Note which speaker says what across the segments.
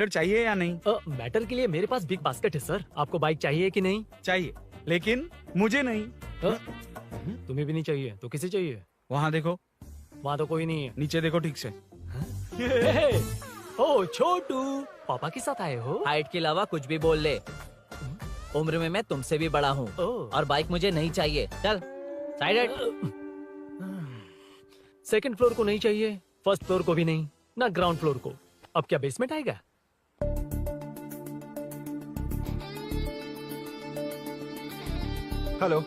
Speaker 1: Matter चाहिए या नहीं?
Speaker 2: मैटर के लिए मेरे पास बिग बास्केट है सर। आपको बाइक चाहिए कि नहीं?
Speaker 1: चाहिए, लेकिन मुझे नहीं।
Speaker 2: तुम्हें भी नहीं चाहिए तो किसे चाहिए?
Speaker 1: वहाँ देखो,
Speaker 2: वहाँ तो कोई नहीं है।
Speaker 1: नीचे देखो ठीक से।
Speaker 2: ओ छोटू, पापा के साथ आए हो?
Speaker 3: हाइट के अलावा कुछ भी बोल ले। उम्र में मैं तुमसे भी बड़ा हूँ और बाइक मुझे नहीं चाहिए। चल साइड।
Speaker 2: सेकंड फ्लोर को नहीं चाहिए, फर्स्ट फ्लोर को भी नहीं, ना ग्राउंड फ्लोर को। अब क्या बेसमेंट आएगा?
Speaker 4: हेलो।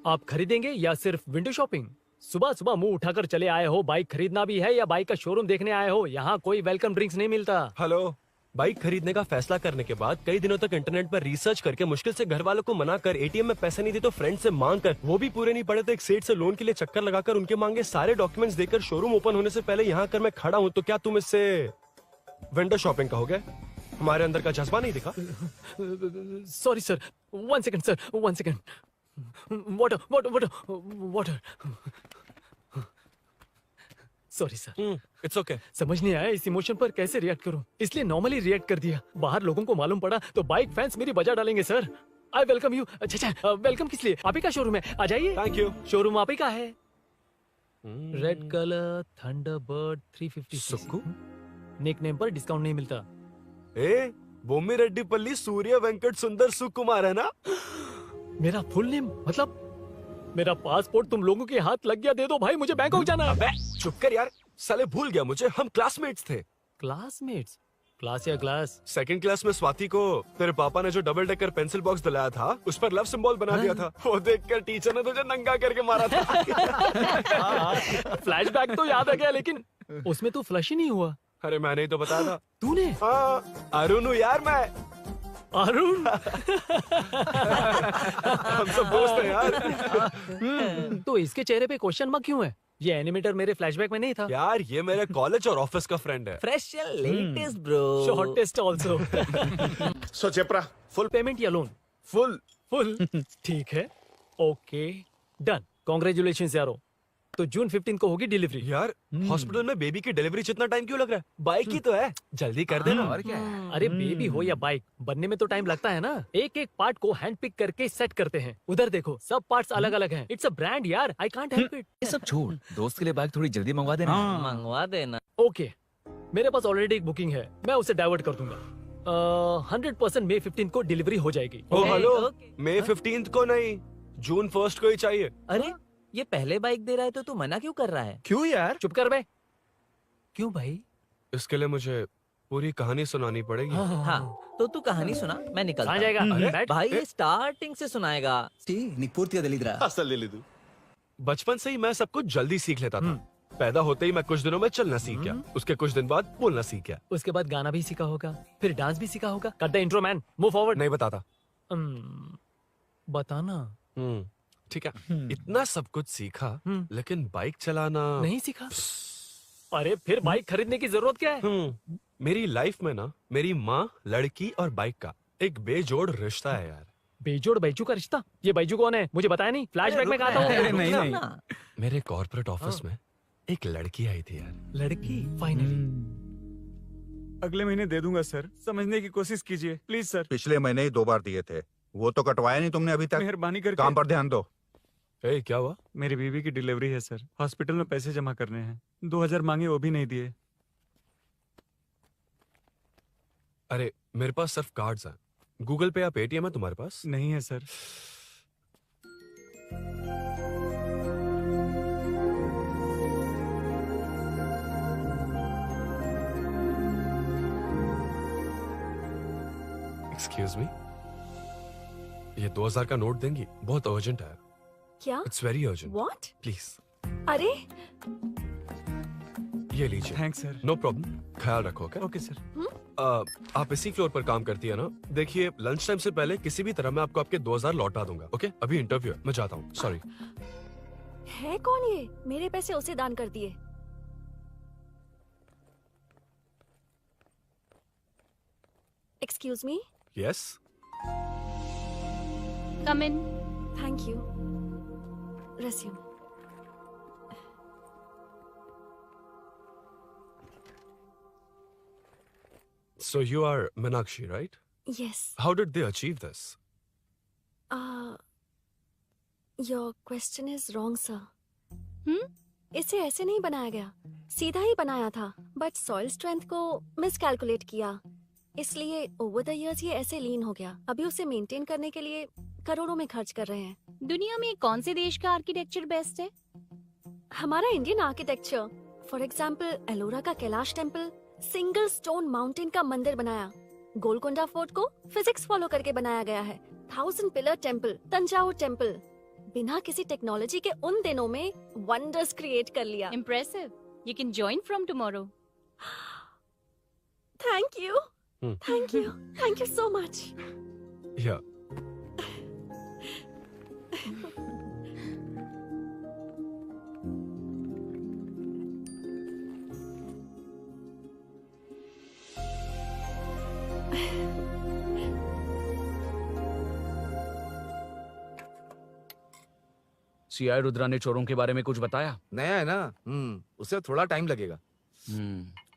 Speaker 2: आप खरीदेंगे या सिर्फ विंडो शॉपिंग? सुबह सुबह मुंह उठाकर चले आए हो। बाइक खरीदना भी है या बाइक का शोरूम देखने आए हो? यहाँ कोई वेलकम ड्रिंक्स नहीं मिलता।
Speaker 4: हेलो। बाइक खरीदने का फैसला करने के बाद कई दिनों तक इंटरनेट पर रिसर्च करके मुश्किल से घर वालों को मना कर, एटीएम में पैसे नहीं दी तो फ्रेंड से मांग कर, वो भी पूरे नहीं पड़े तो एक सेठ से लोन के लिए चक्कर लगाकर उनके मांगे सारे डॉक्यूमेंट्स देकर शोरूम ओपन होने से पहले यहाँ कर मैं खड़ा हूँ, तो क्या तुम इससे विंडो शॉपिंग कहोगे? हमारे अंदर का जज्बा नहीं दिखा?
Speaker 2: Sorry sir, 1 second sir, 1 second. Water water water water. Sorry sir.
Speaker 4: It's okay.
Speaker 2: समझ नहीं आया इस इमोशन पर कैसे रिएक्ट करूं, इसलिए नॉर्मली रिएक्ट कर दिया। बाहर लोगों को मालूम पड़ा तो बाइक फैंस मेरी बजा डालेंगे सर। I welcome you. अच्छा, वेलकम किस लिए? आप ही का शोरूम है, आ जाइए।
Speaker 4: Thank you.
Speaker 2: शोरूम आप ही का है। Red colour Thunderbird 350।
Speaker 4: Sukku?
Speaker 2: Nickname पर डिस्काउंट नहीं मिलता।
Speaker 4: ए, बोम्मी रेड्डी पल्ली सूर्य वेंकट सुंदर सुकुमार है ना?
Speaker 2: मेरा फुल नेम मतलब? मेरा पासपोर्ट तुम लोगों के हाथ लग गया, दे दो भाई, मुझे बैंकॉक जाना है।
Speaker 4: अबे चुप कर यार, साले भूल गया मुझे, हम क्लासमेट्स थे।
Speaker 2: क्लासमेट्स? क्लास या क्लास?
Speaker 4: सेकंड क्लास में स्वाति को तेरे पापा ने जो डबल डेकर पेंसिल बॉक्स दिलाया था उस पर लव सिंबल बना दिया था। वो देखकर टीचर ने तुझे नंगा करके मारा था।
Speaker 2: फ्लैशबैक तो याद आ गया, लेकिन उसमें तो फ्लश ही नहीं हुआ।
Speaker 4: अरे मैंने ही तो बताया था।
Speaker 2: तूने?
Speaker 4: हाँ, अरुण हूँ यार मैं।
Speaker 2: अरुण?
Speaker 4: हम सब दोस्त हैं यार।
Speaker 2: तो इसके चेहरे पे क्वेश्चन मार्क क्यों है? ये एनिमेटर मेरे फ्लैशबैक में नहीं था।
Speaker 4: यार ये मेरे कॉलेज और ऑफिस का फ्रेंड है।
Speaker 3: Fresh and latest bro.
Speaker 2: Shortest also.
Speaker 5: So चेपरा,
Speaker 2: फुल पेमेंट या लोन?
Speaker 4: फुल।
Speaker 2: फुल। ठीक है, ओके डन। कांग्रेचुलेशंस यारो। तो जून 15 को होगी डिलीवरी।
Speaker 4: यार हॉस्पिटल में बेबी की डिलीवरी जितना टाइम क्यों लग रहा है? बाइक ही तो है, जल्दी कर देना।
Speaker 1: और क्या है?
Speaker 2: अरे बेबी हो या बाइक, बनने में तो टाइम लगता है ना। एक एक पार्ट को हैंड पिक करके सेट करते हैं। उधर देखो, सब पार्ट्स अलग अलग हैं। इट्स अ ब्रांड यार, आई कांट हेल्प इट।
Speaker 6: ये सब छोड़, दोस्त के लिए बाइक थोड़ी जल्दी मंगवा देना।
Speaker 1: हाँ।
Speaker 3: मंगवा देना।
Speaker 2: ओके, मेरे पास ऑलरेडी एक बुकिंग है, मैं उसे डाइवर्ट कर दूंगा। 100% मई 15 को डिलीवरी हो जाएगी।
Speaker 4: ओ हेलो,
Speaker 3: ओके।
Speaker 4: मई 15 को नहीं, जून 1 को ही चाहिए।
Speaker 3: अरे ये पहले बाइक दे रहा है तो तू मना क्यों कर रहा है?
Speaker 1: क्यों यार?
Speaker 2: चुप कर बे।
Speaker 3: क्यों भाई?
Speaker 4: इसके लिए मुझे पूरी कहानी सुनानी पड़ेगी।
Speaker 3: हाँ तो तू कहानी सुना, मैं निकलता
Speaker 2: कहाँ
Speaker 3: हूँ।
Speaker 2: जाएगा?
Speaker 4: अरे,
Speaker 2: बैठ।
Speaker 3: भाई ये स्टार्टिंग से सुनाएगा।
Speaker 6: నీకు పూర్తిగా తెలీదురా
Speaker 5: అసలు తెలీదు.
Speaker 4: बचपन से ही मैं सब कुछ जल्दी सीख लेता था। पैदा होते ही मैं कुछ दिनों में चलना सीख गया, उसके कुछ दिन बाद बोलना सीख गया।
Speaker 2: उसके बाद गाना भी सीखा होगा, फिर डांस भी सीखा होगा। Cut the intro man, move forward.
Speaker 4: नहीं बताता।
Speaker 2: बताना।
Speaker 4: ठीक है, इतना सब कुछ सीखा लेकिन बाइक चलाना
Speaker 2: नहीं सीखा? अरे फिर बाइक खरीदने की जरूरत क्या है?
Speaker 4: मेरी लाइफ में ना मेरी माँ, लड़की और बाइक का एक बेजोड़ रिश्ता है यार।
Speaker 2: बेजोड़ बैजू का रिश्ता? ये बैजू कौन है? मुझे बताया नहीं। फ्लैशबैक में कहा था
Speaker 1: अरे
Speaker 2: वो।
Speaker 1: नहीं नहीं।
Speaker 4: मेरे कॉर्पोरेट ऑफिस में एक लड़की आई थी यार।
Speaker 2: लड़की? फाइनली।
Speaker 1: अगले महीने दे दूंगा सर, समझने की कोशिश कीजिए प्लीज सर।
Speaker 7: पिछले महीने ही 2 बार दिए थे, वो तो कटवाया नहीं तुमने अभी तक।
Speaker 1: मेहरबानी करके।
Speaker 7: काम पर ध्यान दो।
Speaker 4: ए, क्या हुआ?
Speaker 1: मेरी बीवी की डिलीवरी है सर, हॉस्पिटल में पैसे जमा करने हैं। 2000 मांगे, वो भी नहीं दिए।
Speaker 4: अरे मेरे पास सिर्फ कार्ड्स हैं। गूगल पे या पेटीएम है तुम्हारे पास?
Speaker 1: नहीं है सर।
Speaker 4: एक्सक्यूज मी, ये 2000 का नोट देंगी? बहुत अर्जेंट है।
Speaker 8: क्या?
Speaker 4: It's very urgent.
Speaker 8: What?
Speaker 4: Please
Speaker 8: अरे
Speaker 4: ये लीजिए।
Speaker 1: Thanks sir.
Speaker 4: नो प्रॉब्लम, ख्याल रखो। Okay
Speaker 1: okay sir.
Speaker 4: आप इसी फ्लोर पर काम करती है ना? देखिए लंच टाइम से पहले किसी भी तरह मैं आपको आपके 2000 लौटा दूंगा। ओके, अभी इंटरव्यू है, मैं जाता हूँ। सॉरी।
Speaker 8: है कौन ये? मेरे पैसे उसे दान कर दिए। Excuse me.
Speaker 4: Yes.
Speaker 8: Come in. Thank you. Resume.
Speaker 4: So you are Meenakshi, right?
Speaker 8: Yes.
Speaker 4: How did they achieve this?
Speaker 8: Your question is wrong, sir. इसे ऐसे नहीं बनाया गया, सीधा ही बनाया था, बट सॉइल स्ट्रेंथ को मिसकैलकुलेट किया, इसलिए ओवर द इयर्स ये ऐसे लीन हो गया। अभी उसे मेंटेन करने के लिए करोड़ों में खर्च कर रहे हैं।
Speaker 9: दुनिया में कौन से देश का आर्किटेक्चर बेस्ट है?
Speaker 8: हमारा Indian architecture, for example Ellora का Kailash temple, single stone mountain का मंदिर बनाया। गोलकोंडा फोर्ट को फिजिक्स फॉलो करके बनाया गया है। 1000 पिलर टेम्पल, तंजावुर टेम्पल, बिना किसी टेक्नोलॉजी के उन दिनों में वंडर्स क्रिएट कर लिया।
Speaker 9: Impressive. You can join from tomorrow.
Speaker 8: Thank you, thank you, thank you so much.
Speaker 4: Yeah.
Speaker 6: CI Rudra ने चोरों के बारे में कुछ बताया?
Speaker 10: नया है ना, उसे थोड़ा टाइम लगेगा।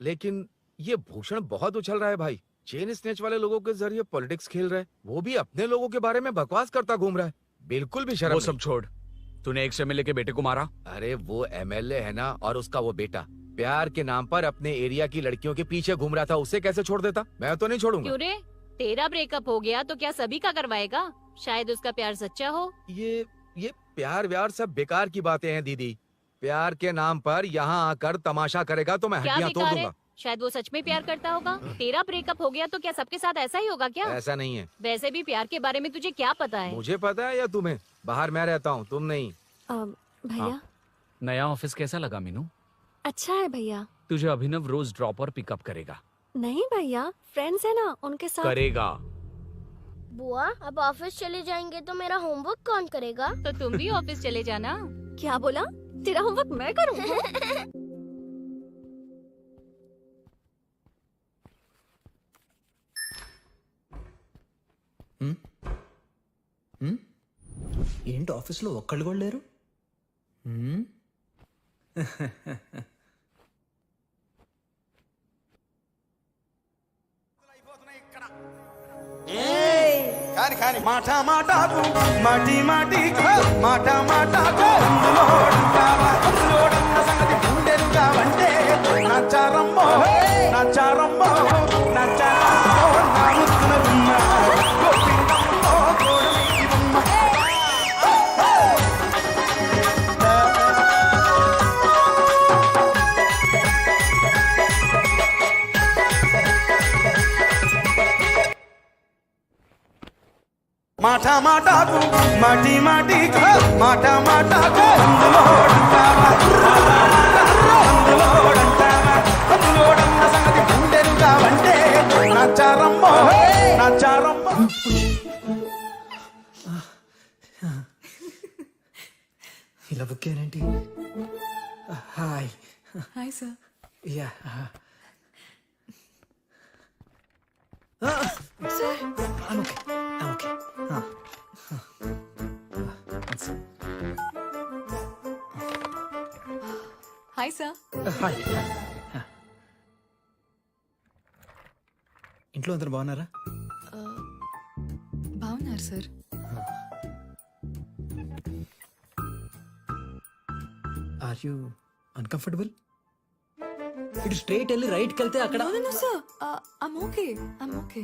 Speaker 10: लेकिन ये भूषण बहुत उछल रहा है भाई। चेन स्नेच वाले लोगों के जरिए पॉलिटिक्स खेल रहा है, वो भी अपने लोगों के बारे में बकवास करता घूम रहा है। बिल्कुल भी शर्म
Speaker 6: वो
Speaker 10: नहीं।
Speaker 6: सब छोड़, तूने एक एमएलए के बेटे को मारा?
Speaker 10: अरे वो एमएलए है ना, और उसका वो बेटा प्यार के नाम पर अपने एरिया की लड़कियों के पीछे घूम रहा था, उसे कैसे छोड़ देता? मैं तो नहीं छोड़ूंगा।
Speaker 9: क्यों रे? तेरा ब्रेकअप हो गया तो क्या सभी का करवाएगा? शायद उसका प्यार सच्चा हो।
Speaker 10: ये प्यार व्यार सब बेकार की बातें हैं दीदी। प्यार के नाम पर यहाँ आकर तमाशा करेगा तो मैं
Speaker 9: क्या
Speaker 10: हड्डियां तोड़
Speaker 9: बेकार है?
Speaker 10: दूंगा।
Speaker 9: शायद वो सच में प्यार करता होगा। तेरा ब्रेकअप हो गया तो क्या सबके साथ ऐसा ही होगा क्या?
Speaker 10: ऐसा नहीं है।
Speaker 9: वैसे भी प्यार के बारे में तुझे क्या पता है?
Speaker 10: मुझे पता है या तुम्हें? बाहर मैं रहता हूँ, तुम नहीं।
Speaker 8: भैया
Speaker 6: नया ऑफिस कैसा लगा मीनू?
Speaker 8: अच्छा है भैया।
Speaker 6: तुझे अभिनव रोज ड्रॉप और पिकअप करेगा।
Speaker 8: नहीं भैया, फ्रेंड्स है ना, उनके साथ।
Speaker 6: करेगा।
Speaker 11: बुआ अब ऑफिस चले जाएंगे तो मेरा होमवर्क कौन करेगा?
Speaker 9: तो तुम भी ऑफिस चले जाना।
Speaker 8: क्या बोला? तेरा होमवर्क मैं करूँगा?
Speaker 12: ఏంటి ఆఫీస్లో ఒక్కళ్ళు కూడా లేరు?
Speaker 5: కాని కాని మాట మాటకు మాటి మాటికు మాట మాటకు అందులోడున్న సంగతి గుండెలుగా వంటే నచ్చారమ్మో నచ్చారమ్మో నచ్చారమ్మో నా ముక్కున గుమ్మ గోపిందమ్మో గోడమేసి బొమ్మ. మాట మాటకు మాటి మాటికు మాట మాటకు అందులోడున్న సంగతి గుండెలుగా వంటే నచ్చారమ్మో నచ్చారమ్మో.
Speaker 12: ఇలా బుక్ అయ్యానేంటి? Hi
Speaker 8: hi sir.
Speaker 12: Yeah okay.
Speaker 8: Hi sir.
Speaker 12: Hi. ఇంట్లో అందరు బాగున్నారా?
Speaker 8: బాగున్నారు సార్।
Speaker 12: Are you uncomfortable? ఇటు స్ట్రైట్ వెళ్ళి రైట్కి వెళ్తే అక్కడ.
Speaker 8: Sir I'm okay, I'm okay.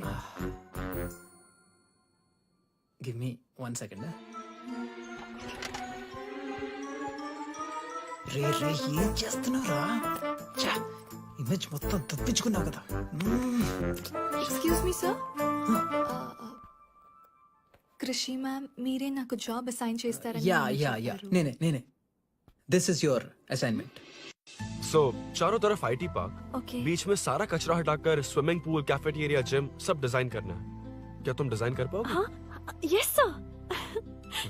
Speaker 12: Give me 1 second. రే ఏం చేస్తున్నావురా? ఇమేజ్ మొత్తం తప్పించుకున్నావు కదా.
Speaker 8: Excuse me sir, Krishi ma'am మీరే నాకు జాబ్ అసైన్ చేస్తారని
Speaker 12: యా నేనే. This is your assignment.
Speaker 4: So चारों तरफ आईटी पार्क,
Speaker 8: ओके।
Speaker 4: बीच में सारा कचरा हटाकर स्विमिंग पूल, कैफेटेरिया, जिम सब डिजाइन करना है। क्या तुम डिजाइन कर पाओगे?
Speaker 8: हाँ यस सर।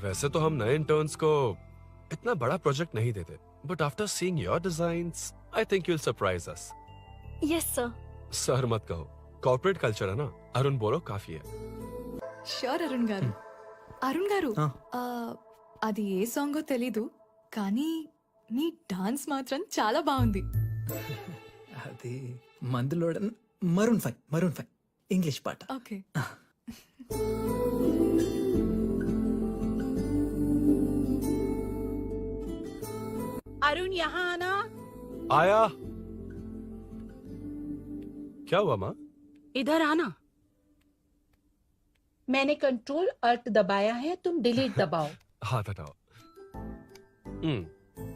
Speaker 4: वैसे तो हम नए इंटर्न्स को इतना बड़ा प्रोजेक्ट नहीं देते, but after seeing your designs I think you'll surprise us.
Speaker 8: Yes sir.
Speaker 4: Sir मत कहो, कॉर्पोरेट कल्चर है ना। अरुण बोलो काफी है।
Speaker 8: షూర్ అరుణ్ గారు। అరుణ్ గారు, అది ఏ సాంగో తెలీదు కానీ మీ డాన్స్ మాత్రం చాలా బాగుంది.
Speaker 12: అది మందులోడ Maroon 5 English part.
Speaker 13: Okay.
Speaker 14: Arun यहाँ आना।
Speaker 4: आया। क्या हुआ माँ?
Speaker 14: इधर आना। मैंने कंट्रोल अल्ट दबाया है, तुम डिलीट दबाओ।
Speaker 4: हाथ हटाओ।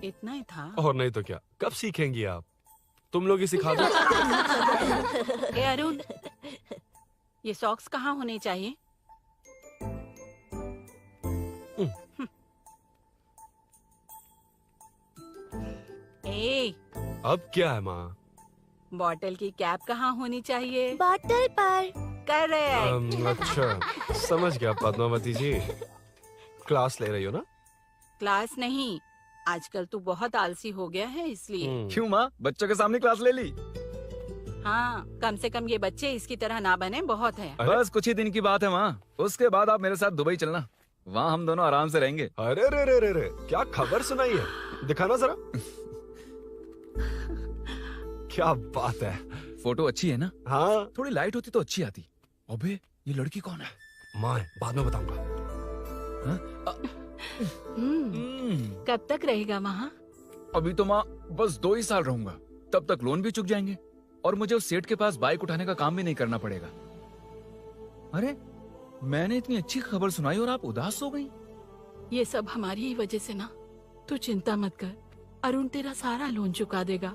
Speaker 14: इतना ही था।
Speaker 4: और नहीं तो क्या, कब सीखेंगी आप? तुम लोग ही सिखा दो।
Speaker 14: ए अरुण, ये सॉक्स कहाँ होने चाहिए? ए,
Speaker 4: अब क्या है माँ?
Speaker 14: बॉटल की कैप कहाँ होनी चाहिए?
Speaker 8: बॉटल पर।
Speaker 14: करेक्ट।
Speaker 4: अच्छा, समझ गया पद्मावती जी। क्लास ले रही हो ना?
Speaker 14: क्लास नहीं, आजकल तू बहुत आलसी हो गया है इसलिए।
Speaker 1: क्यों माँ, बच्चों के सामने क्लास ले ली?
Speaker 14: हाँ, कम से कम ये बच्चे इसकी तरह ना बने, बहुत है।
Speaker 1: बस कुछ ही दिन की बात है माँ, उसके बाद आप मेरे साथ दुबई चलना, वहाँ हम दोनों आराम से रहेंगे।
Speaker 4: अरे रे रे रे रे, क्या खबर सुनाई है, दिखाना जरा। क्या बात है।
Speaker 6: फोटो अच्छी है ना?
Speaker 4: हाँ।
Speaker 6: थोड़ी लाइट होती तो अच्छी आती। अबे ये लड़की कौन है?
Speaker 4: माँ है, बाद में बताऊंगा।
Speaker 14: कब तक रहेगा वहाँ?
Speaker 6: अभी तो माँ बस 2 ही साल रहूंगा, तब तक लोन भी चुक जाएंगे और मुझे उस सेठ के पास बाइक उठाने का काम भी नहीं करना पड़ेगा। अरे मैंने इतनी अच्छी खबर सुनाई और आप उदास हो गई।
Speaker 14: ये सब हमारी ही वजह से ना, तू चिंता मत कर, अरुण तेरा सारा लोन चुका देगा।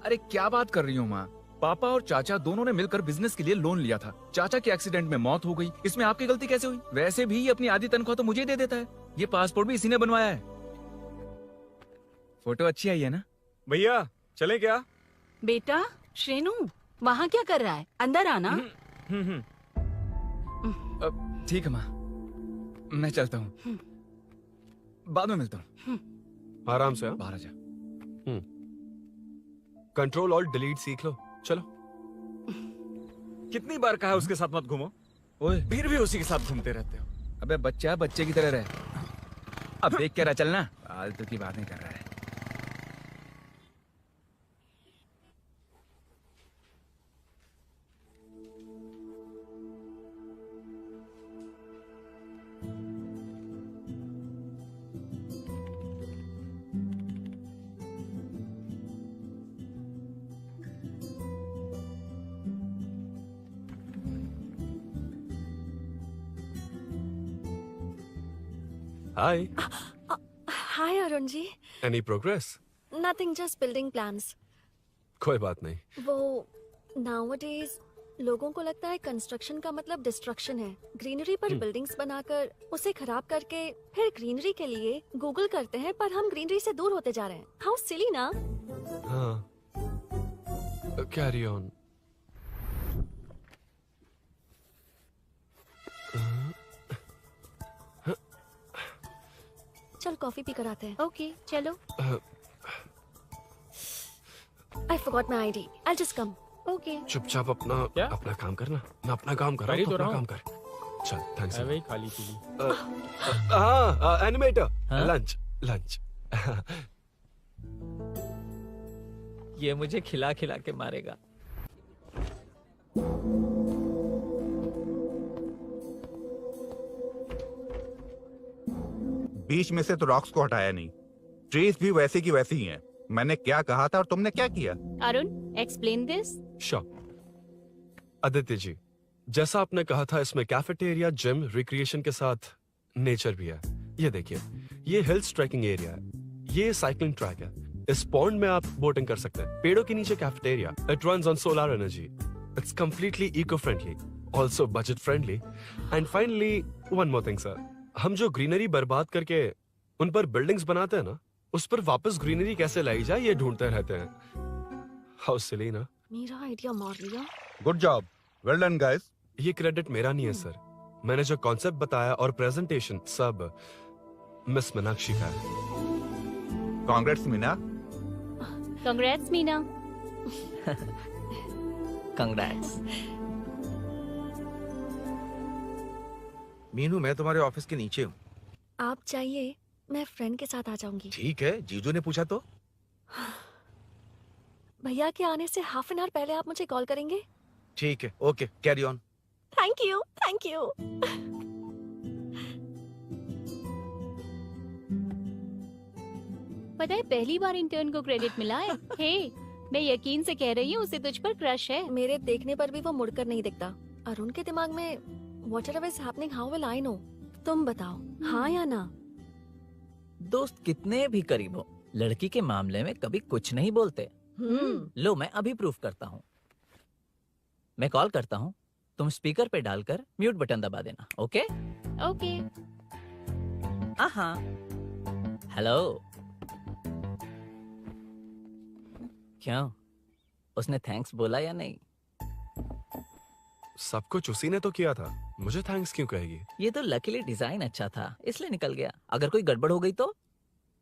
Speaker 6: अरे क्या बात कर रही हो माँ, पापा और चाचा दोनों ने मिलकर बिजनेस के लिए लोन लिया था। चाचा के एक्सीडेंट में मौत हो गई, इसमें आपकी गलती कैसे हुई? वैसे भी ये अपनी आधी तनख्वाह तो मुझे दे देता है। ये पासपोर्ट भी इसी ने बनवाया है। फोटो अच्छी आई है ना?
Speaker 1: भैया चले क्या?
Speaker 14: बेटा श्रेनु, वहाँ क्या कर रहा है? अंदर आना।
Speaker 6: ठीक है माँ, मैं चलता हूँ, बाद में मिलता हूँ।
Speaker 4: आराम से।
Speaker 6: बाहर आ जा।
Speaker 4: कंट्रोल और डिलीट सीख लो, चलो।
Speaker 1: कितनी बार कहा उसके साथ मत घूमो, ओए फिर भी उसी के साथ घूमते रहते हो।
Speaker 6: अबे बच्चा बच्चे की तरह रहे, अब देख के रहा चलना, फालतू की बातें कर रहा है।
Speaker 4: Hi.
Speaker 8: Hi Arun ji.
Speaker 4: Any progress?
Speaker 8: Nothing, just building plans.
Speaker 4: कोई बात नहीं।
Speaker 8: वो नाउअडेज लोगों को लगता है कंस्ट्रक्शन का मतलब डिस्ट्रक्शन है। ग्रीनरी पर बिल्डिंग्स बनाकर उसे खराब करके फिर ग्रीनरी के लिए गूगल करते हैं, पर हम ग्रीनरी से दूर होते जा रहे हैं। हाउ सिली ना?
Speaker 4: हाँ, कैरी ऑन।
Speaker 8: चल कॉफी पी कर आते हैं।
Speaker 9: ओके चलो।
Speaker 8: I forgot my ID. I'll just come.
Speaker 9: Okay.
Speaker 4: चुपचाप अपना काम करना। मैं अपना काम कर रहा हूँ, तो अपना काम कर। चल, थैंक्स।
Speaker 2: वही खाली पीली।
Speaker 4: हाँ, एनिमेटर। लंच।
Speaker 3: ये मुझे खिला खिला के मारेगा।
Speaker 7: बीच में से तो रॉक्स को हटाया नहीं, ट्रीज भी वैसी की वैसी ही हैं। मैंने क्या कहा था और तुमने क्या किया?
Speaker 9: Arun explain this.
Speaker 4: आदित्य जी, जैसा आपने कहा था, इसमें कैफेटेरिया, जिम, रिक्रिएशन के साथ नेचर भी है। ये देखिए, ये हिल्स ट्रैकिंग एरिया है, ये साइकिलिंग ट्रैक है। इस पॉन्ड में आप बोटिंग कर सकते हैं। पेड़ों के नीचे cafeteria, it runs on solar energy. It's completely eco friendly, also budget friendly. And finally one more thing sir, हम जो ग्रीनरी बर्बाद करके उन पर बिल्डिंग्स बनाते हैं ना, उस पर वापस ग्रीनरी कैसे लाई जाए ये ढूंढते रहते हैं। हाउ सिली ना?
Speaker 8: मेरा आइडिया मार लिया।
Speaker 7: Good job, well done guys.
Speaker 4: ये क्रेडिट मेरा नहीं है सर, मैंने जो कॉन्सेप्ट बताया और प्रेजेंटेशन सब मिस मीनाक्षी का है।
Speaker 7: Congrats Meena.
Speaker 9: Congrats Meena.
Speaker 3: Congrats.
Speaker 10: Meenu, मैं तुम्हारे ऑफिस के नीचे हूँ।
Speaker 8: आप चाहिए मैं फ्रेंड के साथ आ जाऊंगी।
Speaker 10: ठीक है, जीजू ने पूछा तो।
Speaker 8: भैया के आने से हाफ एन आवर पहले आप मुझे कॉल करेंगे?
Speaker 10: ठीक है, okay, carry on.
Speaker 8: Thank you, thank you.
Speaker 9: पता है पहली बार इंटर्न को क्रेडिट मिला है। हे, मैं यकीन से कह रही हूँ उसे तुझ पर क्रश है।
Speaker 8: मेरे देखने पर भी वो मुड़कर नहीं दिखता। अरुण के दिमाग में whatever is happening, how will I know? तुम बताओ, हाँ या ना?
Speaker 3: दोस्त कितने भी करीब हो, लड़की के मामले में कभी कुछ नहीं बोलते। लो मैं अभी प्रूफ करता हूँ। मैं कॉल करता हूँ, तुम स्पीकर पे डालकर म्यूट बटन दबा देना। Okay
Speaker 9: okay.
Speaker 3: हाँ। हेलो। क्यों, उसने थैंक्स बोला या नहीं?
Speaker 4: सब कुछ उसी ने तो किया था, मुझे थैंक्स क्यों कहेगी?
Speaker 3: ये तो लकीली डिजाइन अच्छा था इसलिए निकल गया। अगर कोई गड़बड़ हो गई तो?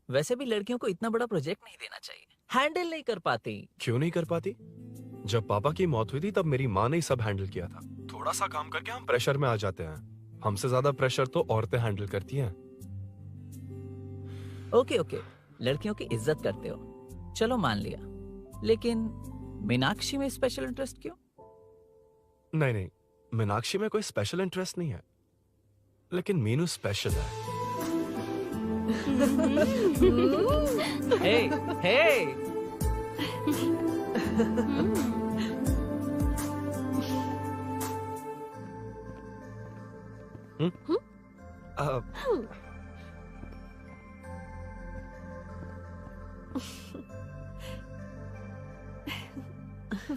Speaker 3: वैसे भी लड़कियों को इतना बड़ा प्रोजेक्ट नहीं देना चाहिए, हैंडल नहीं कर पाती।
Speaker 4: क्यों नहीं कर पाती? जब पापा की मौत हुई थी तब मेरी माँ ने ही सब हैंडल किया था। थोड़ा सा काम करके हम प्रेशर में आ जाते हैं। हमसे ज्यादा प्रेशर तो औरतें हैंडल करती हैं।
Speaker 3: ओके ओके, लड़कियों की इज्जत करते हो, चलो मान लिया। लेकिन मीनाक्षी में स्पेशल इंटरेस्ट क्यों?
Speaker 4: नहीं, मीनाक्षी में कोई स्पेशल इंटरेस्ट नहीं है, लेकिन मीनू स्पेशल है।
Speaker 3: हे, हे।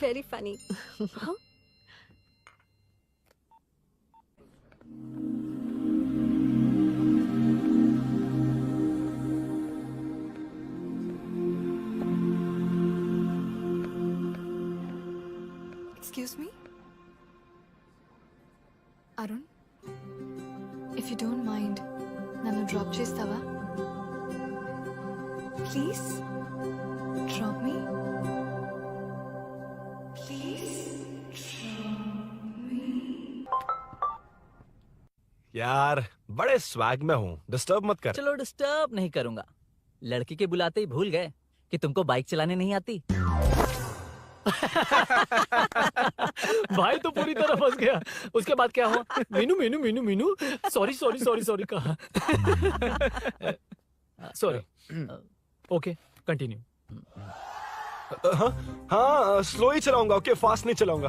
Speaker 8: Very funny. Huh?
Speaker 13: Excuse me? Arun? If you don't mind, nanu drop chestava? Please? Drop me?
Speaker 4: यार बड़े स्वैग में हूँ, डिस्टर्ब मत कर।
Speaker 3: चलो डिस्टर्ब नहीं करूंगा। लड़की के बुलाते ही भूल गए कि तुमको बाइक चलाने नहीं आती।
Speaker 2: भाई तो पूरी तरह फंस गया। उसके बाद क्या हुआ? Meenu Meenu Meenu Meenu sorry sorry sorry sorry कहा। सॉरी। Okay continue.
Speaker 4: हाँ स्लो ही चलाऊंगा, ओके फास्ट नहीं चलाऊंगा।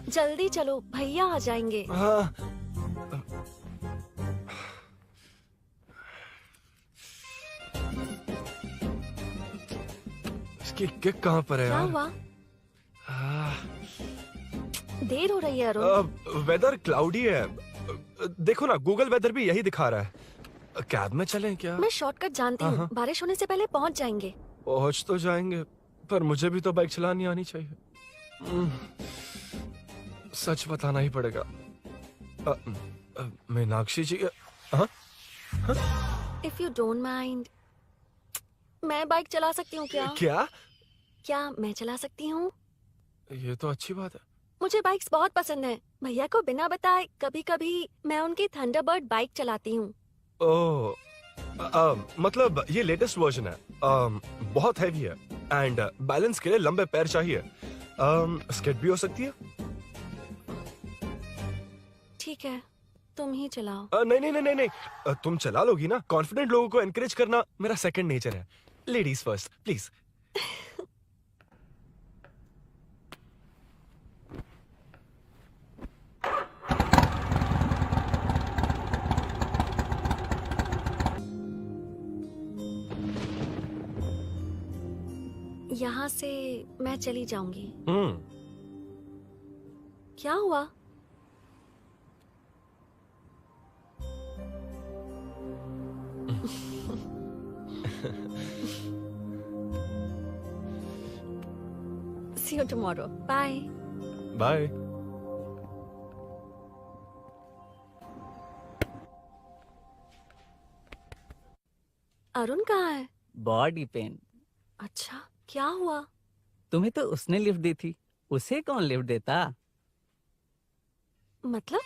Speaker 8: जल्दी चलो, भैया आ जाएंगे।
Speaker 4: हाँ। इसकी किक कहाँ पर है
Speaker 8: क्या
Speaker 4: यार?
Speaker 8: हुआ? देर हो रही है अरुण।
Speaker 4: वेदर क्लाउडी है। देखो ना, गूगल वेदर भी यही दिखा रहा है। कैब में चलें क्या?
Speaker 8: मैं शॉर्टकट जानती हूँ, बारिश होने से पहले पहुँच जाएंगे।
Speaker 4: पहुँच तो जाएंगे, पर मुझे भी तो बाइक चलानी आनी चाहिए। सच बताना ही पड़ेगा। मीनाक्षी जी।
Speaker 8: इफ यू डोंट माइंड, मैं बाइक चला सकती हूँ क्या? क्या मैं चला सकती हूँ?
Speaker 4: ये तो अच्छी बात है।
Speaker 8: मुझे बाइक्स बहुत पसंद है। भैया को बिना बताए कभी कभी मैं उनकी थंडरबर्ड बाइक चलाती हूँ।
Speaker 4: ओह, मतलब ये लेटेस्ट वर्जन है। बहुत हैवी है एंड बैलेंस के लिए लंबे पैर चाहिए। स्किड भी हो सकती है।
Speaker 8: ठीक है, तुम ही चलाओ।
Speaker 4: नहीं नहीं नहीं नहीं, तुम चला लोगी ना। कॉन्फिडेंट लोगों को एनकरेज करना मेरा सेकंड नेचर है। Ladies first please.
Speaker 8: यहाँ से मैं चली जाऊंगी। क्या हुआ? See you tomorrow. Bye.
Speaker 4: Bye.
Speaker 8: Arun कहाँ है?
Speaker 3: Body pain.
Speaker 8: अच्छा, क्या हुआ?
Speaker 3: तुम्हें तो उसने लिफ्ट दी थी, उसे कौन लिफ्ट देता?
Speaker 8: मतलब?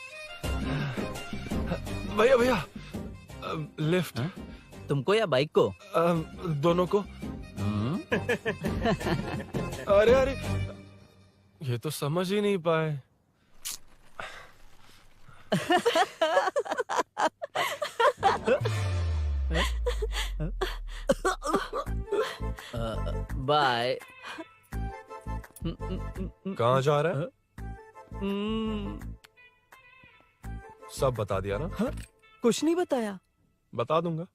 Speaker 4: भैया भैया, लिफ्ट।
Speaker 3: तुमको या बाइक को?
Speaker 4: दोनों को। अरे अरे, ये तो समझ ही नहीं पाए।
Speaker 3: बाय।
Speaker 4: कहाँ जा रहा है? सब बता दिया ना?
Speaker 3: कुछ नहीं बताया।
Speaker 4: बता दूंगा।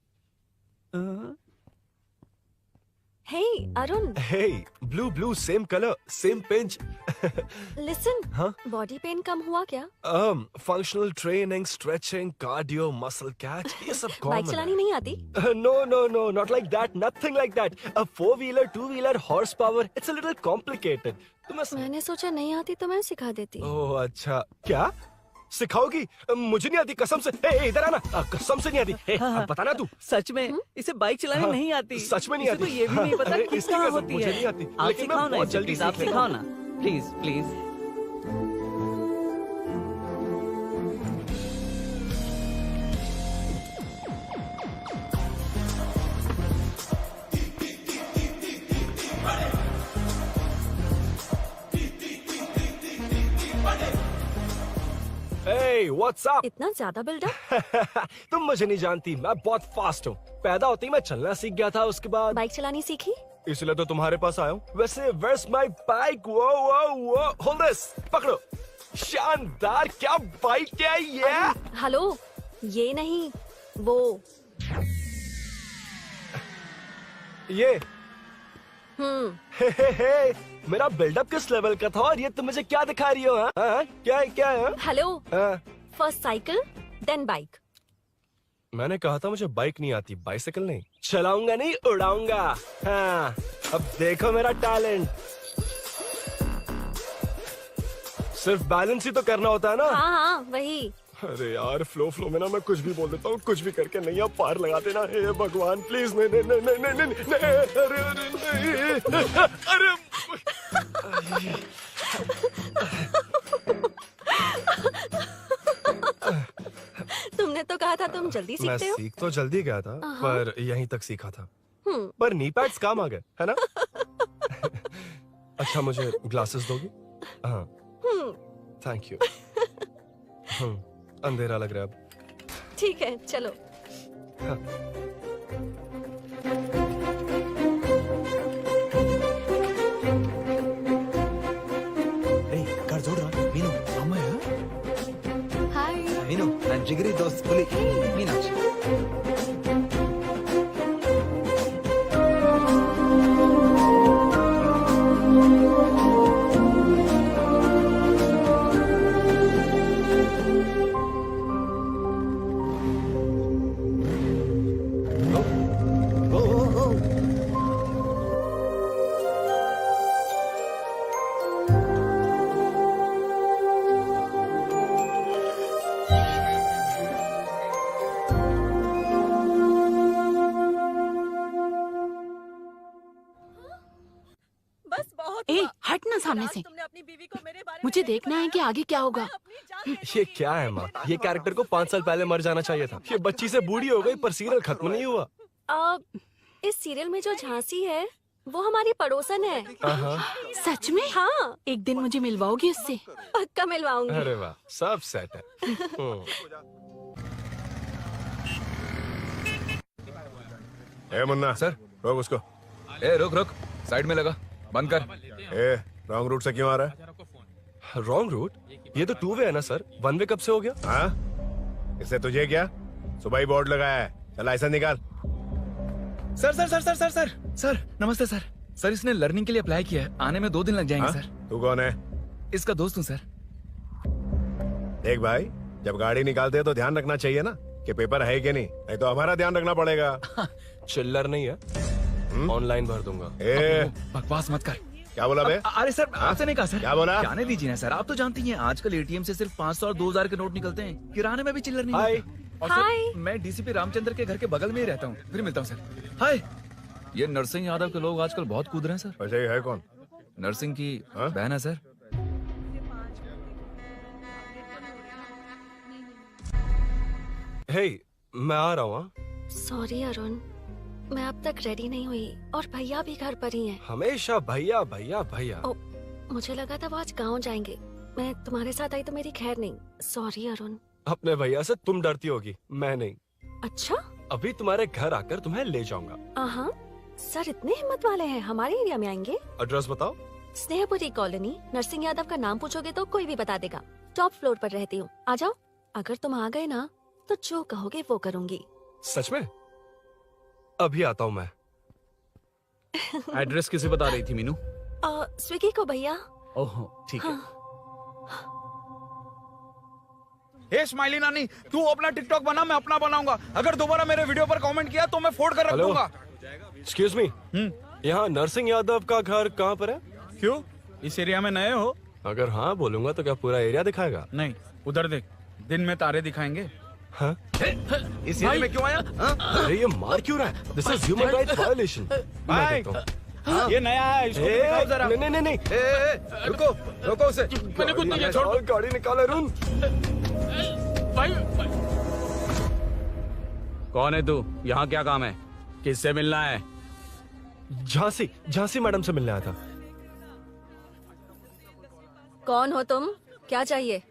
Speaker 8: Hey, Arun.
Speaker 4: Hey, blue, same color, same pinch.
Speaker 8: Listen.
Speaker 4: हाँ?
Speaker 8: Body pain कम हुआ क्या?
Speaker 4: Functional training, stretching, cardio, muscle catch, ये सब common
Speaker 8: बाइक चलानी नहीं आती?
Speaker 4: No, not like that, nothing like that. A 4-wheeler, 2-wheeler, horsepower, it's a little complicated.
Speaker 8: मैंने सोचा नहीं आती तो मैं सिखा देती।
Speaker 4: ओह अच्छा, क्या? सिखाओगी? मुझे नहीं आती कसम से। ए, इधर आना, कसम से नहीं आती। ए, बताना तू।
Speaker 3: सच में इसे बाइक चलानी नहीं आती।
Speaker 4: सच में नहीं आती।
Speaker 3: इसे तो ये भी नहीं पता किस
Speaker 4: इसकी
Speaker 3: कहाँ
Speaker 4: कसम
Speaker 3: होती
Speaker 4: मुझे
Speaker 3: है।
Speaker 4: नहीं आती।
Speaker 3: आप
Speaker 4: लेकिन मैं
Speaker 3: सिखाओ ना
Speaker 4: बहुत
Speaker 3: इसे,
Speaker 4: जल्दी
Speaker 3: प्लीज आप
Speaker 4: सीख लेता
Speaker 3: सिखाओ
Speaker 4: हूँ।
Speaker 3: ना, प्लीज।
Speaker 4: Hey, what's up?
Speaker 8: इतना ज्यादा बिल्डअप?
Speaker 4: तुम मुझे नहीं जानती, मैं बहुत फास्ट हूँ। पैदा होते ही मैं चलना सीख गया था, उसके बाद
Speaker 8: बाइक चलानी सीखी?
Speaker 4: इसलिए तो तुम्हारे पास आया हूँ। वैसे where's my bike? वो hold this, पकड़ो। शानदार, क्या बाइक है ये?
Speaker 8: हेलो, ये नहीं, वो।
Speaker 4: ये हे, मेरा बिल्डअप किस लेवल का था और ये तुम मुझे क्या दिखा रही हो? हाँ? क्या है?
Speaker 8: हेलो,
Speaker 4: हाँ?
Speaker 8: First cycle then bike.
Speaker 4: मैंने कहा था मुझे बाइक नहीं आती, बाइसाइकिल नहीं। चलाऊंगा नहीं, उड़ाऊंगा। हाँ, अब देखो मेरा टैलेंट। सिर्फ बैलेंस ही तो करना होता है ना?
Speaker 8: हाँ, वही।
Speaker 4: अरे यार, फ्लो में ना मैं कुछ भी बोल देता हूँ, कुछ भी करके नहीं, आप पार लगा देना। हे भगवान प्लीज, नहीं, अरे
Speaker 8: तुमने तो कहा था तुम जल्दी
Speaker 4: मैं
Speaker 8: सीखते हो।
Speaker 4: सीख तो जल्दी गया था, पर यहीं तक सीखा था।
Speaker 8: हम्म।
Speaker 4: पर नी पैड्स काम आ गए, है ना? अच्छा, मुझे ग्लासेस दोगी? हाँ, थैंक यू। अंधेरा लग रहा है अब।
Speaker 8: ठीक है, चलो।
Speaker 4: हाँ।
Speaker 12: घर जोड़ रहा मीनू अम्मा
Speaker 13: हाय
Speaker 12: मीनू నా జిగిరి దోస్త్ పులి మీనాక్షి
Speaker 14: ए, हट ना सामने से। मुझे देखना है कि आगे क्या होगा।
Speaker 4: ये क्या है माँ? ये कैरेक्टर को 5 साल पहले मर जाना चाहिए था। ये बच्ची से बूढ़ी हो गई पर सीरियल खत्म नहीं हुआ।
Speaker 8: इस सीरियल में जो झांसी है वो हमारी पड़ोसन है।
Speaker 14: सच में?
Speaker 8: हाँ।
Speaker 14: एक दिन मुझे मिलवाओगी उससे?
Speaker 8: पक्का मिलवाऊंगी।
Speaker 4: अरे वाह, सब सेट है।
Speaker 15: ए मुन्ना
Speaker 6: सर,
Speaker 15: रोक उसको।
Speaker 6: ए रुक, साइड में लगा, बंद कर।
Speaker 15: ए रॉन्ग रूट से क्यों आ रहा है?
Speaker 4: Wrong route? ये तो 2 वे है ना सर, 1 वे कब से हो गया?
Speaker 15: हाँ, इससे तुझे क्या? सुबह ही बोर्ड लगाया है, चल लाइसेंस निकाल।
Speaker 6: सर, नमस्ते सर। सर, इसने लर्निंग के लिए अप्लाई किया है, आने में 2 दिन लग जाएंगे।
Speaker 15: हाँ?
Speaker 6: सर,
Speaker 15: तू कौन है?
Speaker 6: इसका दोस्त हूँ सर।
Speaker 15: देख भाई, जब गाड़ी निकालते हैं तो ध्यान रखना चाहिए ना कि पेपर है कि नहीं तो हमारा ध्यान रखना पड़ेगा।
Speaker 4: चिल्लर नहीं है, ऑनलाइन भर दूंगा।
Speaker 6: बकवास मत कर।
Speaker 15: क्या बोला बे?
Speaker 6: अरे सर, आपसे नहीं कहा सर।
Speaker 15: क्या बोला?
Speaker 6: जाने दीजिए ना सर, आप तो जानती हैं आजकल एटीएम से सिर्फ 500 और 2000 के नोट निकलते हैं, किराने में भी चिल्लर नहीं होता। और सर, मैं डीसीपी रामचंद्र के घर के बगल में ही रहता हूँ, फिर मिलता हूँ सर। हाय, ये नरसिंह यादव के लोग आजकल बहुत कूद रहे हैं सर।
Speaker 15: वैसे है कौन?
Speaker 6: नरसिंह की बहन है सर।
Speaker 4: हे, मैं आ रहा हूँ।
Speaker 8: सॉरी अरुण, मैं अब तक रेडी नहीं हुई और भैया भी घर पर ही हैं।
Speaker 4: हमेशा भैया भैया भैया।
Speaker 8: मुझे लगा था वो आज गाँव जाएंगे। मैं तुम्हारे साथ आई तो मेरी खैर नहीं। सॉरी अरुण।
Speaker 4: अपने भैया से तुम डरती होगी, मैं नहीं।
Speaker 8: अच्छा?
Speaker 4: अभी तुम्हारे घर आकर तुम्हें ले जाऊंगा।
Speaker 8: हाँ, सर इतने हिम्मत वाले हैं, हमारे एरिया में आएंगे?
Speaker 4: एड्रेस बताओ।
Speaker 8: स्नेहपुरी कॉलोनी। नरसिंह यादव का नाम पूछोगे तो कोई भी बता देगा। टॉप फ्लोर पर रहती हूँ, आ जाओ। अगर तुम आ गए ना तो जो कहोगे वो करूँगी।
Speaker 4: सच में? अभी आता हूँ मैं।
Speaker 6: एड्रेस किसे बता रही थी मीनू?
Speaker 8: स्विगी को भैया।
Speaker 6: ओह ठीक है।
Speaker 5: हे स्माइली नानी, तू अपना टिकटॉक बना, मैं अपना बनाऊंगा। अगर दोबारा मेरे वीडियो पर कमेंट किया तो मैं फोड़ कर रख दूंगा।
Speaker 4: एक्सक्यूज मी, यहाँ नरसिंह यादव का घर कहाँ पर है?
Speaker 5: क्यों, इस एरिया में नए हो?
Speaker 4: अगर हाँ बोलूंगा तो क्या पूरा एरिया दिखाएगा?
Speaker 5: नहीं, उधर देख, दिन में तारे दिखाएंगे।
Speaker 4: हाँ?
Speaker 5: इस एरिया में क्यों आया?
Speaker 4: अरे ये मार क्यों रहा है? This is human rights violation.
Speaker 5: भाई, ये नया है, इसको दिखाओ जरा।
Speaker 4: नहीं।
Speaker 5: रुको उसे।
Speaker 2: मैंने कुछ नहीं किया, छोड़।
Speaker 4: गाड़ी निकाल अरुण।
Speaker 6: कौन है तू? यहाँ क्या काम है? किससे मिलना है?
Speaker 4: झांसी मैडम से मिलने आया था।
Speaker 8: कौन हो तुम? क्या चाहिए?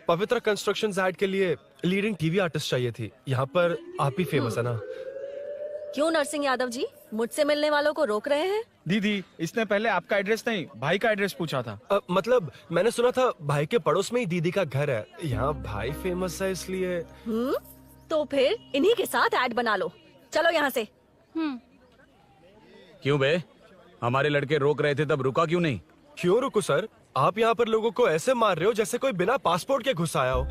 Speaker 4: पवित्र कंस्ट्रक्शन ऐड के लिए लीडिंग टीवी आर्टिस्ट चाहिए थी। यहाँ पर आप ही फेमस है ना?
Speaker 8: क्यों नरसिंह यादव जी मुझसे मिलने वालों को रोक रहे हैं?
Speaker 5: दीदी, इसने पहले आपका एड्रेस नहीं, भाई का एड्रेस पूछा था।
Speaker 4: मतलब मैंने सुना था भाई के पड़ोस में ही दीदी का घर है। यहाँ भाई फेमस है इसलिए।
Speaker 8: तो फिर इन्हीं के साथ ऐड बना लो। चलो यहाँ से।
Speaker 6: क्यों बे? हमारे लड़के रोक रहे थे तब रुका क्यों नहीं?
Speaker 4: क्यों रुको सर? आप यहाँ पर लोगों को ऐसे मार रहे हो जैसे कोई बिना पासपोर्ट के घुस आया हो।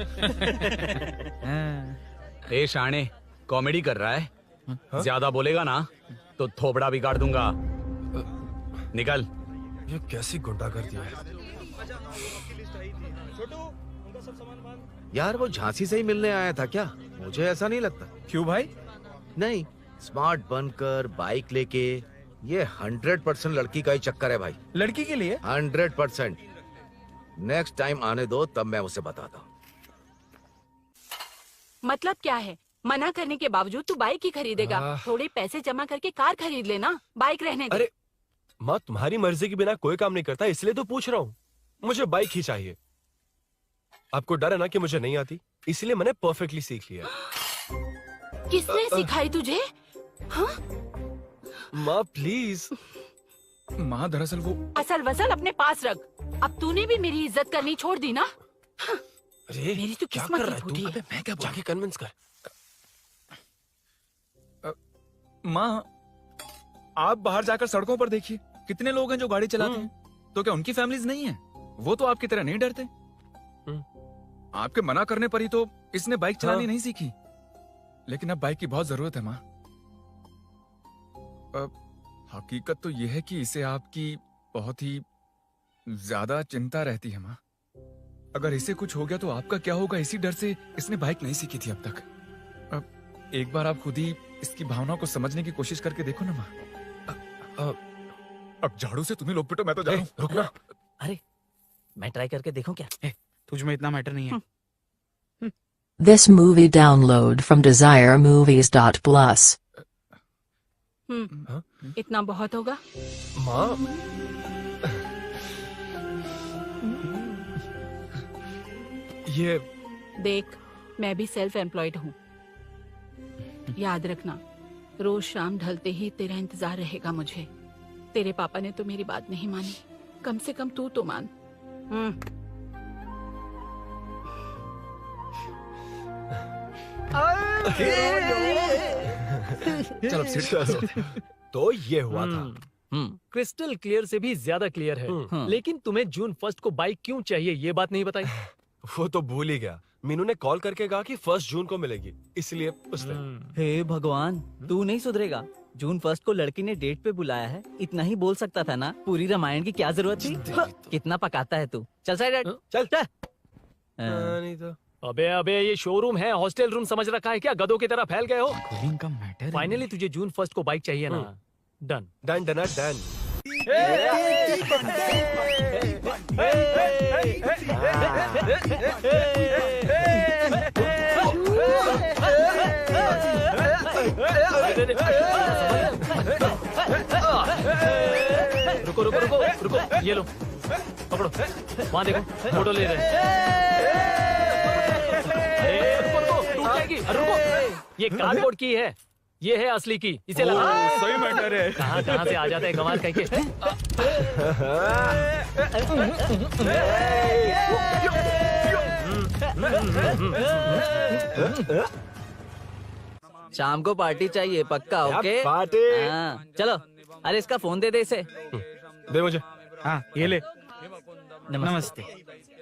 Speaker 6: ए शाणे, कॉमेडी कर रहा है? ज्यादा बोलेगा ना तो थोपड़ा बिगाड़ दूंगा। निकल।
Speaker 4: ये कैसी गुंडागर्दी है?
Speaker 10: यार वो झांसी से ही मिलने आया था क्या? मुझे ऐसा नहीं लगता।
Speaker 5: क्यों भाई?
Speaker 10: नहीं, स्मार्ट बनकर बाइक लेके, ये 100% लड़की का ही चक्कर है भाई।
Speaker 5: लड़की के लिए?
Speaker 10: 100%। नेक्स्ट टाइम आने दो, तब मैं उसे बताता हूँ।
Speaker 14: मतलब क्या है? मना करने के बावजूद तू बाइक ही खरीदेगा? थोड़े पैसे जमा करके कार खरीद लेना, बाइक रहने दे।
Speaker 4: अरे माँ, तुम्हारी मर्जी के बिना कोई काम नहीं करता, इसलिए तो पूछ रहा हूँ। मुझे बाइक ही चाहिए। आपको डर है ना कि मुझे नहीं आती, इसलिए मैंने परफेक्टली सीख लिया।
Speaker 14: किसने सिखाई तुझे? हाँ?
Speaker 4: माँ प्लीज।
Speaker 6: माँ दरअसल वो
Speaker 14: असल वसल अपने पास रख। अब तूने भी मेरी इज्जत करनी छोड़ दी ना?
Speaker 4: अरे
Speaker 14: मेरी तो
Speaker 4: क्या
Speaker 14: किस्मत
Speaker 4: कर
Speaker 14: ही
Speaker 4: रहा है
Speaker 14: फूटी
Speaker 4: तू?
Speaker 14: है।
Speaker 4: अबे मैं क्या जाके कन्विंस कर।
Speaker 6: माँ, आप बाहर जाकर सड़कों पर देखिए, कितने लोग हैं जो गाड़ी चलाते हैं। तो क्या उनकी फैमिलीज नहीं है? वो तो आपकी तरह नहीं डरते। आपके मना करने पर ही तो इसने बाइक चलानी नहीं सीखी। लेकिन अब बाइक की बहुत जरूरत है माँ। हकीकत तो यह है कि इसे आपकी बहुत ही ज्यादा चिंता रहती है माँ। अगर इसे कुछ हो गया तो आपका क्या होगा, इसी डर से इसने बाइक नहीं सीखी थी अब तक। अब एक बार आप खुद ही इसकी भावनाओं को समझने की कोशिश करके देखो ना माँ। अब झाड़ू से तुम्हें लोग पिटो, मैं तो जा रहा हूँ।
Speaker 3: रुकना। अरे मैं ट्राई करके देखूं क्या?
Speaker 5: तुझ में इतना मैटर नहीं है।
Speaker 16: This movie download from desiremovies.plus.
Speaker 14: इतना बहुत होगा?
Speaker 4: माँ, ये
Speaker 14: देख, मैं भी सेल्फ एम्प्लॉयड हूँ। याद रखना, रोज शाम ढलते ही तेरा इंतजार रहेगा मुझे। तेरे पापा ने तो मेरी बात नहीं मानी, कम से कम तू तो मान।
Speaker 4: चलो तो ये हुआ था।
Speaker 2: क्रिस्टल क्लियर से भी ज्यादा क्लियर है। लेकिन तुम्हें जून 1 को बाइक क्यों चाहिए, ये बात नहीं बताई।
Speaker 4: वो तो भूल ही गया। मीनू ने कॉल करके कहा कि 1 जून को मिलेगी, इसलिए उसने।
Speaker 3: हे भगवान, तू नहीं सुधरेगा। जून 1 को लड़की ने डेट पे बुलाया है, इतना ही बोल सकता था ना। पूरी रामायण की क्या जरूरत थी? कितना पकाता है तू। चल साइड चल।
Speaker 4: नहीं तो
Speaker 2: अबे ये शोरूम है, हॉस्टल रूम समझ रखा है क्या? गधों की तरह फैल गए हो।
Speaker 6: का मैटर।
Speaker 2: फाइनली तुझे जून 1 को बाइक चाहिए ना? Done
Speaker 4: done done done.
Speaker 2: अरे रुको रुको रुको रुको, ये लो पकड़ो, वहाँ देखो फोटो ले रहे हैं। रुको रुको, टूट जाएगी, रुको, ये कार्डबोर्ड की है, ये है असली की, इसे लगा।
Speaker 5: सही मैटर है।
Speaker 2: कहाँ से आ जाते हैं कमाल कहीं के।
Speaker 3: शाम को पार्टी चाहिए पक्का, ओके?
Speaker 4: पार्टी।
Speaker 3: हाँ, चलो। अरे इसका फोन दे इसे।
Speaker 4: दे मुझे।
Speaker 5: हाँ ये ले।
Speaker 3: नमस्ते।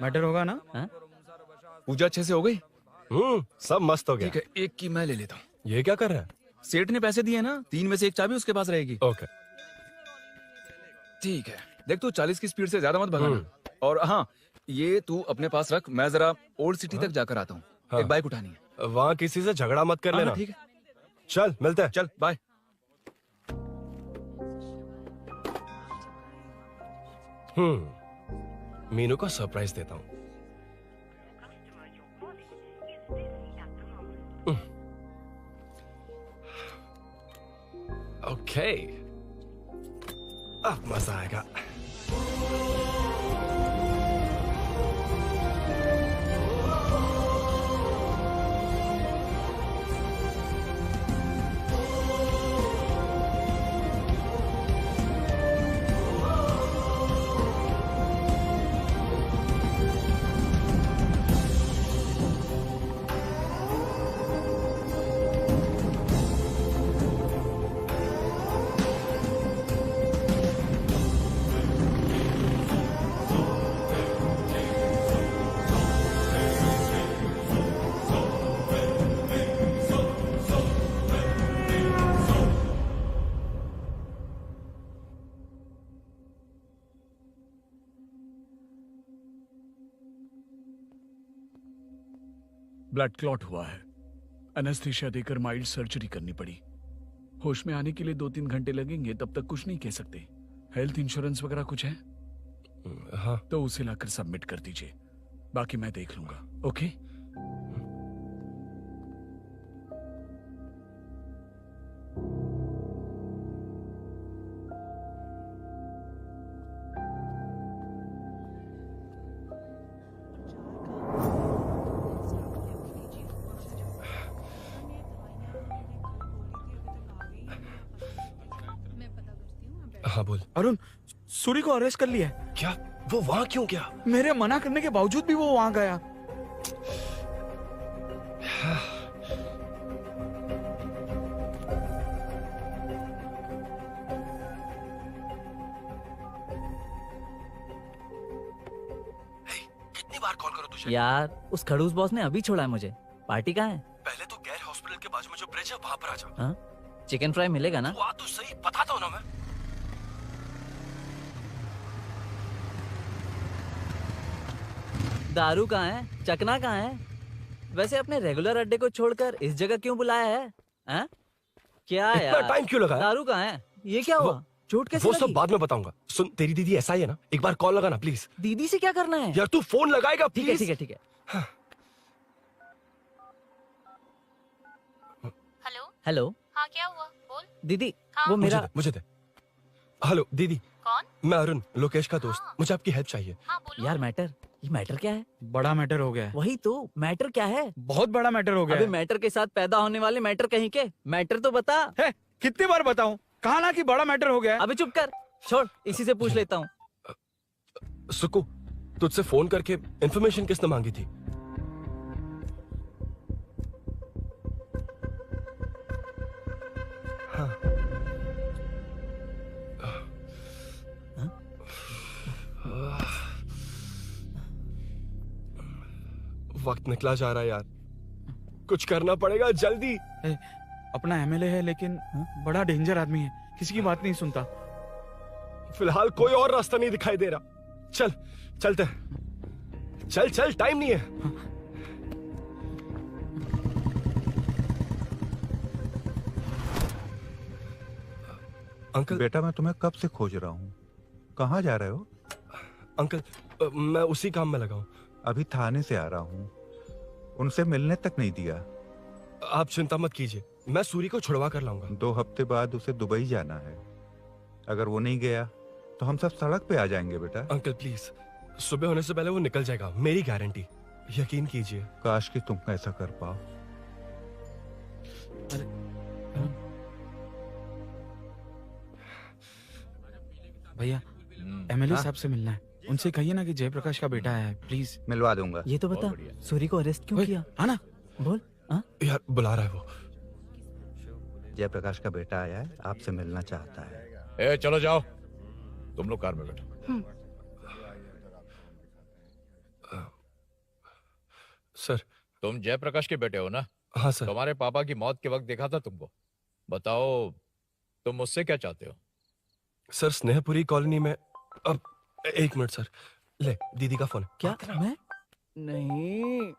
Speaker 5: मैटर होगा ना?
Speaker 6: पूजा अच्छे से हो गई?
Speaker 4: सब मस्त हो गया।
Speaker 6: ठीक है, एक की मैं ले लेता हूँ।
Speaker 4: ये क्या कर रहा है?
Speaker 6: सेठ ने पैसे दिए ना, 3 में से 1 चाबी उसके पास रहेगी।
Speaker 4: ओके
Speaker 6: ठीक है, देख तू 40 की स्पीड से ज्यादा मत भगाना। और हाँ, ये तू अपने पास रख, मैं जरा ओल्ड सिटी तक जाकर आता हूँ। एक बाइक उठानी है।
Speaker 4: वहाँ किसी से झगड़ा मत कर लेना।
Speaker 6: ठीक है,
Speaker 4: चल मिलते हैं।
Speaker 6: चल बाय।
Speaker 4: मीनू को सरप्राइज देता हूँ। ओके, अब मजा आएगा।
Speaker 17: ब्लड क्लॉट हुआ है, एनेस्थीसिया देकर माइल्ड सर्जरी करनी पड़ी। होश में आने के लिए 2-3 घंटे लगेंगे, तब तक कुछ नहीं कह सकते। हेल्थ इंश्योरेंस वगैरह कुछ है?
Speaker 4: हाँ।
Speaker 17: तो उसे लाकर सबमिट कर दीजिए, बाकी मैं देख लूंगा। ओके?
Speaker 4: हाँ बोल।
Speaker 5: अरुण, सूरी को अरेस्ट कर लिया है।
Speaker 4: क्या? वो वहाँ क्यों गया?
Speaker 5: मेरे मना करने के बावजूद भी वो वहाँ गया।
Speaker 4: कितनी बार कॉल करो तुझे?
Speaker 3: यार उस खड़ूस बॉस ने अभी छोड़ा है मुझे। पार्टी कहाँ है?
Speaker 4: पहले तो गैर हॉस्पिटल के बाजू में जो ब्रिज है वहाँ पर आ जा।
Speaker 3: हाँ? चिकन फ्राई मिलेगा ना?
Speaker 4: तो सही बताता हूँ ना मैं।
Speaker 3: दारू कहाँ है? चकना कहाँ है? वैसे अपने रेगुलर अड्डे को छोड़कर इस जगह क्यों बुलाया है? हाँ? क्या
Speaker 4: इतना
Speaker 3: यार?
Speaker 4: टाइम क्यों लगा?
Speaker 3: दारू कहाँ है? ये क्या हुआ? चोट कैसे
Speaker 4: वो
Speaker 3: लगी?
Speaker 4: सब बाद में बताऊंगा। सुन, तेरी दीदी ऐसा ही है ना, एक बार कॉल लगाना प्लीज।
Speaker 3: दीदी से क्या करना है?
Speaker 4: यार तू फोन लगाएगा
Speaker 3: ठीक है
Speaker 4: प्लीज।
Speaker 3: ठीक है ठीक है।
Speaker 9: Hello
Speaker 3: hello.
Speaker 9: हाँ क्या हुआ, बोल।
Speaker 3: दीदी वो मेरा
Speaker 4: मुझे दे। हेलो दीदी।
Speaker 9: कौन?
Speaker 4: मैं अरुण, लोकेश का दोस्त। मुझे आपकी हेल्प चाहिए।
Speaker 3: यार मैटर, ये मैटर क्या है?
Speaker 5: बड़ा मैटर हो गया है।
Speaker 3: वही तो, मैटर क्या है?
Speaker 5: बहुत बड़ा मैटर हो गया
Speaker 3: अबे
Speaker 5: है।
Speaker 3: मैटर के साथ पैदा होने वाले मैटर कहीं के, मैटर तो बता।
Speaker 5: है, कितनी बार बताऊं? कहा ना कि बड़ा मैटर हो गया है।
Speaker 3: अबे चुप कर, छोड़, इसी से पूछ लेता हूँ।
Speaker 4: सुकू, तुझसे फोन करके इन्फॉर्मेशन किसने मांगी थी? वक्त निकला जा रहा है यार, कुछ करना पड़ेगा जल्दी।
Speaker 5: अपना एमएलए है लेकिन बड़ा डेंजर आदमी है, किसी की बात नहीं सुनता।
Speaker 4: फिलहाल कोई और रास्ता नहीं दिखाई दे रहा। चल चलते हैं। चल चल, टाइम नहीं है। अंकल।
Speaker 7: बेटा मैं तुम्हें कब से खोज रहा हूँ, कहाँ जा रहे हो?
Speaker 4: अंकल मैं उसी काम में लगा हूँ।
Speaker 7: अभी थाने से आ रहा हूँ, उनसे मिलने तक नहीं दिया।
Speaker 4: आप चिंता मत कीजिए, मैं सूरी को छुड़वा कर लाऊंगा।
Speaker 7: 2 हफ्ते बाद उसे दुबई जाना है। अगर वो नहीं गया तो हम सब सड़क पे आ जाएंगे बेटा।
Speaker 4: अंकल प्लीज, सुबह होने से पहले वो निकल जाएगा, मेरी गारंटी, यकीन कीजिए।
Speaker 7: काश कि तुम ऐसा कर पाओ।
Speaker 5: भैया एमएलए साहब से मिलना है। उनसे कहिए ना कि जयप्रकाश का बेटा है, प्लीज।
Speaker 7: मिलवा दूंगा।
Speaker 3: ये तो बता, सूरी को अरेस्ट क्यों किया?
Speaker 5: आना
Speaker 3: बोल।
Speaker 4: यार बुला रहा है वो।
Speaker 7: जयप्रकाश का बेटा आया है, आपसे मिलना चाहता है।
Speaker 18: ए, चलो जाओ, तुम लोग कार में बैठो।
Speaker 4: सर,
Speaker 18: तुम जयप्रकाश के बेटे हो ना?
Speaker 4: हाँ सर।
Speaker 18: तुम्हारे पापा की मौत के वक्त देखा था तुमको। बताओ तुम मुझसे क्या चाहते हो?
Speaker 4: सर, स्नेहपुरी कॉलोनी में। अब 1 मिनट सर, ले दीदी का फोन।
Speaker 3: क्या? मैं नहीं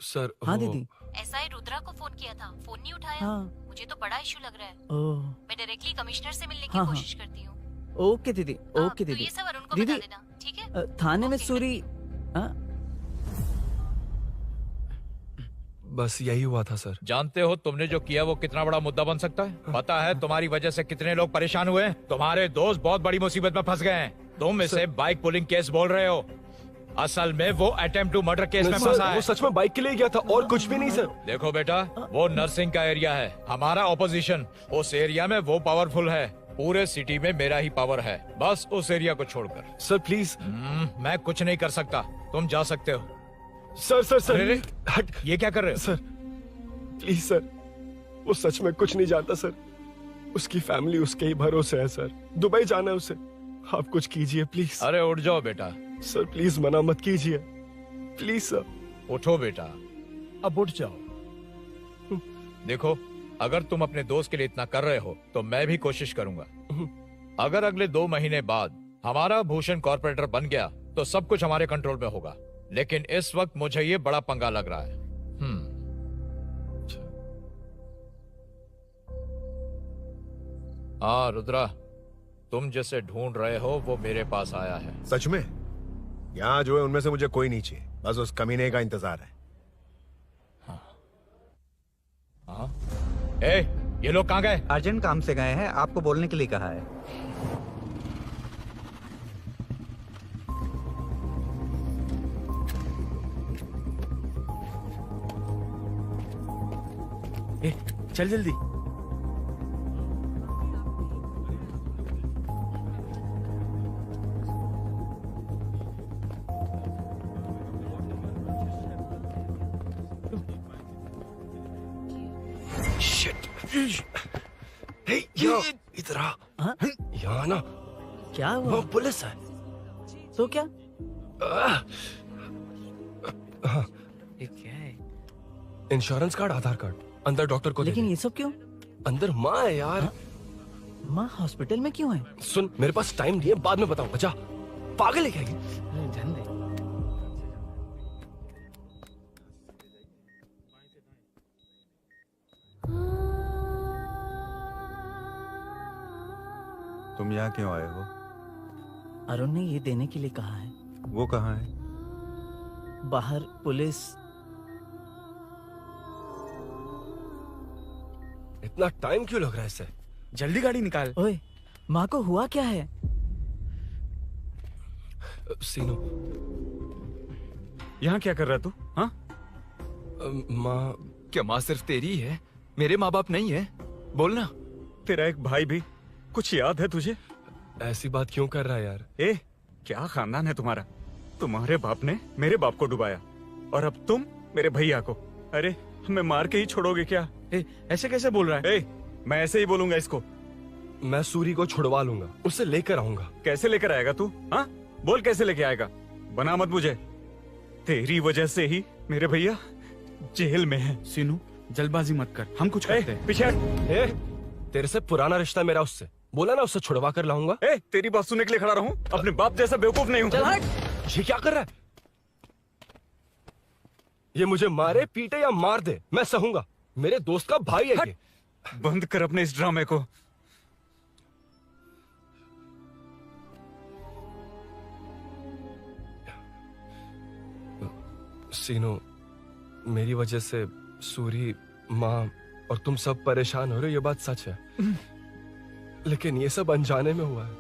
Speaker 4: सर।
Speaker 3: हाँ दीदी।
Speaker 9: एसआई रुद्रा को फोन किया था, फोन नहीं उठाया।
Speaker 3: हाँ।
Speaker 9: मुझे तो बड़ा इशू लग रहा है।
Speaker 3: ओह।
Speaker 9: मैं डायरेक्टली कमिश्नर से मिलने की
Speaker 3: हाँ,
Speaker 9: कोशिश करती हूँ।
Speaker 3: ओके दीदी, ओके
Speaker 9: तो
Speaker 3: दीदी।
Speaker 9: ये सब अरुण को
Speaker 3: दीदी,
Speaker 9: बता देना, ठीक है?
Speaker 3: थाने में सूरी।
Speaker 4: बस यही हुआ था सर।
Speaker 18: जानते हो तुमने जो किया वो कितना बड़ा मुद्दा बन सकता है? पता है तुम्हारी वजह से कितने लोग परेशान हुए हैं? तुम्हारे दोस्त बहुत बड़ी मुसीबत में फंस गए हैं। तुम इसे बाइक पुलिंग केस बोल रहे हो, असल में वो अटेम्प्ट टू मर्डर केस में फंसा है।
Speaker 4: वो सच में बाइक के लिए गया था और कुछ भी नहीं सर।
Speaker 18: देखो बेटा, वो नर्सिंग का एरिया है, हमारा ऑपोजिशन उस एरिया में वो पावरफुल है। पूरे सिटी में मेरा ही पावर है, बस उस एरिया को छोड़कर।
Speaker 4: Sir please.
Speaker 18: मैं कुछ नहीं कर सकता, तुम जा सकते हो।
Speaker 4: सर सर सर,
Speaker 18: अरे, हट, ये क्या कर रहे हो?
Speaker 4: सर प्लीज सर, वो सच में कुछ नहीं जानता सर। उसकी फैमिली उसके ही भरोसे है सर। दुबई जाना है उसे, आप कुछ कीजिए प्लीज।
Speaker 18: अरे उठ जाओ बेटा।
Speaker 4: सर प्लीज मना मत कीजिए, प्लीज सर।
Speaker 18: उठो बेटा, अब उठ जाओ। देखो, अगर तुम अपने दोस्त के लिए इतना कर रहे हो तो मैं भी कोशिश करूंगा। अगर अगले 2 महीने बाद हमारा भूषण कॉर्पोरेटर बन गया तो सब कुछ हमारे कंट्रोल में होगा, लेकिन इस वक्त मुझे ये बड़ा पंगा लग रहा है। हाँ रुद्रा, तुम जिसे ढूंढ रहे हो वो मेरे पास आया है।
Speaker 15: सच में? यहाँ जो है उनमें से मुझे कोई नहीं चाहिए, बस उस कमीने का इंतजार है।
Speaker 18: हाँ? ए, ये लोग कहाँ गए?
Speaker 7: अर्जेंट काम से गए हैं, आपको बोलने के लिए कहा है।
Speaker 5: ए, चल जल्दी।
Speaker 4: इधर आ। यहाँ ना
Speaker 3: क्या हुआ?
Speaker 4: वो पुलिस है।
Speaker 3: तो क्या?
Speaker 4: हाँ,
Speaker 3: ये क्या है?
Speaker 4: इंश्योरेंस कार्ड, आधार कार्ड, अंदर डॉक्टर को।
Speaker 3: लेकिन ये सब क्यों?
Speaker 4: अंदर माँ है यार।
Speaker 3: माँ हॉस्पिटल में क्यों है?
Speaker 4: सुन, मेरे पास टाइम नहीं है, बाद में बताऊंगा। जा, पागल है क्या ये?
Speaker 3: ध्यान दे।
Speaker 7: तुम यहाँ क्यों आए हो?
Speaker 3: अरुण ने ये देने के लिए कहा है।
Speaker 7: वो कहाँ है?
Speaker 3: बाहर पुलिस।
Speaker 4: इतना टाइम क्यों लग रहा है इससे?
Speaker 5: जल्दी गाड़ी निकाल।
Speaker 3: ओए, माँ को हुआ क्या है?
Speaker 4: सीनो,
Speaker 1: यहाँ क्या कर रहा तू? हाँ?
Speaker 4: माँ।
Speaker 6: क्या माँ सिर्फ तेरी है? मेरे माँ बाप नहीं है? बोलना।
Speaker 1: तेरा एक भाई भी। कुछ याद है तुझे?
Speaker 4: ऐसी बात क्यों कर रहा है यार?
Speaker 1: ए, क्या खानदान है तुम्हारा? तुम्हारे बाप ने मेरे बाप को डुबाया और अब तुम मेरे भैया को। अरे हमें मार के ही छोड़ोगे क्या?
Speaker 5: ऐसे कैसे बोल रहा है?
Speaker 1: मैं ऐसे ही बोलूंगा इसको।
Speaker 4: मैं सूरी को छुड़वा लूंगा, उसे लेकर आऊंगा।
Speaker 1: कैसे लेकर आएगा तू? हाँ, बोल कैसे लेके आएगा? बना मत मुझे। तेरी वजह से ही मेरे भैया जेल में है।
Speaker 5: सीनू, जल्दबाजी मत कर, हम कुछ करते हैं।
Speaker 1: पीछे
Speaker 4: तेरे से पुराना रिश्ता मेरा उससे। बोला ना उससे छुड़वा कर लाऊंगा।
Speaker 1: तेरी बात सुनने के लिए खड़ा रहूं? अपने बाप जैसा बेवकूफ नहीं हूं।
Speaker 3: चल हट।
Speaker 4: ये क्या कर रहा है? ये मुझे मारे, पीटे या मार दे, मैं सहूंगा। मेरे दोस्त का भाई है ये।
Speaker 1: बंद कर अपने इस ड्रामे को।
Speaker 4: सीनो, मेरी वजह से सूरी, माँ और तुम सब परेशान हो रहे हो, ये बात सच है। लेकिन ये सब अनजाने में हुआ है।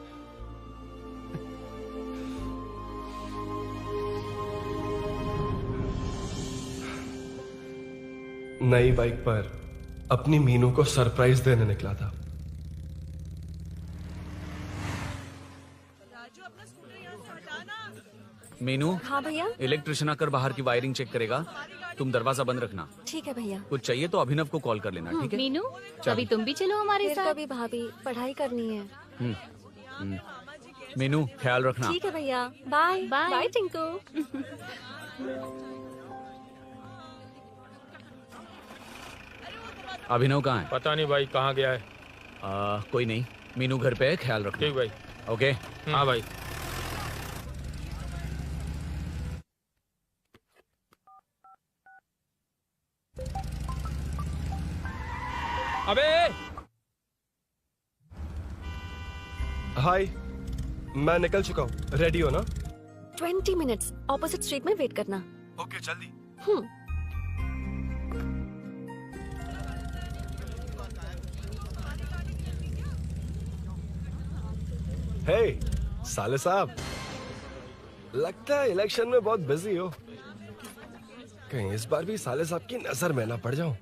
Speaker 4: नई बाइक पर अपनी मीनू को सरप्राइज देने निकला था।
Speaker 19: मीनू,
Speaker 8: हाँ भैया।
Speaker 19: इलेक्ट्रिशियन आकर बाहर की वायरिंग चेक करेगा, तुम दरवाजा बंद रखना।
Speaker 8: ठीक है भैया।
Speaker 19: कुछ चाहिए तो अभिनव को कॉल कर लेना, ठीक है?
Speaker 9: मीनू,
Speaker 19: चलो।
Speaker 9: कभी तुम भी चलो हमारे
Speaker 8: फिर
Speaker 9: साथ।
Speaker 8: कभी भाभी, पढ़ाई करनी है।
Speaker 19: हम्म, हम्म। मीनू, ख्याल रखना।
Speaker 8: ठीक है भैया, बाय बाय टिंकू।
Speaker 19: अभिनव कहाँ है?
Speaker 20: पता नहीं भाई, कहाँ गया है।
Speaker 19: कोई नहीं, मीनू घर पे है, ख्याल रखना।
Speaker 20: ठीक भाई।
Speaker 19: ओके।
Speaker 20: हाँ भाई। अबे
Speaker 4: हाय, मैं निकल चुका हूँ, रेडी हो ना?
Speaker 8: 20 मिनट्स ऑपोजिट स्ट्रीट में वेट करना।
Speaker 4: ओके, जल्दी। हे साले साहब, लगता है इलेक्शन में बहुत बिजी हो। कहीं इस बार भी साले साहब की नजर में ना पड़ जाऊं।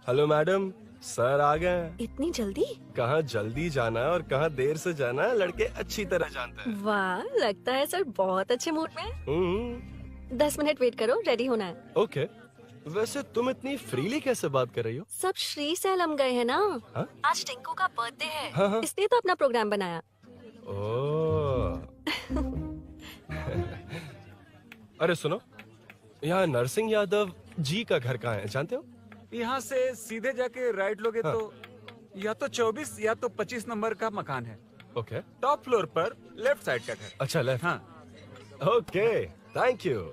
Speaker 4: हेलो मैडम, सर आ गए हैं।
Speaker 8: इतनी जल्दी?
Speaker 4: कहाँ जल्दी जाना है और कहाँ देर से जाना है, लड़के अच्छी तरह जानते हैं।
Speaker 8: वाह, लगता है सर बहुत अच्छे मूड में है। 10 मिनट वेट करो, रेडी होना है।
Speaker 4: ओके। वैसे तुम इतनी फ्रीली कैसे बात कर रही हो?
Speaker 8: सब श्री सैलम गए हैं ना।
Speaker 4: हाँ?
Speaker 8: आज टिंकू का बर्थडे है,
Speaker 4: हाँ।
Speaker 8: इसलिए तो अपना प्रोग्राम बनाया।
Speaker 4: ओह। अरे सुनो, यहाँ नरसिंह यादव जी का घर कहाँ है, जानते हो?
Speaker 1: यहाँ से सीधे जाके राइट लोगे
Speaker 4: हाँ।
Speaker 1: तो या तो 24 या तो 25 नंबर का मकान है।
Speaker 4: ओके।
Speaker 1: टॉप फ्लोर पर लेफ्ट साइड का घर।
Speaker 4: अच्छा, लेफ्ट।
Speaker 1: हाँ।
Speaker 4: Okay, thank you.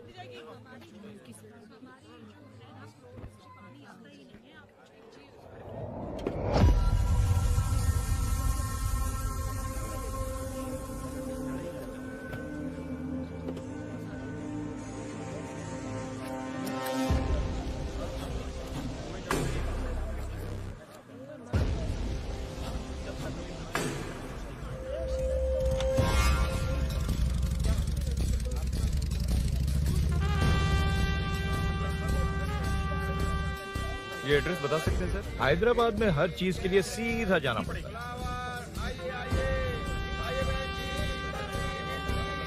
Speaker 18: ये एड्रेस बता सकते हैं सर? हैदराबाद में हर चीज के लिए सीधा जाना पड़ता है।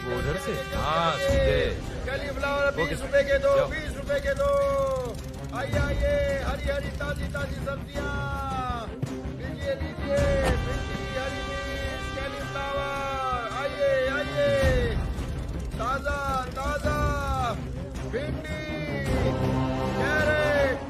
Speaker 1: वो उधर से?
Speaker 18: हाँ, सीधे।
Speaker 10: कैलीफ्लावर 20 रुपए के दो, 20 रुपए के दो। आइए आइए, हरी हरी ताजी ताजी सब्जियाँ लीजिए लीजिए। भिंडी, हरी मिर्च, कैलीफ्लावर, आइए आइए। ताजा ताजा भिंडी, कैरेट।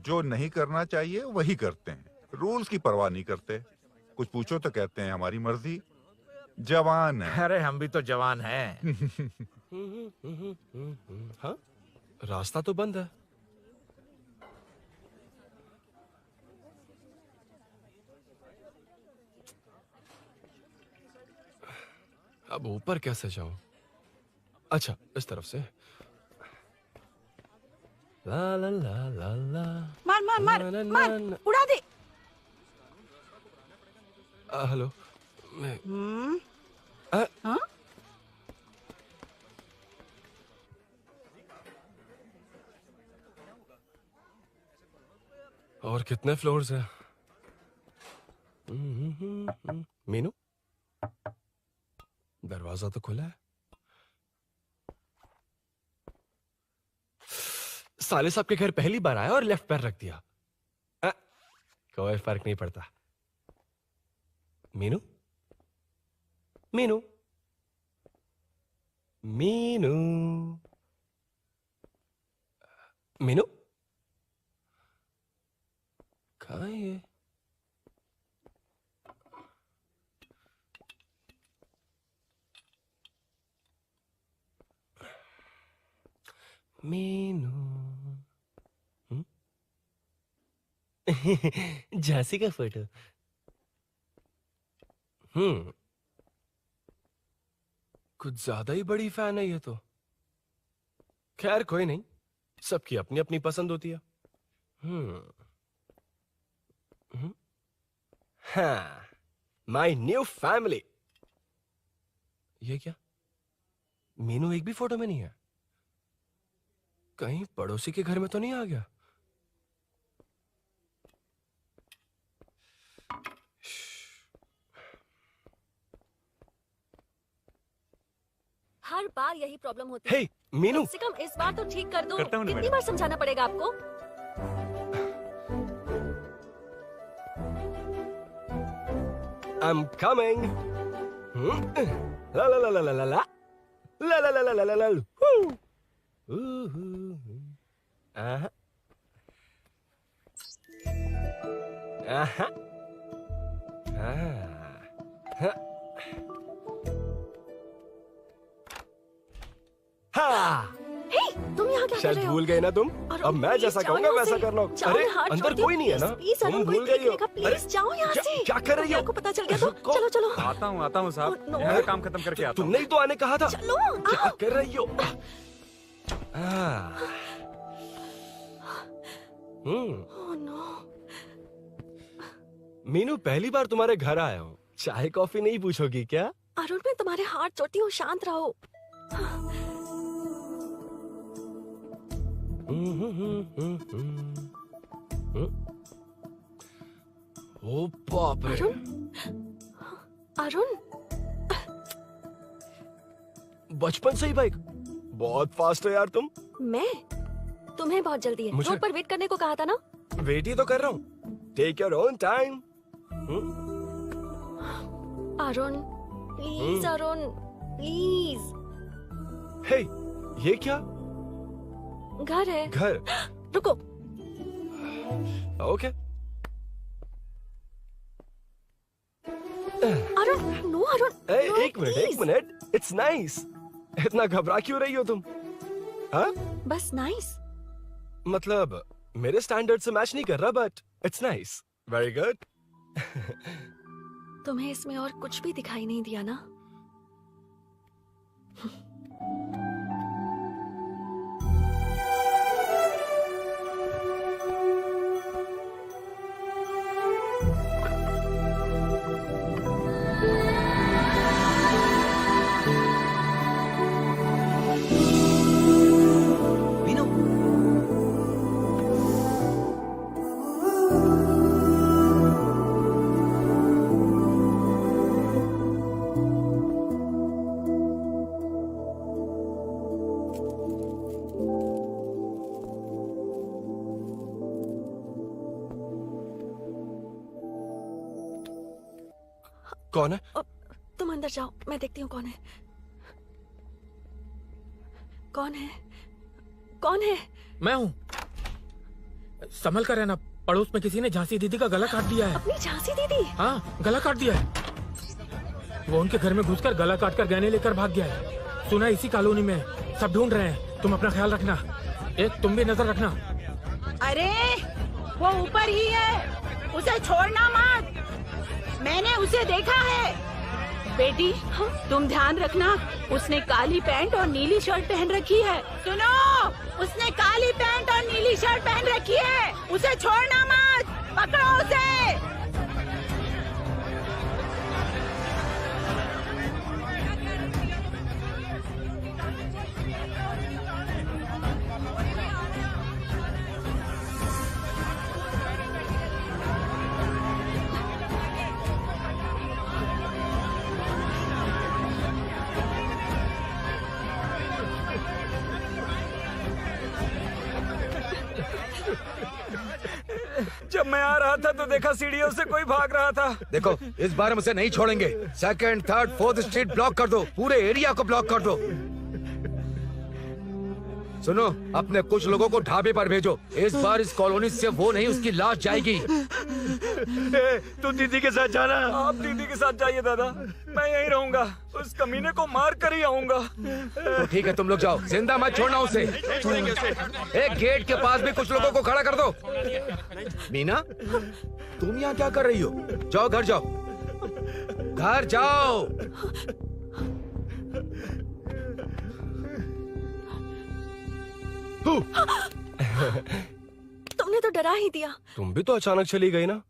Speaker 7: जो नहीं करना चाहिए वही करते हैं, रूल्स की परवाह नहीं करते। कुछ पूछो तो कहते हैं हमारी मर्जी। जवान है।
Speaker 18: अरे हम भी तो जवान हैं।
Speaker 4: हाँ, रास्ता तो बंद है। अब ऊपर कैसे जाऊं? अच्छा, इस तरफ से। ला ला ला ला ला।
Speaker 14: मार मार मार
Speaker 4: ना, ना,
Speaker 14: मार,
Speaker 4: ना, ना।
Speaker 14: उड़ा दे।
Speaker 4: हेलो। मैं
Speaker 14: हाँ?
Speaker 4: और कितने फ्लोर्स हैं? दरवाजा तो खुला है। साले साहब के घर पहली बार आया और लेफ्ट पैर रख दिया। कोई फर्क नहीं पड़ता। मीनू, मीनू, मीनू, मीनू, कहाँ है ये? मीनू, झांसी का फोटो। कुछ ज्यादा ही बड़ी फैन है ये तो। खैर कोई नहीं, सबकी अपनी अपनी पसंद होती है। हाँ, माय न्यू फैमिली। ये क्या? मीनू एक भी फोटो में नहीं है। कहीं पड़ोसी के घर में तो नहीं आ गया?
Speaker 8: हर बार यही प्रॉब्लम होती
Speaker 4: हे,
Speaker 8: है।
Speaker 4: मीनू।
Speaker 8: कम से कम इस बार तो ठीक कर दो।
Speaker 1: करता हूँ ना
Speaker 8: कितनी
Speaker 1: मैडम।
Speaker 8: बार समझाना पड़ेगा आपको?
Speaker 4: I'm coming. La la la la la la la. La la la la la la la. Woo. Aha. Aha. हाँ।
Speaker 8: हे, तुम यहाँ क्या कर
Speaker 4: शायद
Speaker 8: रहे हो?
Speaker 4: भूल गए ना तुम?
Speaker 8: अरुण,
Speaker 4: अब मैं
Speaker 8: please
Speaker 4: जैसा
Speaker 8: जाओ
Speaker 4: कहूंगा
Speaker 8: यहाँ
Speaker 4: वैसा
Speaker 8: से।
Speaker 4: करना।
Speaker 8: जाओ,
Speaker 4: अरे
Speaker 8: हाथ
Speaker 4: अंदर
Speaker 8: छोड़
Speaker 4: कोई नहीं है ना?
Speaker 8: दो। Please,
Speaker 4: तुम
Speaker 8: अरुण, कोई
Speaker 4: भूल गई हो।
Speaker 8: देख लेगा। Please, जाओ यहाँ से।
Speaker 4: क्या कर रही हो?
Speaker 8: आपको पता चल गया तो चलो चलो।
Speaker 1: आता हूँ साहब।
Speaker 8: Oh, no.
Speaker 1: मेरा काम खत्म करके आता हूँ।
Speaker 4: तुमने ही तो आने कहा था।
Speaker 8: चलो,
Speaker 4: क्या
Speaker 8: आओ।
Speaker 4: कर रही हो?
Speaker 8: Oh, no.
Speaker 4: मीनू, पहली बार तुम्हारे घर आया हूँ। चाय कॉफी नहीं पूछोगी क्या?
Speaker 8: अरुण, मैं तुम्हारे हाथ जोड़ती हूँ, शांत रहो।
Speaker 4: ओ बाप रे।
Speaker 8: अरुण,
Speaker 4: बचपन से ही बाइक। बहुत फास्ट है यार तुम।
Speaker 8: मैं? तुम्हें बहुत जल्दी है।
Speaker 4: मुझे-
Speaker 8: रोड पर वेट करने को कहा था ना?
Speaker 4: वेट ही तो कर रहा हूँ। Take your own time.
Speaker 8: Arun, please Arun, please.
Speaker 4: Hey, ये क्या?
Speaker 8: घर है।
Speaker 4: घर?
Speaker 8: रुको।
Speaker 4: Okay.
Speaker 8: Arun, no Arun. No,
Speaker 4: एक मिनट। It's nice. इतना घबरा क्यों रही हो तुम? हाँ?
Speaker 8: बस नाइस।
Speaker 4: मतलब मेरे स्टैंडर्ड से मैच नहीं कर रहा, but it's nice. Very good.
Speaker 8: तुम्हें इसमें और कुछ भी दिखाई नहीं दिया ना?
Speaker 4: कौन है?
Speaker 8: तुम अंदर जाओ, मैं देखती हूँ कौन है। कौन है? कौन है?
Speaker 20: मैं हूँ। संभल कर रहना। पड़ोस में किसी ने झांसी दीदी का गला काट दिया है।
Speaker 8: अपनी झांसी दीदी?
Speaker 20: हाँ, गला काट दिया है। वो उनके घर में घुसकर गला काट कर गहने लेकर भाग गया है। सुना इसी कॉलोनी में। सब ढूंढ रहे हैं। तुम अपना ख्याल रखना। एक तुम भी नजर रखना।
Speaker 14: अरे वो ऊपर ही है, उसे छोड़ना मत। मैंने उसे देखा है। बेटी, तुम ध्यान रखना। उसने काली पैंट और नीली शर्ट पहन रखी है। सुनो, उसने काली पैंट और नीली शर्ट पहन रखी है। उसे छोड़ना मत। पकड़ो उसे।
Speaker 1: जब मैं आ रहा था तो देखा सीढ़ियों से कोई भाग रहा था।
Speaker 10: देखो इस बार हम उसे नहीं छोड़ेंगे। 2nd, 3rd, 4th street block कर दो, पूरे एरिया को ब्लॉक कर दो। सुनो, अपने कुछ लोगों को ढाबे पर भेजो। इस बार इस कॉलोनी से वो नहीं, उसकी लाश जाएगी।
Speaker 1: तू दीदी के साथ जाना। आप दीदी के साथ जाइए दादा, मैं यहीं रहूंगा। उस कमीने को मार कर ही आऊंगा।
Speaker 10: तो ठीक है, तुम लोग जाओ, जिंदा मत छोड़ना उसे। एक गेट के पास भी कुछ लोगों को खड़ा कर दो। मीना, तुम यहाँ क्या कर रही हो? जाओ घर जाओ, घर जाओ।
Speaker 8: तुमने तो डरा ही दिया।
Speaker 4: तुम भी तो अचानक चली गई ना।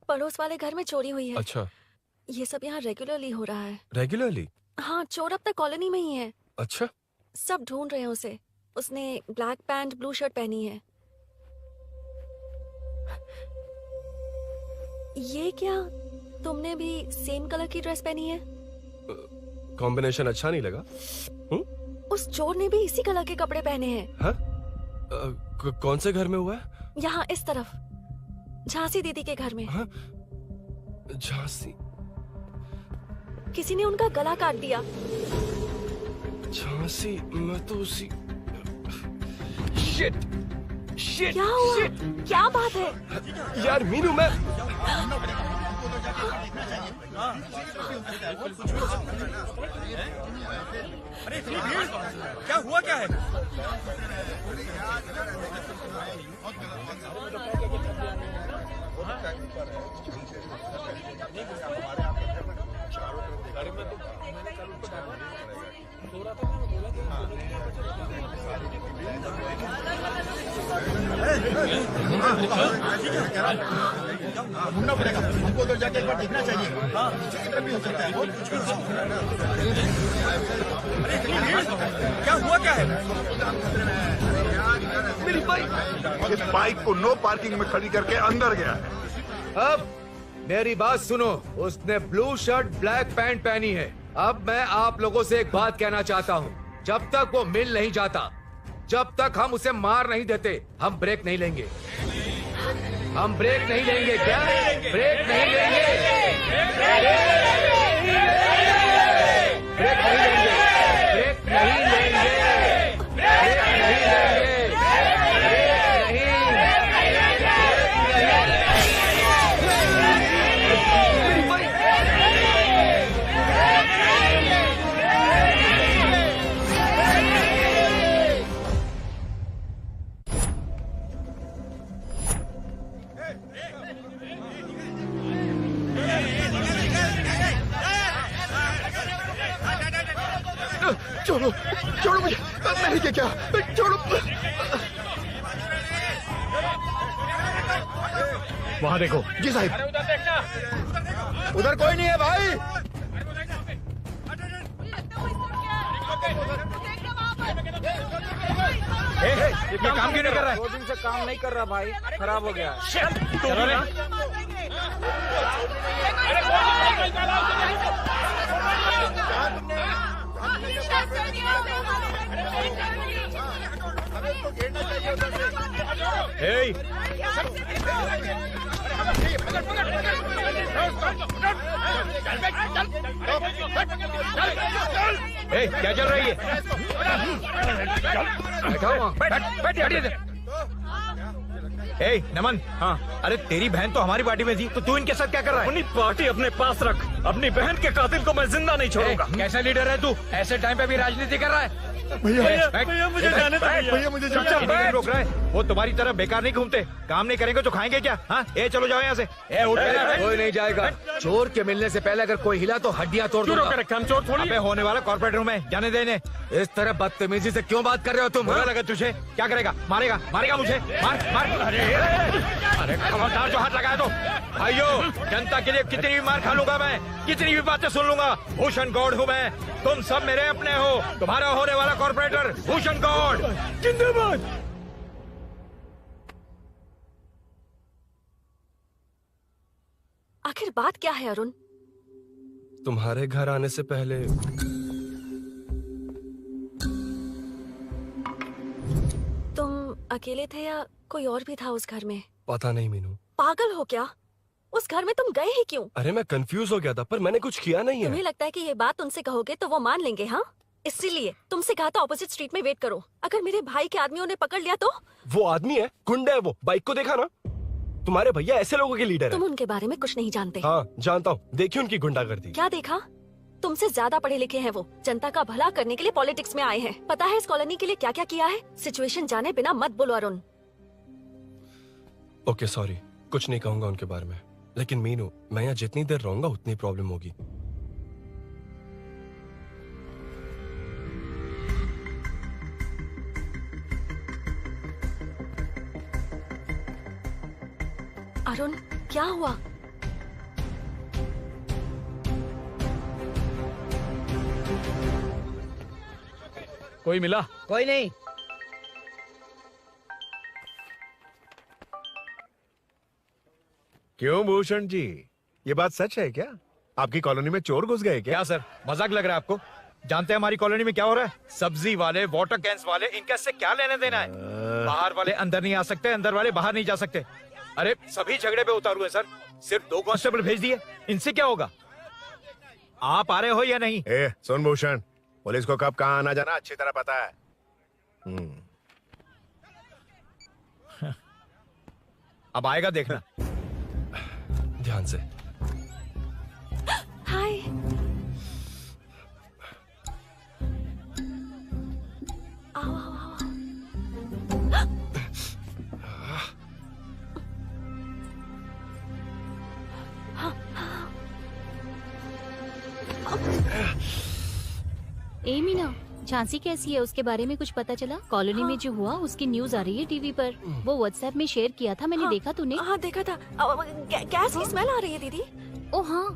Speaker 8: पड़ोस वाले घर में चोरी हुई है।
Speaker 4: अच्छा,
Speaker 8: ये सब यहाँ रेगुलरली हो रहा है।
Speaker 4: रेगुलरली?
Speaker 8: हाँ, चोर अब तक कॉलोनी में ही है।
Speaker 4: अच्छा,
Speaker 8: सब ढूंढ रहे हैं उसे। उसने ब्लैक पैंट ब्लू शर्ट पहनी है। ये क्या, तुमने भी सेम कलर की ड्रेस पहनी है?
Speaker 4: कॉम्बिनेशन अच्छा नहीं लगा?
Speaker 8: उस चोर ने भी इसी कलर के कपड़े पहने हैं।
Speaker 4: हाँ? कौन से घर में हुआ है?
Speaker 8: यहाँ इस तरफ, झांसी दीदी के घर में।
Speaker 4: हाँ? झांसी?
Speaker 8: किसी ने उनका गला काट दिया।
Speaker 4: झांसी? मैं तो उसी... शिट! शिट!
Speaker 8: क्या हुआ?
Speaker 4: शिट!
Speaker 8: क्या बात है?
Speaker 4: यार मीनू, मैं...
Speaker 5: अरे क्या हुआ, क्या है?
Speaker 21: ढूंढना पड़ेगा हमको, उधर जाके एक बार देखना चाहिए। हाँ, किधर भी हो सकता है।
Speaker 5: क्या हुआ, क्या है?
Speaker 7: मेरी बाइक, इस बाइक को नो पार्किंग में खड़ी करके अंदर गया है।
Speaker 10: अब मेरी बात सुनो, उसने ब्लू शर्ट ब्लैक पैंट पहनी है। अब मैं आप लोगों से एक बात कहना चाहता हूँ, जब तक वो मिल नहीं जाता, जब तक हम उसे मार नहीं देते, हम ब्रेक नहीं लेंगे। हम ब्रेक नहीं लेंगे। क्या ब्रेक नहीं लेंगे? ब्रेक नहीं लेंगे। ब्रेक नहीं लेंगे। ब्रेक नहीं लेंगे। ब्रेक नहीं।
Speaker 21: छोड़ो, छोड़ो मुझे, मैंने क्या किया? छोड़ो।
Speaker 17: वहाँ देखो।
Speaker 21: जी साहिब। उधर कोई नहीं है भाई।
Speaker 5: ये काम क्यों नहीं कर रहा है? 2 दिन से काम नहीं कर रहा भाई, खराब हो गया। चलो रे।
Speaker 1: Hey! क्या चल रही है? नमन, हाँ, अरे तेरी बहन तो हमारी पार्टी में थी, तो तू इनके साथ क्या कर रहा है? अपनी पार्टी अपने पास रख। अपनी बहन के कातिल को मैं जिंदा नहीं छोड़ूंगा।
Speaker 5: कैसा लीडर है तू? ऐसे टाइम पे भी राजनीति कर रहा है?
Speaker 1: भैया मुझे जाने दो। भैया मुझे जाने रोक रहा है। वो तुम्हारी तरह बेकार नहीं घूमते। काम नहीं करेंगे तो खाएंगे क्या? हाँ, ए चलो जाओ यहाँ से। ए उठ के।
Speaker 10: कोई नहीं जाएगा। चोर के मिलने से पहले अगर कोई हिला तो हड्डियां तोड़ दूंगा।
Speaker 1: हम चोर थोड़ी होने वाला कॉर्पोरेट रूम है, जाने देने।
Speaker 10: इस तरह बदतमीजी से क्यों बात कर रहे हो तुम?
Speaker 1: बुरा लगा तुझे? क्या करेगा? मारेगा? मारेगा मुझे? मार मार। अरे खबरदार जो हाथ लगाया तो। भाइयों, जनता के लिए कितनी भी मार खा लूंगा मैं, कितनी भी बातें सुन लूंगा। भूषण गौड़ हूँ मैं। तुम सब मेरे अपने हो। तुम्हारा होने वाला कॉर्पोरेटर भूषण गौड़ जिंदाबाद।
Speaker 8: आखिर बात क्या है अरुण?
Speaker 4: तुम्हारे घर आने से पहले
Speaker 8: तुम अकेले थे या कोई और भी था उस घर में?
Speaker 4: पता नहीं मीनू।
Speaker 8: पागल हो क्या? उस घर में तुम गए ही क्यों?
Speaker 4: अरे मैं कंफ्यूज हो गया था, पर मैंने कुछ किया नहीं
Speaker 8: तुम्हें
Speaker 4: है।
Speaker 8: लगता है कि ये बात उनसे कहोगे तो वो मान लेंगे? हाँ, इसीलिए तुमसे कहा था ऑपोजिट स्ट्रीट में वेट करो। अगर मेरे भाई के आदमियों ने पकड़ लिया तो?
Speaker 4: वो आदमी है, गुंडा है वो। बाइक को देखा ना? तुम्हारे भैया ऐसे लोगों के लीडर
Speaker 8: तुम
Speaker 4: है।
Speaker 8: उनके बारे में कुछ नहीं जानते।
Speaker 4: हाँ जानता हूँ, देखिए उनकी गुंडागर्दी।
Speaker 8: क्या देखा? तुमसे ज्यादा पढ़े लिखे हैं वो। जनता का भला करने के लिए पॉलिटिक्स में आए हैं। पता है इस कॉलोनी के लिए क्या क्या किया है? सिचुएशन जाने बिना मत बोलो अरुण।
Speaker 4: ओके सॉरी, कुछ नहीं कहूंगा उनके बारे में। लेकिन मीनू, मैं यहाँ जितनी देर रहूंगा उतनी प्रॉब्लम होगी।
Speaker 8: अरुण, क्या हुआ?
Speaker 17: कोई मिला?
Speaker 11: कोई नहीं।
Speaker 15: क्यों भूषण जी, ये बात सच है क्या? आपकी कॉलोनी में चोर घुस गए क्या?
Speaker 1: क्या सर, मजाक लग रहा है आपको? जानते हैं हमारी कॉलोनी में क्या हो रहा है? सब्जी वाले, वाटर कैंस वाले, इनका इससे क्या लेने देना है? बाहर वाले अंदर नहीं आ सकते, अंदर वाले बाहर नहीं जा सकते। अरे सभी झगड़े पे उतारू है सर। सिर्फ 2 कांस्टेबल भेज दिए, इनसे क्या होगा? आप आ रहे हो या नहीं?
Speaker 15: ए, सुन भूषण, पुलिस को कब कहाँ आना जाना अच्छी तरह पता है।
Speaker 1: अब आएगा देखना।
Speaker 4: ध्यान से।
Speaker 8: हाय। आओ आओ आओ।
Speaker 9: ए मीना, झांसी कैसी है? उसके बारे में कुछ पता चला? कॉलोनी में जो हुआ उसकी न्यूज आ रही है टीवी पर। वो व्हाट्सएप में शेयर किया था, मैंने देखा। तूने?
Speaker 8: हाँ देखा था। गैस की स्मेल आ रही है दीदी।
Speaker 9: ओ हाँ।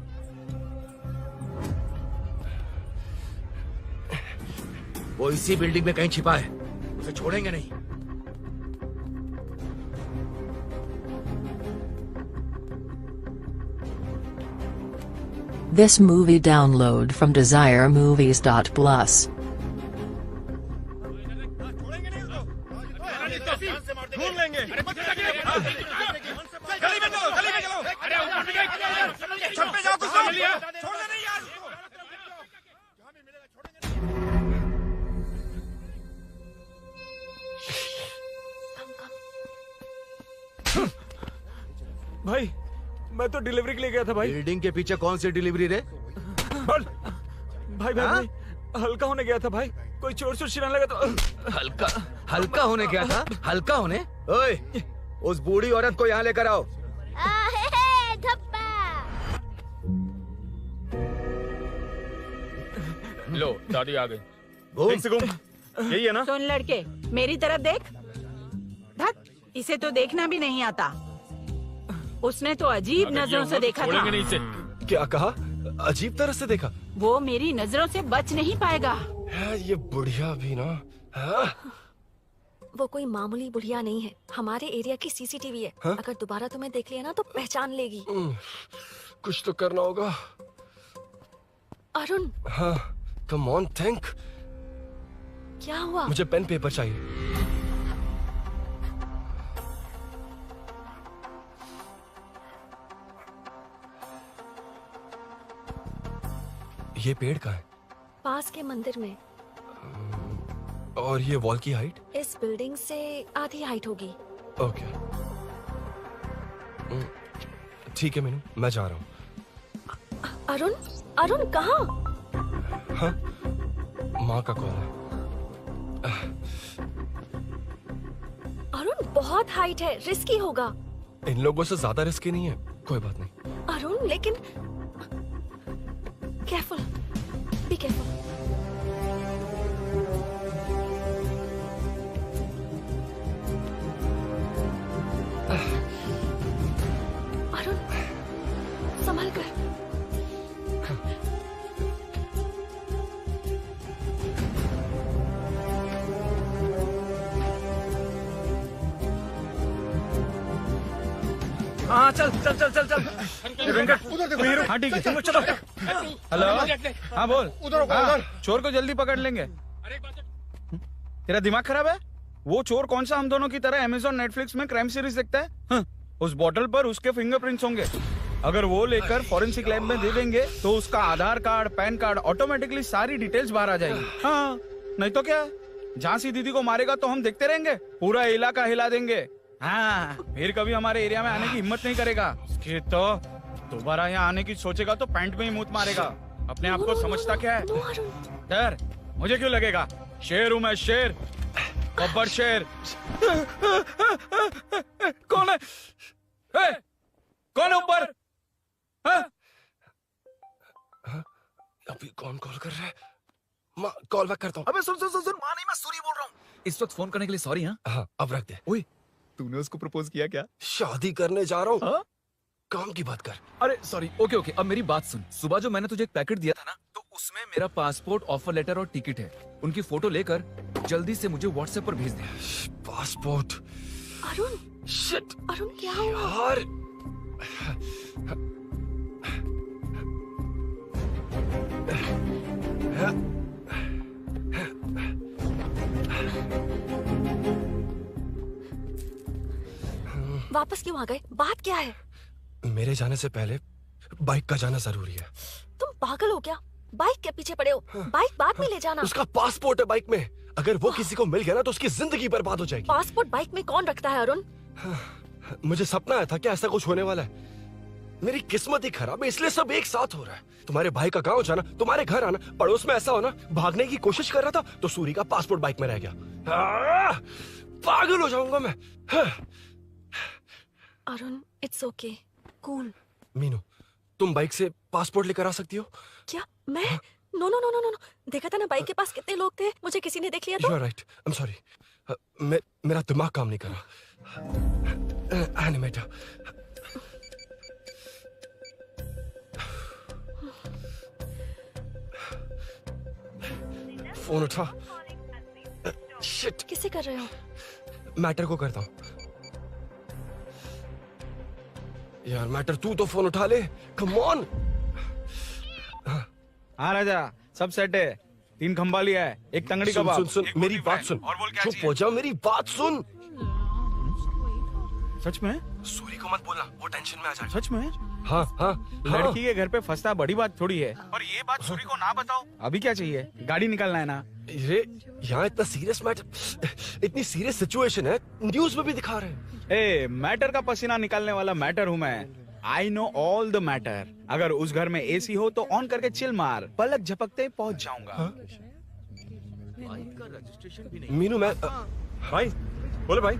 Speaker 10: वो इसी बिल्डिंग में कहीं छिपा है, उसे छोड़ेंगे नहीं।
Speaker 16: This movie download from DesireMovies.plus.
Speaker 21: ढूंढ लेंगे। गली में चलो, गली में चलो। अरे ऊपर भी गए। छत पे जाओ, कुछ छोड़ दे नहीं यार।
Speaker 2: भाई, मैं तो डिलीवरी के लिए गया था भाई।
Speaker 10: बिल्डिंग के पीछे कौन सी डिलीवरी रे?
Speaker 2: भाई भाई भाई, हल्का होने गया था भाई। कोई चोर चोर चिल्लाने लगा तो।
Speaker 10: हल्का हल्का होने गया था? हल्का होने? ओए, उस बूढ़ी औरत को यहाँ लेकर आओ।
Speaker 20: लो, दादी आ गई।
Speaker 10: घूम
Speaker 20: से घूम। यही है ना?
Speaker 14: सुन लड़के, मेरी तरफ देख। धत, इसे तो देखना भी नहीं आता। उसने तो अजीब नजरों से देखा था।
Speaker 20: नहीं इसे।
Speaker 4: क्या कहा? अजीब तरह से देखा?
Speaker 14: वो मेरी नजरों से बच नहीं पाएगा।
Speaker 4: ये बुढ़िया भी ना।
Speaker 8: वो कोई मामूली बुढ़िया नहीं है, हमारे एरिया की सीसीटीवी है।
Speaker 4: हाँ?
Speaker 8: अगर दोबारा तुम्हें देख लिया ना तो पहचान लेगी।
Speaker 4: कुछ तो करना होगा।
Speaker 8: अरुण,
Speaker 4: हाँ, कम ऑन, थिंक।
Speaker 8: क्या हुआ?
Speaker 4: मुझे पेन पेपर चाहिए। ये पेड़ का है?
Speaker 8: पास के मंदिर में।
Speaker 4: और ये वॉल की हाइट?
Speaker 8: इस बिल्डिंग से आधी हाइट होगी।
Speaker 4: ओके, ठीक है मीनू, मैं जा रहा हूँ।
Speaker 8: अरुण, अरुण कहाँ?
Speaker 4: हाँ, माँ का कॉल है।
Speaker 8: अरुण बहुत हाइट है, रिस्की होगा।
Speaker 4: इन लोगों से ज्यादा रिस्की नहीं है, कोई बात नहीं।
Speaker 8: अरुण लेकिन केयरफुल, बी केयरफुल। अरुण संभल कर।
Speaker 5: हाँ चल चल चल चल चल वेंकट तू हीरो। हाँ ठीक है तुम लोग चलो। हेलो हाँ बोल। हाँ, चोर को जल्दी पकड़ लेंगे। तेरा दिमाग खराब है? वो चोर कौन सा हम दोनों की तरह अमेज़न नेटफ्लिक्स में क्राइम सीरीज देखता है? हाँ, उस बॉटल पर उसके फिंगरप्रिंट्स होंगे। अगर वो लेकर फॉरेंसिक लैब में दे देंगे तो उसका आधार कार्ड पैन कार्ड ऑटोमेटिकली सारी डिटेल्स बाहर आ जाएगी। हाँ नहीं तो क्या, झांसी दीदी को मारेगा तो हम देखते रहेंगे, पूरा इलाका हिला देंगे। हाँ फिर कभी हमारे एरिया में आने की हिम्मत नहीं करेगा। कि तो दोबारा यहाँ आने की सोचेगा तो पैंट में ही मूत मारेगा। अपने आप को समझता क्या है? डर मुझे क्यों लगेगा? शेर हूँ मैं, शेर, गब्बर शेर। कौन है? कौन है ऊपर?
Speaker 15: अभी कौन कॉल कर रहा है? माँ कॉल बैक करता हूँ।
Speaker 6: अबे सुन सुन सुन सुन, माँ नहीं, मैं सूरी बोल रहा हूँ। इस वक्त फोन करने के लिए सॉरी। हाँ
Speaker 15: अब रख दे।
Speaker 6: ओए तूने उसको प्रपोज किया क्या?
Speaker 15: शादी करने जा रहा हूँ। काम की बात कर।
Speaker 6: अरे सॉरी, ओके ओके, अब मेरी बात सुन। सुबह जो मैंने तुझे एक पैकेट दिया था ना, तो उसमें मेरा पासपोर्ट, ऑफर लेटर और टिकट है। उनकी फोटो लेकर जल्दी से मुझे व्हाट्सएप पर भेज दे।
Speaker 15: पासपोर्ट?
Speaker 8: अरुण
Speaker 15: शिट,
Speaker 8: अरुण क्या हुआ?
Speaker 15: यार
Speaker 8: वापस क्यों आ गए? बात क्या है?
Speaker 15: मेरे जाने से पहले बाइक का जाना जरूरी है।
Speaker 8: तुम पागल हो क्या? बाइक के पीछे पड़े हो? बाइक बाद में ले जाना।
Speaker 15: उसका पासपोर्ट है बाइक में, अगर वो किसी को मिल गया ना तो उसकी जिंदगी बर्बाद हो जाएगी।
Speaker 8: पासपोर्ट बाइक में कौन रखता है अरुण?
Speaker 15: मुझे सपना आया था कि ऐसा कुछ होने वाला है। मेरी किस्मत ही खराब है, इसलिए सब एक साथ हो रहा है। तुम्हारे भाई का गांव जाना, तुम्हारे घर आना, पड़ोस में ऐसा होना। भागने की कोशिश कर रहा था तो सूरी का पासपोर्ट बाइक में रह गया। पागल हो जाऊंगा मैं।
Speaker 8: Arun it's okay, cool.
Speaker 15: Meenu तुम बाइक से पासपोर्ट लेकर आ सकती हो?
Speaker 8: क्या मैं? No no no no no, देखा था ना बाइक के पास कितने लोग थे, मुझे किसी ने देख लिया तो।
Speaker 15: You are right. I'm sorry. मेरा दिमाग काम नहीं कर रहा। एनिमेटर। फोन उठा। शिट।
Speaker 8: किसे कर रहे हो?
Speaker 15: मैटर को करता हूँ। यार मैटर तू तो फोन उठा ले, कम ऑन।
Speaker 5: हाँ राजा, सब सेट है। 3 खंबा लिया है, एक तंगड़ी
Speaker 15: सुन
Speaker 5: कबाब।
Speaker 15: सुन सुन, मेरी बात सुन।
Speaker 5: और बोल क्या
Speaker 15: चुप हो जा, मेरी बात सुन।
Speaker 5: सच में?
Speaker 15: सूरी को मत बोलना, वो टेंशन में आ जाए।
Speaker 5: सच में?
Speaker 15: हाँ हाँ।
Speaker 5: लड़की के घर पे फंसना बड़ी बात थोड़ी है। और ये बात सूरी को ना बताओ। अभी क्या चाहिए? गाड़ी निकालना है ना?
Speaker 15: ये यहाँ इतना सीरियस मैटर, इतनी सीरियस सिचुएशन है, न्यूज में भी दिखा रहे हैं।
Speaker 5: ए, मैटर का पसीना निकालने वाला मैटर हूँ मैं। I know all the matter. अगर उस घर में एसी हो तो ऑन करके चिल मार, पलक झपकते पहुंच जाऊंगा।
Speaker 15: मीनू मैं
Speaker 10: भाई बोले भाई,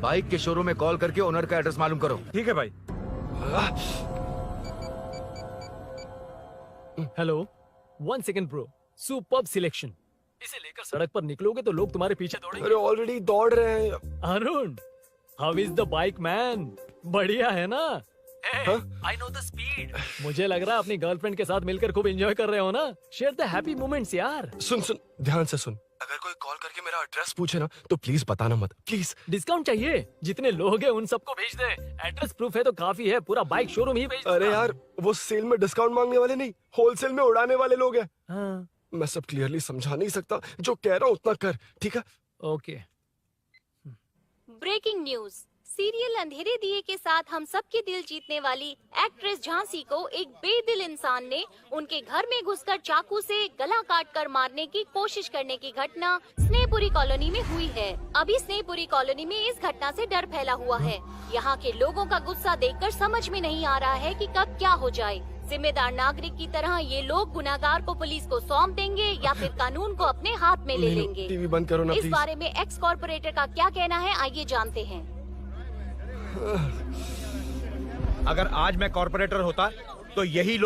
Speaker 10: बाइक के शोरूम में कॉल करके ओनर का एड्रेस मालूम करो।
Speaker 5: ठीक है भाई।
Speaker 2: Hello, 1 second bro, superb selection. इसे लेकर सड़क पर निकलोगे तो लोग तुम्हारे पीछे दौड़ेंगे।
Speaker 15: अरे ऑलरेडी दौड़ रहे हैं।
Speaker 2: Arun, how is the bike man? बढ़िया है ना? I know the speed. मुझे लग रहा है अपनी गर्लफ्रेंड के साथ मिलकर खूब एंजॉय कर रहे हो ना? शेयर द हैप्पी मोमेंट्स यार।
Speaker 15: सुन सुन, ध्यान से सुन। अगर कोई कॉल करके मेरा एड्रेस पूछे ना तो प्लीज बताना मत, प्लीज।
Speaker 2: डिस्काउंट चाहिए? जितने लोग हैं उन सबको भेज दे। एड्रेस प्रूफ है तो काफी है, पूरा बाइक शोरूम ही भेज दे।
Speaker 15: अरे यार, वो सेल में डिस्काउंट मांगने वाले नहीं, होलसेल में उड़ाने वाले लोग हैं।
Speaker 2: हाँ।
Speaker 15: मैं सब क्लियरली समझा नहीं सकता, जो कह रहा हूँ उतना कर, ठीक है?
Speaker 2: ओके।
Speaker 9: Breaking news. सीरियल अंधेरे दिए के साथ हम सबके दिल जीतने वाली एक्ट्रेस झांसी को एक बेदिल इंसान ने उनके घर में घुसकर चाकू से गला काटकर मारने की कोशिश करने की घटना स्नेहपुरी कॉलोनी में हुई है। अभी स्नेहपुरी कॉलोनी में इस घटना से डर फैला हुआ है। यहाँ के लोगों का गुस्सा देखकर समझ में नहीं आ रहा है कि कब क्या हो जाए। जिम्मेदार नागरिक की तरह ये लोग गुनाहगार को पुलिस को सौंप देंगे या फिर कानून को अपने हाथ में ले लेंगे।
Speaker 15: टीवी बंद करो ना
Speaker 9: इस
Speaker 15: प्लीज।
Speaker 9: बारे में एक्स कॉर्पोरेटर का क्या कहना है, आइए जानते हैं।
Speaker 1: अगर आज मैं कॉर्पोरेटर होता तो यही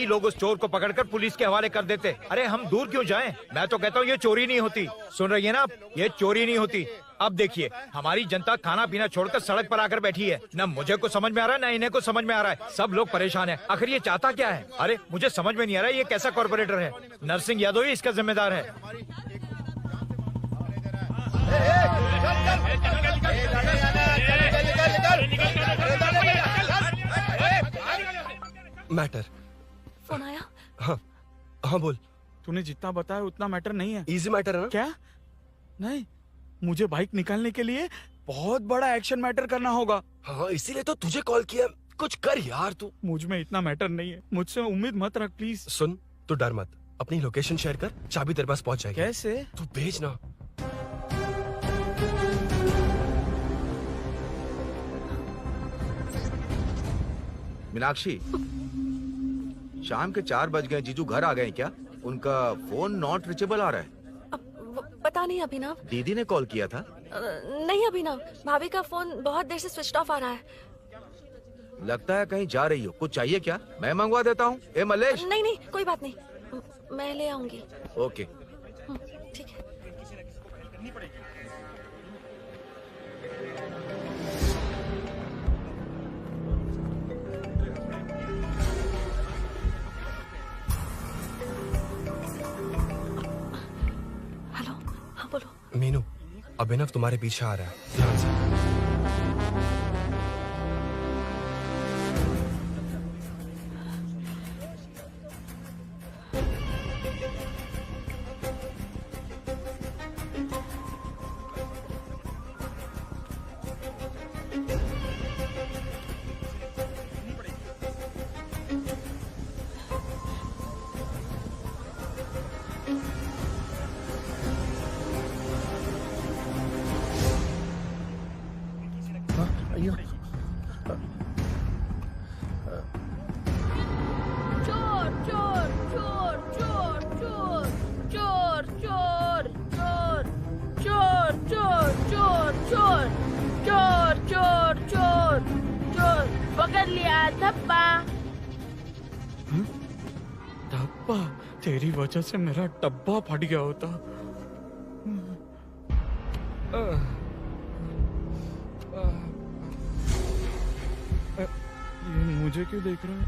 Speaker 1: लोग उस चोर को पकड़कर पुलिस के हवाले कर देते। अरे हम दूर क्यों जाएं? मैं तो कहता हूँ ये चोरी नहीं होती। सुन रही है ना आप? ये चोरी नहीं होती। अब देखिए, हमारी जनता खाना पीना छोड़कर सड़क पर आकर बैठी है। न मुझे को समझ में आ रहा है, न इन्हें को समझ में आ रहा है। सब लोग परेशान हैं। आखिर ये चाहता क्या है? अरे मुझे समझ में नहीं आ रहा है, ये कैसा कॉर्पोरेटर है? नरसिंह यादव ही इसका जिम्मेदार है।
Speaker 15: मैटर।
Speaker 8: फोन आया?
Speaker 15: हाँ बोल।
Speaker 5: तूने जितना बताया उतना मैटर नहीं है।
Speaker 15: इजी मैटर है ना?
Speaker 5: क्या? नहीं, मुझे बाइक निकालने के लिए बहुत बड़ा एक्शन मैटर करना होगा।
Speaker 15: हाँ इसीलिए तो तुझे कॉल किया। कुछ कर यार तू।
Speaker 5: मुझ में इतना मैटर नहीं है, मुझसे उम्मीद मत रख प्लीज।
Speaker 15: सुन, तू डर मत, अपनी लोकेशन शेयर कर, चाबी तेरे पास पहुंच जाएगी।
Speaker 5: कैसे?
Speaker 15: तू भेज ना।
Speaker 10: मीनाक्षी, शाम के 4 बज गए, जीजू घर आ गए क्या? उनका फोन नॉट रीचेबल आ रहा है।
Speaker 8: पता नहीं अभिनव।
Speaker 10: दीदी ने कॉल किया था?
Speaker 8: नहीं अभिनव, भाभी का फोन बहुत देर से स्विच ऑफ आ रहा है।
Speaker 10: लगता है कहीं जा रही हो। कुछ चाहिए क्या? मैं मंगवा देता हूँ। ए मलेश।
Speaker 8: नहीं नहीं कोई बात नहीं, मैं ले आऊंगी।
Speaker 10: ओके
Speaker 8: ठीक है। हेलो, हाँ बोलो।
Speaker 15: मीनू, अभिनव तुम्हारे पीछे आ रहा है, ध्यान से।
Speaker 5: तेरी वजह से मेरा डब्बा फट गया होता। ये मुझे क्यों देख रहा है?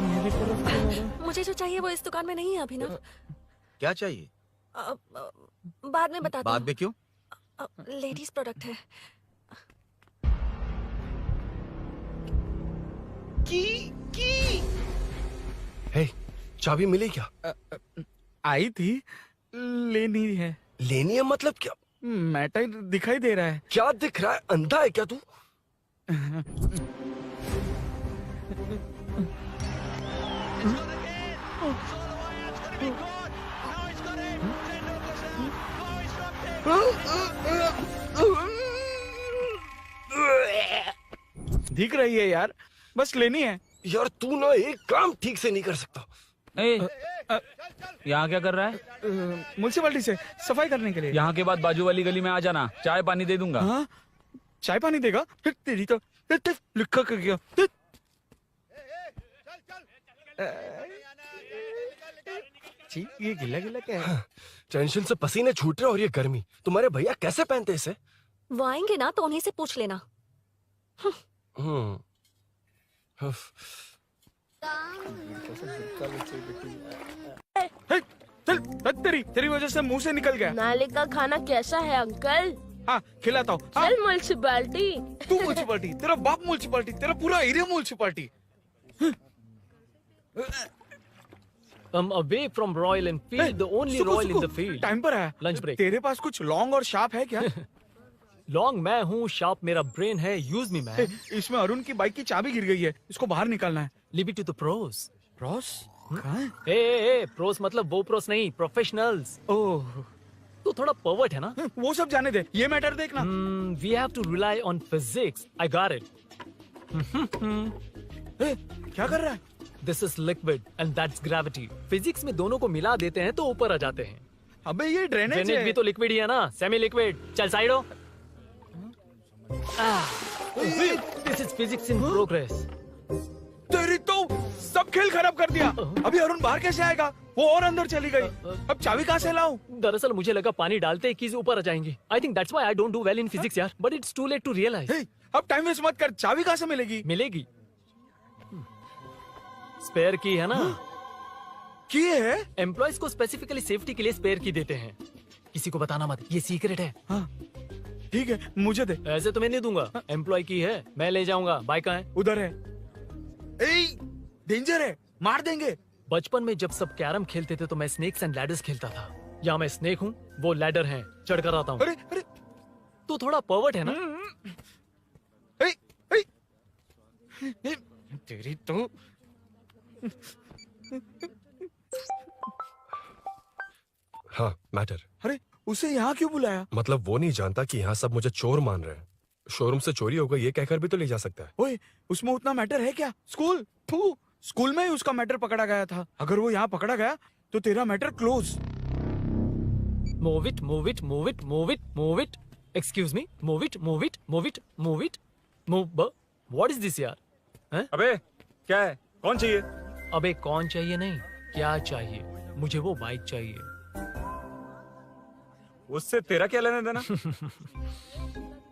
Speaker 5: मेरी तरफ क्यों आ रहा है?
Speaker 8: मुझे जो चाहिए वो इस दुकान में नहीं है अभिनव।
Speaker 10: क्या चाहिए?
Speaker 8: बाद में बताता
Speaker 10: बाद में क्यों?
Speaker 8: लेडीज प्रोडक्ट है।
Speaker 15: हे, चाबी मिली क्या?
Speaker 5: आई थी, लेनी है।
Speaker 15: लेनी है मतलब क्या?
Speaker 5: मैटर दिखाई दे रहा है।
Speaker 15: क्या दिख रहा है? अंधा है क्या तू?
Speaker 5: दिख रही है यार, बस लेनी है।
Speaker 15: यार तू ना एक काम ठीक से नहीं कर सकता।
Speaker 19: यहाँ क्या कर रहा है?
Speaker 5: म्युनिसिपैलिटी से सफाई करने के लिए।
Speaker 19: यहाँ के बाद बाजू वाली गली में आ जाना, चाय पानी दे दूंगा।
Speaker 5: हाँ? चाय पानी देगा? तेरी तो लिखा कर गया। ये गिला गिला क्या है?
Speaker 15: टेंशन से पसीने छूट रहे और ये गर्मी, तुम्हारे भैया कैसे पहनते इसे?
Speaker 8: वो आएंगे ना तो उन्हीं से पूछ लेना।
Speaker 5: तेरी वजह से मुंह से निकल गया।
Speaker 11: नाले का खाना कैसा है अंकल?
Speaker 5: हाँ खिलाता हूँ।
Speaker 11: चल म्युनिसिपैलिटी।
Speaker 5: तू म्युनिसिपैलिटी, तेरा बाप म्युनिसिपैलिटी, तेरा पूरा area municipality.
Speaker 2: Come away from Royal Enfield, the only Royal in the field.
Speaker 5: Time पर है।
Speaker 2: Lunch break.
Speaker 5: तेरे पास कुछ लॉन्ग और शार्प है क्या?
Speaker 2: लॉन्ग मैं हूँ, शार्प मेरा ब्रेन है। Use me man.
Speaker 5: इसमें अरुण की बाइक की चाबी गिर गई है, इसको बाहर निकालना है।
Speaker 2: Leave it to the pros.
Speaker 5: Pros? कहाँ है?
Speaker 2: ए प्रोस मतलब वो प्रोस नहीं, प्रोफेशनल्स।
Speaker 5: ओह,
Speaker 2: तू थोड़ा पर्वर्ट है ना?
Speaker 5: वो सब जाने दे, ये मैटर देखना।
Speaker 2: We have to rely on physics. I got it.
Speaker 5: क्या कर रहा है?
Speaker 2: This is liquid and that's gravity. Physics में दोनों को मिला देते हैं तो ऊपर आ जाते हैं।
Speaker 5: अबे ये ड्रेनेज
Speaker 2: भी तो लिक्विड ही है ना, सेमी लिक्विड। चल साइड हो। This is physics in progress.
Speaker 5: तेरी तो सब खेल खराब कर दिया। अभी अरुण बाहर कैसे आएगा? वो और अंदर चली गई। अब चाबी कहाँ से लाऊं?
Speaker 2: दरअसल मुझे लगा पानी डालते ही कीज ऊपर आ जाएंगी। I think that's why I don't do well in physics यार। But it's too late to realize.
Speaker 5: अब टाइम वेस्ट मत कर, चाबी कहाँ से मिलेगी?
Speaker 2: मिलेगी। स्पेयर की है ना?
Speaker 5: की है?
Speaker 2: एम्प्लॉयज को स्पेसिफिकली सेफ्टी के लिए स्पेयर की देते हैं। किसी को बताना मत, ये सीक्रेट है।
Speaker 5: हाँ। ठीक है, मुझे दे।
Speaker 2: ऐसे तो मैं नहीं दूंगा, एम्प्लॉय की है, मैं ले जाऊंगा। बाइक कहाँ है?
Speaker 5: उधर है। डेंजर है, मार देंगे।
Speaker 2: बचपन में जब सब कैरम खेलते थे तो मैं स्नेक्स एंड लैडर्स खेलता था। या मैं स्नेक हूँ, वो लैडर है, चढ़ कर आता हूँ।
Speaker 5: अरे अरे,
Speaker 2: तू थोड़ा पर्वर्ट है ना?
Speaker 5: तेरी तो
Speaker 15: हाँ, मैटर।
Speaker 5: अरे उसे यहाँ क्यों बुलाया?
Speaker 15: मतलब वो नहीं जानता कि यहाँ सब मुझे चोर मान रहे हैं। शोरूम से चोरी होगा ये कहकर भी तो ले जा सकता है।
Speaker 5: ओए, उसमें उतना मैटर है क्या? स्कूल में ही उसका मैटर पकड़ा गया था। अगर वो यहाँ पकड़ा गया तो तेरा matter close.
Speaker 2: Move it, move it, move it, move it, move it. Excuse me, move it, move it, move it, move it, move. What is this यार? हैं?
Speaker 5: अबे क्या है? कौन चाहिए?
Speaker 2: अबे कौन चाहिए नहीं, क्या चाहिए? मुझे वो बाइक चाहिए।
Speaker 5: उससे तेरा क्या लेना देना?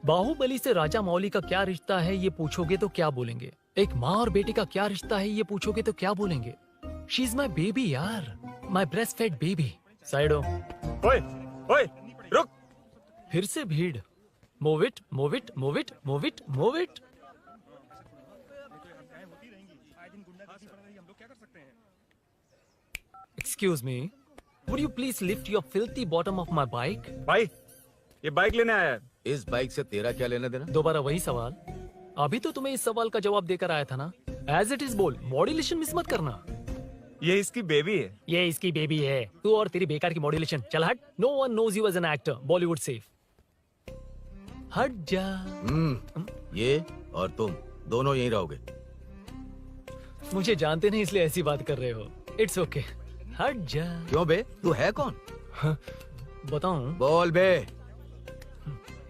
Speaker 2: बाहुबली से राजा मौली का क्या रिश्ता है ये पूछोगे तो क्या बोलेंगे? एक माँ और बेटे का क्या रिश्ता है ये पूछोगे तो क्या बोलेंगे? शी इज माई बेबी यार, माई ब्रेस्ट फेड बेबी। साइडो।
Speaker 5: ओए ओए रुक।
Speaker 2: फिर से भीड़। Move it, move it, move it, move it, move it. Excuse me, would you please lift your filthy bottom of my bike?
Speaker 5: भाई, ये बाइक लेने आया है।
Speaker 10: इस बाइक से तेरा क्या लेना देना?
Speaker 2: दोबारा वही सवाल। अभी तो तुम्हें इस सवाल का जवाब देकर आया था ना। एज इट इज बोल, मॉड्यूलेशन मिस मत करना।
Speaker 5: ये इसकी बेबी है।
Speaker 2: ये इसकी बेबी है। तू और तेरी बेकार की मॉड्यूलेशन। चल हट। No one knows you as an actor. Bollywood safe. हट जा।
Speaker 10: ये और तुम दोनों यहीं रहोगे।
Speaker 2: मुझे जानते नहीं इसलिए ऐसी बात कर रहे हो। It's okay. हट जा।
Speaker 10: क्यों बे? तू है कौन?
Speaker 2: बताऊं?
Speaker 10: बोल बे।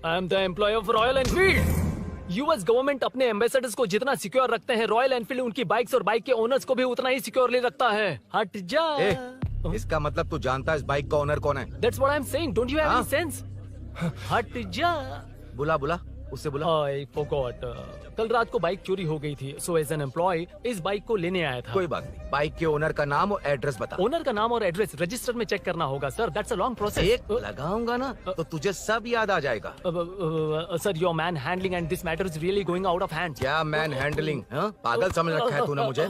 Speaker 2: I am the employ of Royal Enfield. US government अपने एम्बेसडर्स को जितना सिक्योर रखते हैं, रॉयल एनफील्ड उनकी बाइक्स और बाइक के ओनर्स को भी उतना ही सिक्योरली रखता है। हट जा।
Speaker 10: इसका मतलब तू जानता है इस बाइक का ओनर कौन है?
Speaker 2: That's what I'm saying. Don't you have any sense? हट जा।
Speaker 10: बुला बुला, उससे बुला।
Speaker 2: I forgot. कल रात को बाइक चोरी हो गई थी, so as an employee इस बाइक को लेने आया था।
Speaker 10: कोई बात नहीं, बाइक के ओनर का नाम और एड्रेस बता।
Speaker 2: ओनर का नाम और एड्रेस रजिस्टर में चेक करना होगा sir. That's a long process.
Speaker 10: एक लगाऊंगा ना तो तुझे सब याद आ जाएगा।
Speaker 2: Sir your man handling and this matter is really going out of hand.
Speaker 10: क्या मैन हैंडलिंग? पागल समझ रखा है तूने मुझे?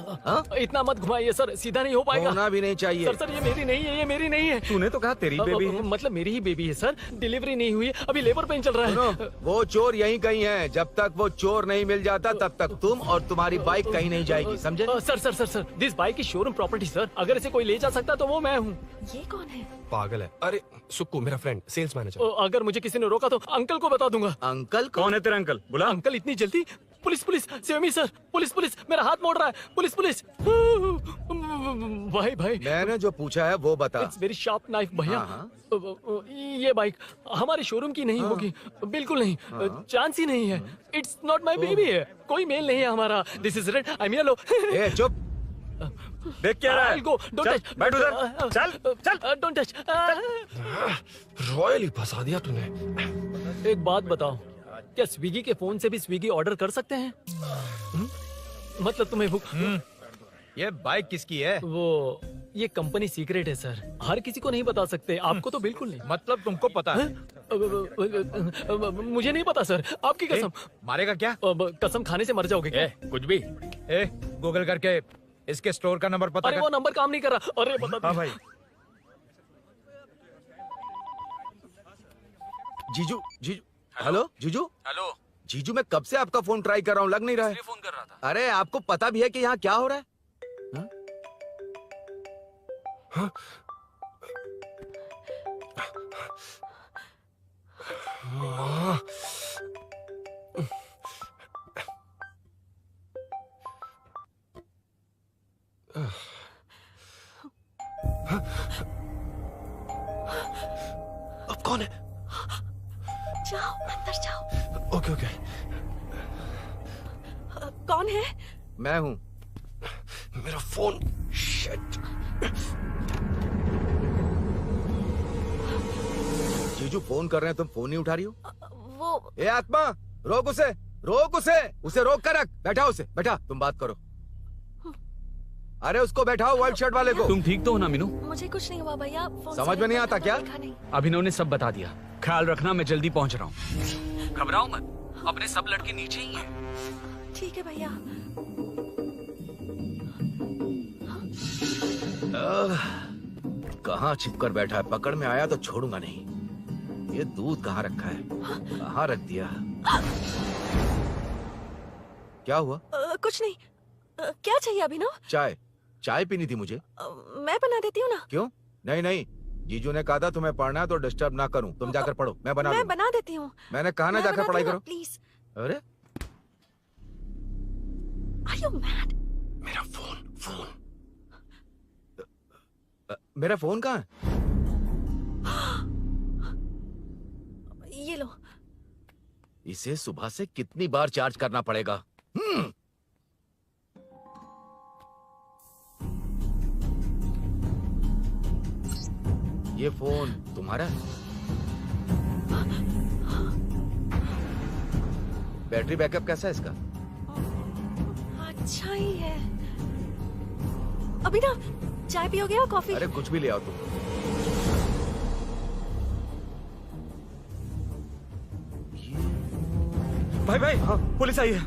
Speaker 2: इतना मत घुमाइए सर, सीधा नहीं हो पाएगा।
Speaker 10: होना भी नहीं चाहिए।
Speaker 2: सर ये मेरी नहीं है, ये मेरी नहीं है।
Speaker 5: तूने तो कहा तेरी बेबी है।
Speaker 2: मतलब मेरी ही बेबी है सर। डिलीवरी नहीं हुई, अभी लेबर पेन चल रहा है।
Speaker 10: वो चोर यहीं कहीं है। जब तक वो चोर नहीं मिल जाता तब तक तुम और तुम्हारी बाइक कहीं नहीं जाएगी, समझे?
Speaker 2: Sir this bike is showroom property sir. अगर इसे कोई ले जा सकता तो वो मैं हूँ।
Speaker 8: ये कौन है?
Speaker 15: पागल है। अरे सुक्कू, मेरा फ्रेंड, सेल्स मैनेजर।
Speaker 2: अगर मुझे किसी ने रोका तो अंकल को बता दूंगा।
Speaker 10: अंकल
Speaker 5: कौन है तेरा अंकल? बुला।
Speaker 2: अंकल इतनी जल्दी? Police police, save me sir. Police police, मेरा हाथ मोड़ रहा है। Police police. भाई
Speaker 10: मैंने जो पूछा है वो बता।
Speaker 2: इट्स वेरी शार्प नाइफ भैया। ये बाइक हमारे शोरूम की नहीं होगी, बिल्कुल नहीं। चांस ही नहीं है। इट्स नॉट माई बेबी है, कोई मेल नहीं है हमारा। This is red, I am yellow.
Speaker 10: चुप।
Speaker 5: देख क्या रहा है?
Speaker 2: Don't touch.
Speaker 5: बैठ उधर। चल
Speaker 2: डोंट टच।
Speaker 15: रॉयली फंसा दिया तूने।
Speaker 2: एक बात बताओ, क्या स्विगी के फोन से भी स्विगी ऑर्डर कर सकते हैं? मतलब तुम्हें भूख?
Speaker 1: ये बाइक किसकी है?
Speaker 2: वो ये कंपनी सीक्रेट है सर, हर किसी को नहीं बता सकते। आपको तो बिल्कुल नहीं।
Speaker 1: मतलब तुमको पता है?
Speaker 2: मुझे नहीं पता सर, आपकी कसम।
Speaker 1: मारेगा क्या?
Speaker 2: कसम खाने से मर जाओगे क्या?
Speaker 1: कुछ भी। गूगल करके इसके स्टोर का नंबर पता
Speaker 2: अरे
Speaker 1: कर।
Speaker 2: वो नंबर काम नहीं कर रहा। अरे बता।
Speaker 5: हाँ भाई।
Speaker 10: जीजू जीजू, हेलो जीजू।
Speaker 19: हेलो
Speaker 10: जीजू, मैं कब से आपका फोन ट्राई कर रहा हूँ, लग नहीं रहा है।
Speaker 19: फोन कर रहा था।
Speaker 10: अरे आपको पता भी है कि यहाँ क्या हो रहा है?
Speaker 15: हाँ? अब कौन है?
Speaker 8: जाओ अंदर जाओ।
Speaker 15: Okay okay.
Speaker 8: कौन है?
Speaker 10: मैं हूँ।
Speaker 15: मेरा फोन। शिट।
Speaker 10: जीजू फोन कर रहे हैं, तुम फोन नहीं उठा रही हो?
Speaker 8: वो
Speaker 10: ए आत्मा, रोक उसे, रोक उसे रोक कर रख। बैठा उसे, बैठा, तुम बात करो। अरे उसको बैठाओ, व्हाइट शर्ट वाले को।
Speaker 19: तुम ठीक तो हो ना मीनू?
Speaker 8: मुझे कुछ नहीं हुआ भैया।
Speaker 10: समझ में नहीं आता क्या?
Speaker 19: अभिनव ने सब बता दिया।
Speaker 17: ख्याल रखना, मैं जल्दी पहुंच रहा हूँ। घबराओ मत, अपने सब लड़के नीचे ही हैं।
Speaker 8: ठीक है भैया।
Speaker 10: कहाँ छिपकर बैठा है, पकड़ में आया तो छोड़ूंगा नहीं। ये दूध कहाँ रखा है, कहाँ रख दिया? क्या हुआ?
Speaker 8: कुछ नहीं। क्या चाहिए अभिनव?
Speaker 10: चाय पीनी थी मुझे।
Speaker 8: मैं बना देती हूँ ना।
Speaker 10: क्यों? नहीं, जीजू ने कहा था तुम्हें पढ़ना है तो डिस्टर्ब ना करूं। तुम जाकर पढ़ो, मैं बना
Speaker 8: देती हूँ।
Speaker 10: मैंने कहा ना जाकर पढ़ाई करो
Speaker 8: प्लीज।
Speaker 10: अरे
Speaker 8: Are you mad?
Speaker 10: मेरा फोन मेरा फोन कहाँ है?
Speaker 8: ये लो।
Speaker 10: इसे सुबह से कितनी बार चार्ज करना पड़ेगा? ये फोन तुम्हारा है? बैटरी बैकअप कैसा है इसका?
Speaker 8: अच्छा ही है। अभी ना चाय पियोगे या कॉफी?
Speaker 10: अरे कुछ भी ले आओ तुम।
Speaker 5: भाई हाँ, पुलिस आई है।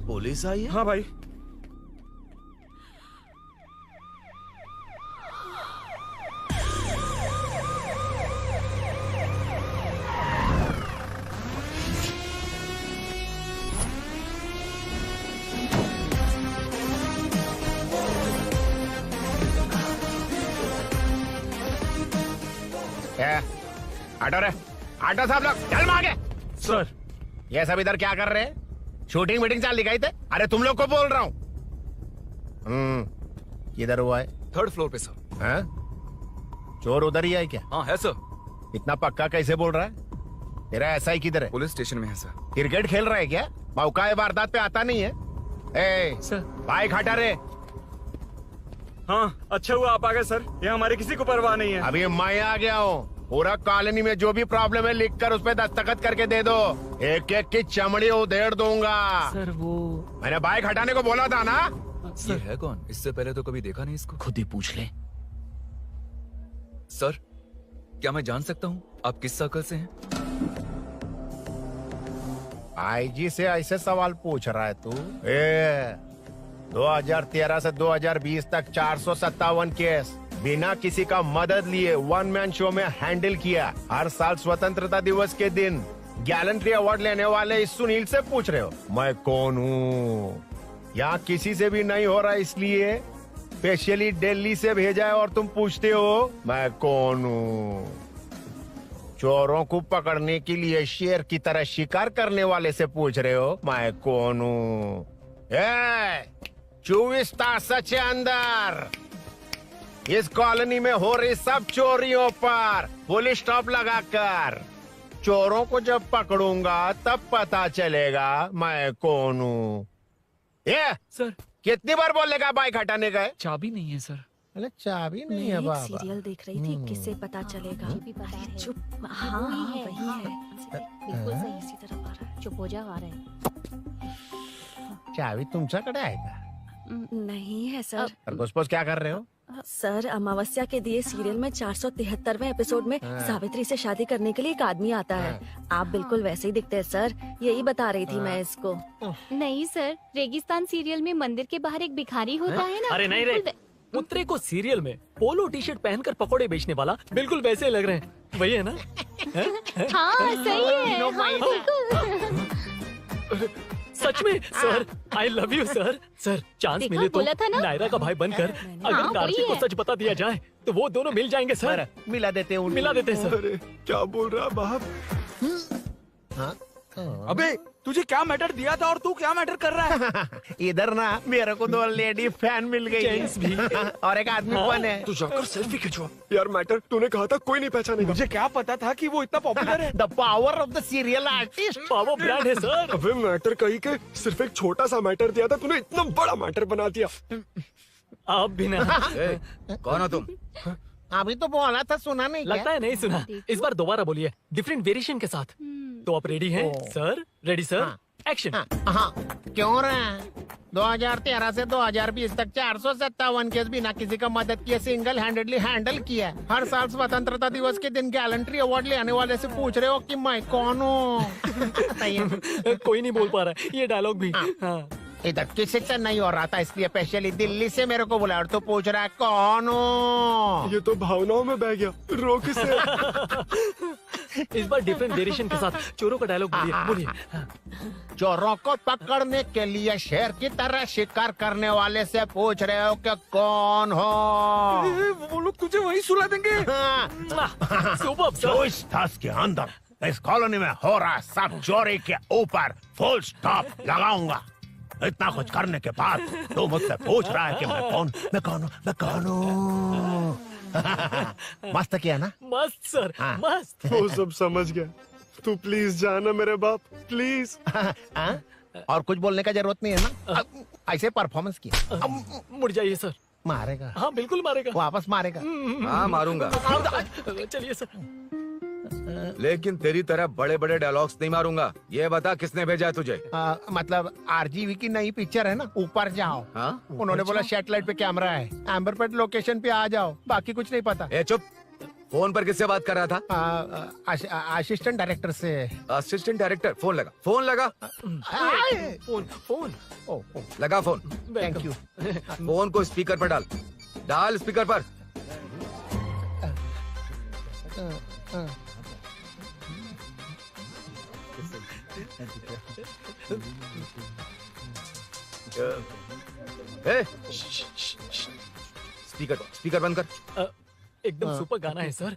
Speaker 10: पुलिस आई है?
Speaker 5: हाँ भाई।
Speaker 13: आटो साहब लोग चल मांगे।
Speaker 5: सर
Speaker 13: ये सब इधर क्या कर रहे हैं? शूटिंग मीटिंग चाल दिखाई थे? अरे तुम लोग को बोल रहा हूँ। किधर हुआ है?
Speaker 6: 3rd फ्लोर पे सर।
Speaker 13: हैं? चोर उधर ही है क्या?
Speaker 6: हाँ है सर।
Speaker 13: इतना पक्का कैसे बोल रहा है? तेरा ऐसा ही किधर है?
Speaker 6: पुलिस स्टेशन में है सर।
Speaker 13: क्रिकेट खेल रहा है क्या? मौका वारदात पे आता नहीं है?
Speaker 5: सर
Speaker 13: बाइक हटा रे।
Speaker 5: हाँ अच्छा हुआ आप आ गए सर, ये हमारे किसी को परवाह नहीं है।
Speaker 13: अभी मैं आ गया हूँ। पूरा कॉलोनी में जो भी प्रॉब्लम है लिख कर उस पे दस्तखत करके दे दो। एक एक की चमड़ी उधेड़ दूंगा।
Speaker 2: सर वो
Speaker 13: मैंने बाइक हटाने को बोला था ना।
Speaker 6: ये है कौन? इससे पहले तो कभी देखा नहीं इसको।
Speaker 2: खुद ही पूछ ले।
Speaker 6: सर क्या मैं जान सकता हूँ आप किस सर्कल से हैं?
Speaker 13: आईजी से ऐसे सवाल पूछ रहा है तू? 2013 से 2020 तक 457 केस बिना किसी का मदद लिए 1 मैन शो में हैंडल किया। हर साल स्वतंत्रता दिवस के दिन गैलेंट्री अवार्ड लेने वाले इस सुनील से पूछ रहे हो मैं कौन हूँ? यहाँ किसी से भी नहीं हो रहा, इसलिए स्पेशली दिल्ली से भेजा है और तुम पूछते हो मैं कौन हूँ? चोरों को पकड़ने के लिए शेर की तरह शिकार करने वाले से पूछ रहे हो मैं कौन हूँ? 24 तास से अंदर इस कॉलोनी में हो रही सब चोरियों पर पुलिस स्टॉप लगाकर चोरों को जब पकड़ूंगा तब पता चलेगा मैं कौन हूँ।
Speaker 6: सर
Speaker 13: कितनी बार बोलेगा बाइक हटाने का?
Speaker 6: चाबी नहीं है सर।
Speaker 13: अरे चाबी नहीं
Speaker 8: मैं
Speaker 13: है
Speaker 8: एक
Speaker 13: बाबा।
Speaker 8: सीरियल देख रही थी, किससे पता चलेगा? अरे चुप। हाँ वही है।
Speaker 9: बिल्कुल सही, इसी तरफ आ रहा है। चुप हो जा, आ रहा है।
Speaker 13: चाबी तुमच्याकडे आहे का?
Speaker 8: नहीं है सर।
Speaker 13: खरगोश क्या कर रहे हो?
Speaker 8: सर अमावस्या के दिए सीरियल में 473वें एपिसोड में
Speaker 13: हाँ।
Speaker 8: सावित्री से शादी करने के लिए एक आदमी आता है। आप बिल्कुल वैसे ही दिखते हैं सर, यही बता रही थी मैं इसको।
Speaker 9: नहीं सर, रेगिस्तान सीरियल में मंदिर के बाहर एक भिखारी होता है ना।
Speaker 2: अरे नहीं रे, उतरे को सीरियल में पोलो टी शर्ट पहनकर पकोड़े बेचने वाला बिल्कुल वैसे लग रहे हैं। वही है ना?
Speaker 9: हाँ सही है। हाँ, बिल्कुल।
Speaker 2: सच में sir, I love you sir. Sir chance
Speaker 9: देखा,
Speaker 2: मिले तो
Speaker 9: बोला था ना?
Speaker 2: नायरा का भाई बनकर अगर
Speaker 9: हाँ,
Speaker 2: कार्तिक
Speaker 9: वही
Speaker 2: को
Speaker 9: है।
Speaker 2: सच बता दिया जाए तो वो दोनों मिल जाएंगे सर।
Speaker 13: मिला देते हैं
Speaker 2: मिला देते हैं सर।
Speaker 15: अरे क्या बोल रहा बाप?
Speaker 5: अबे तुझे क्या मैटर दिया था और तू क्या मैटर कर रहा है?
Speaker 13: इधर ना मेरे को 2 लेडी फैन मिल गई
Speaker 2: जेंट्स भी।
Speaker 13: और एक आदमी कौन है?
Speaker 15: तू जाकर सेल्फी खिंचवा। यार मैटर तूने कहा था कोई नहीं पहचानेगा।
Speaker 5: मुझे क्या पता था कि वो इतना पॉपुलर है।
Speaker 13: The power of the serial artist.
Speaker 2: Power brand है सर।
Speaker 15: अबे मैटर कही के सिर्फ एक छोटा सा मैटर दिया था, तूने इतना बड़ा मैटर बना दिया।
Speaker 2: आप भी ना।
Speaker 10: कौन हो तुम?
Speaker 13: अभी तो बोला था, सुना नहीं
Speaker 2: लगता है नहीं सुना। इस बार दोबारा बोलिए डिफरेंट वेरिएशन के साथ। तो आप रेडी हैं सर? Ready sir? एक्शन।
Speaker 13: हाँ क्यों रहे 2013 से 2020 तक 457 केस बिना किसी का मदद किए सिंगल हैंडेडली हैंडल किया। हर साल स्वतंत्रता दिवस के दिन गैलेंट्री अवार्ड लेने वाले से पूछ रहे हो कि मैं कौन हूँ?
Speaker 2: कोई नहीं बोल पा रहा है ये डायलॉग भी। हाँ।
Speaker 13: इधर किसी से नहीं हो रहा था इसलिए स्पेशली दिल्ली से मेरे को बुलाया और तू पूछ रहा है कौन हूँ?
Speaker 15: ये तो भावनाओं में बह गया। रो किसे?
Speaker 2: इस बार डिफरेंट वेरिएशन के साथ चोरों का डायलॉग बोलिए।
Speaker 13: चोरों को पकड़ने के लिए शेर की तरह शिकार करने वाले से पूछ रहे हो कि कौन हो?
Speaker 5: वो लोग तुझे वहीं सुला देंगे।
Speaker 13: जो इस 10 के अंदर इस कॉलोनी में हो रहा सब चोरी के ऊपर फुल स्टॉप लगाऊंगा। इतना कुछ करने के बाद तू मुझसे पूछ रहा है कि मैं कौन हूँ? मस्त किया ना?
Speaker 2: मस्त सर, मस्त।
Speaker 15: वो सब समझ गया। तू प्लीज जाना मेरे बाप, प्लीज।
Speaker 13: और कुछ बोलने का जरूरत नहीं है ना? ऐसे परफॉर्मेंस किया।
Speaker 2: मुड़ जाइए सर।
Speaker 13: मारेगा?
Speaker 2: हाँ बिल्कुल मारेगा।
Speaker 13: वापस मारेगा?
Speaker 10: हाँ मारूंगा।
Speaker 2: चलिए सर।
Speaker 10: लेकिन तेरी तरह बड़े बड़े डायलॉग्स नहीं मारूंगा। ये बता किसने भेजा तुझे?
Speaker 13: मतलब आरजीवी की नई पिक्चर है ना, ऊपर जाओ। उन्होंने बोला सैटेलाइट पे कैमरा है, एम्बर पेट लोकेशन पे आ जाओ, बाकी कुछ नहीं पता।
Speaker 10: ए चुप। फोन पर किससे बात कर रहा था?
Speaker 13: असिस्टेंट डायरेक्टर से।
Speaker 10: Assistant director? फोन लगा, फोन लगा।
Speaker 2: फोन
Speaker 10: लगा फोन।
Speaker 13: Thank you.
Speaker 10: फोन को स्पीकर पर डाल, डाल स्पीकर पर। स्पीकर बंद कर।
Speaker 2: एकदम सुपर गाना है सर।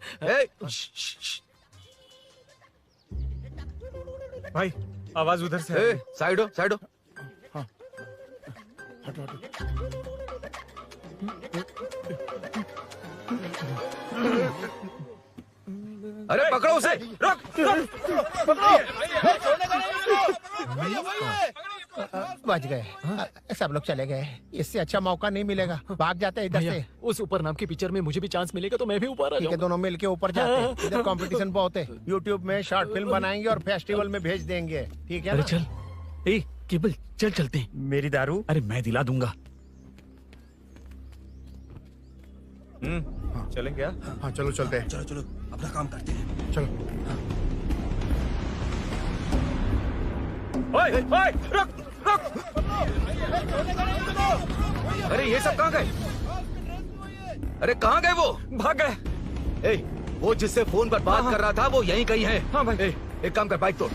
Speaker 5: भाई आवाज उधर से।
Speaker 10: साइड हो, साइड हो। अरे पकड़ो उसे, रुक,
Speaker 13: बच गए। सब लोग चले गए, इससे अच्छा मौका नहीं मिलेगा। भाग जाते हैं इधर से।
Speaker 2: उस ऊपर नाम की पिक्चर में मुझे भी चांस मिलेगा तो मैं भी ऊपर आ
Speaker 13: जाऊंगा। दोनों मिलके ऊपर जाते हैं। इधर कंपटीशन बहुत है। यूट्यूब में शॉर्ट फिल्म बनाएंगे और फेस्टिवल में भेज देंगे, ठीक है?
Speaker 17: अरे चल, ए केबल चल चलते हैं।
Speaker 5: मेरी दारू?
Speaker 17: अरे मैं दिला दूंगा।
Speaker 5: चलें क्या?
Speaker 21: हाँ चलो चलते हैं। चलो चलो अपना काम करते हैं। चलो।
Speaker 10: ओए, ओए, रुक, रुक। अरे ये सब कहाँ गए? अरे कहाँ गए वो?
Speaker 5: भाग गए।
Speaker 10: वो जिससे फोन पर बात कर रहा था वो यहीं कहीं है।
Speaker 5: हाँ भाई।
Speaker 10: एक काम कर, बाइक तोड़,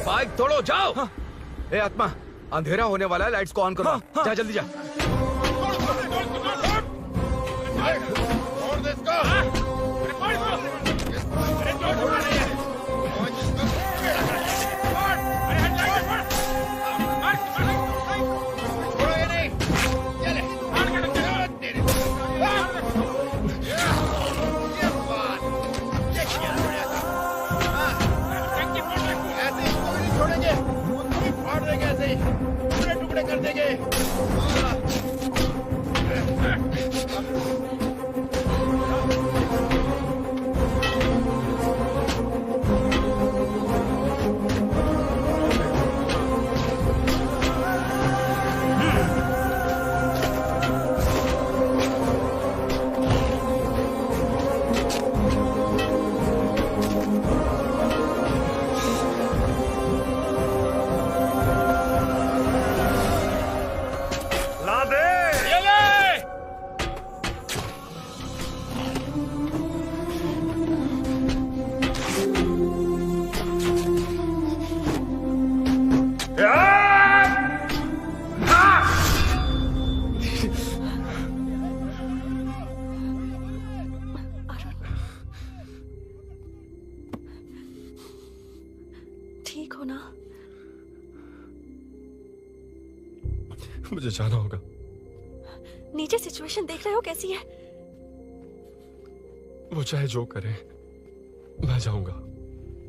Speaker 10: बाइक तोड़ो, जाओ। आत्मा, अंधेरा होने वाला है, लाइट्स को ऑन करो। जा जल्दी जा।
Speaker 21: टुकड़े कर देंगे।
Speaker 8: ठीक हो ना?
Speaker 15: मुझे जाना होगा।
Speaker 8: नीचे सिचुएशन देख रहे हो कैसी है?
Speaker 15: वो चाहे जो करे, मैं जाऊंगा।